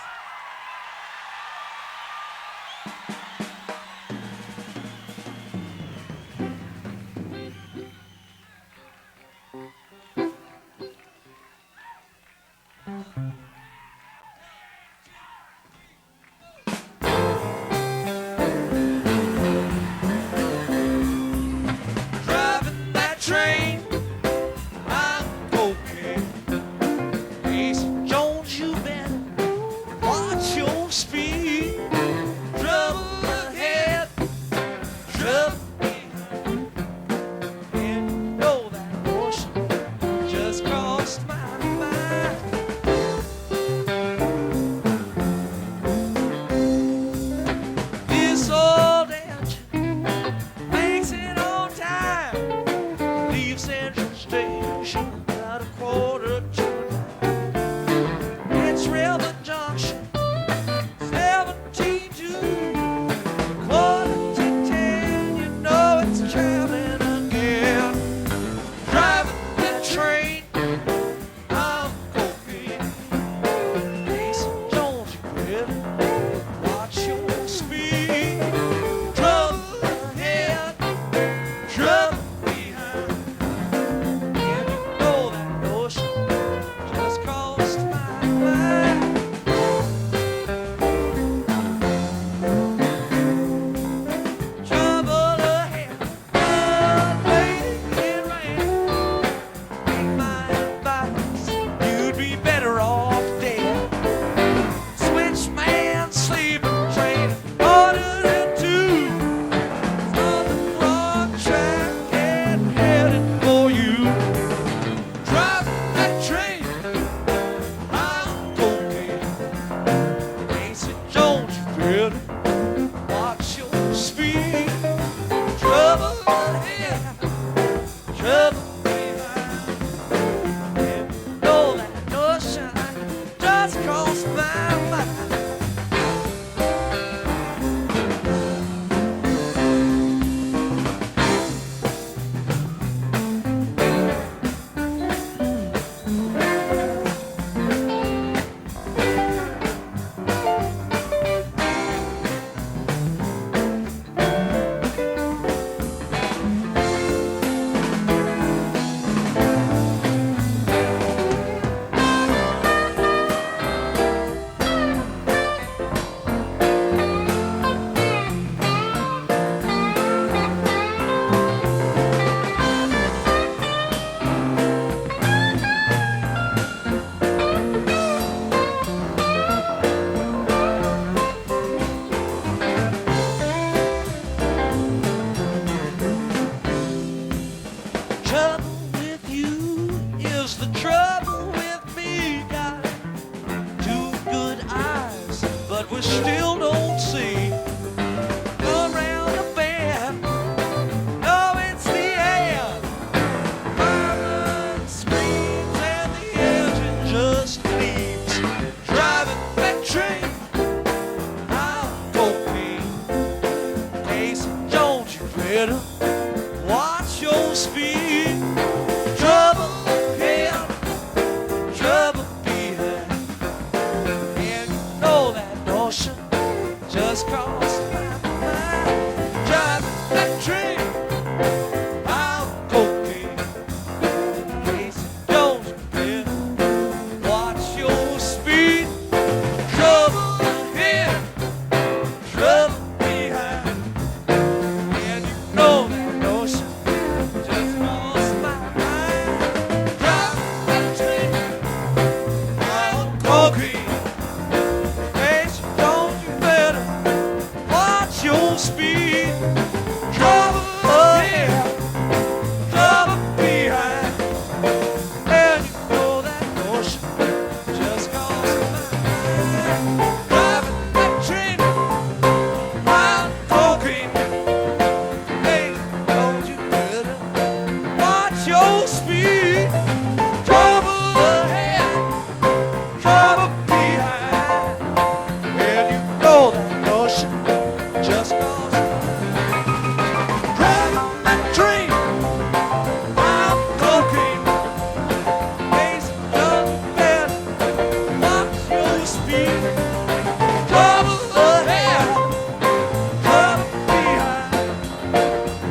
Speaker 1: you better watch your speed. Trouble ahead, trouble behind. And you know that notion just crossed my mind. Driving that train out cocaine. Casey Jones, you better watch your speed. Trouble ahead, trouble behind. And you know that notion just crossed my mind. Driving that train out cocaine. Casey Jones, you better watch your speed. Trouble ahead, trouble behind. And you know that notion just crossed my mind. Driving that train around cocaine. Hey, don't you better watch your speed. Trouble ahead, trouble behind. And you know that notion just crossed my mind. Driving that train around cocaine. Hey, don't you better watch your speed. Trouble ahead, trouble behind.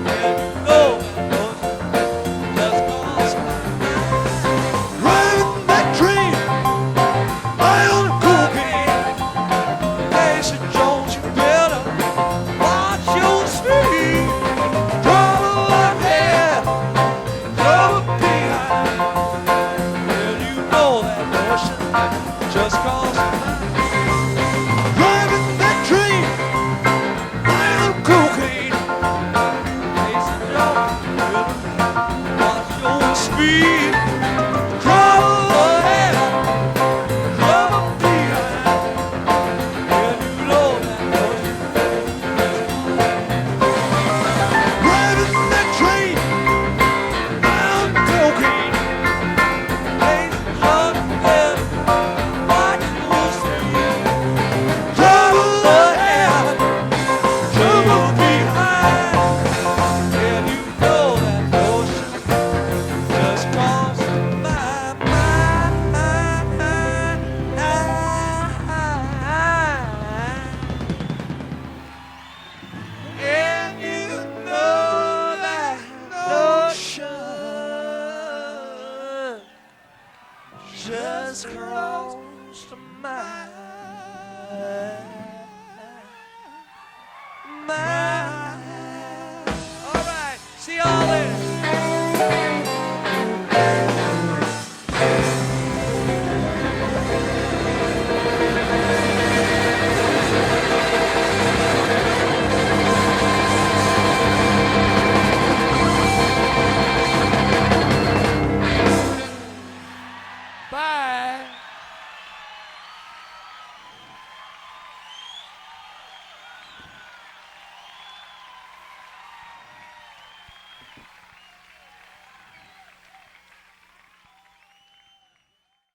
Speaker 1: And you know that notion just crossed my mind. Driving that train around cocaine. Hey, Jones, you better watch your speed. Trouble ahead, trouble behind. Well, you know that notion just crossed my mind. Driving that train around cocaine. Hey, Jones, you better watch your speed.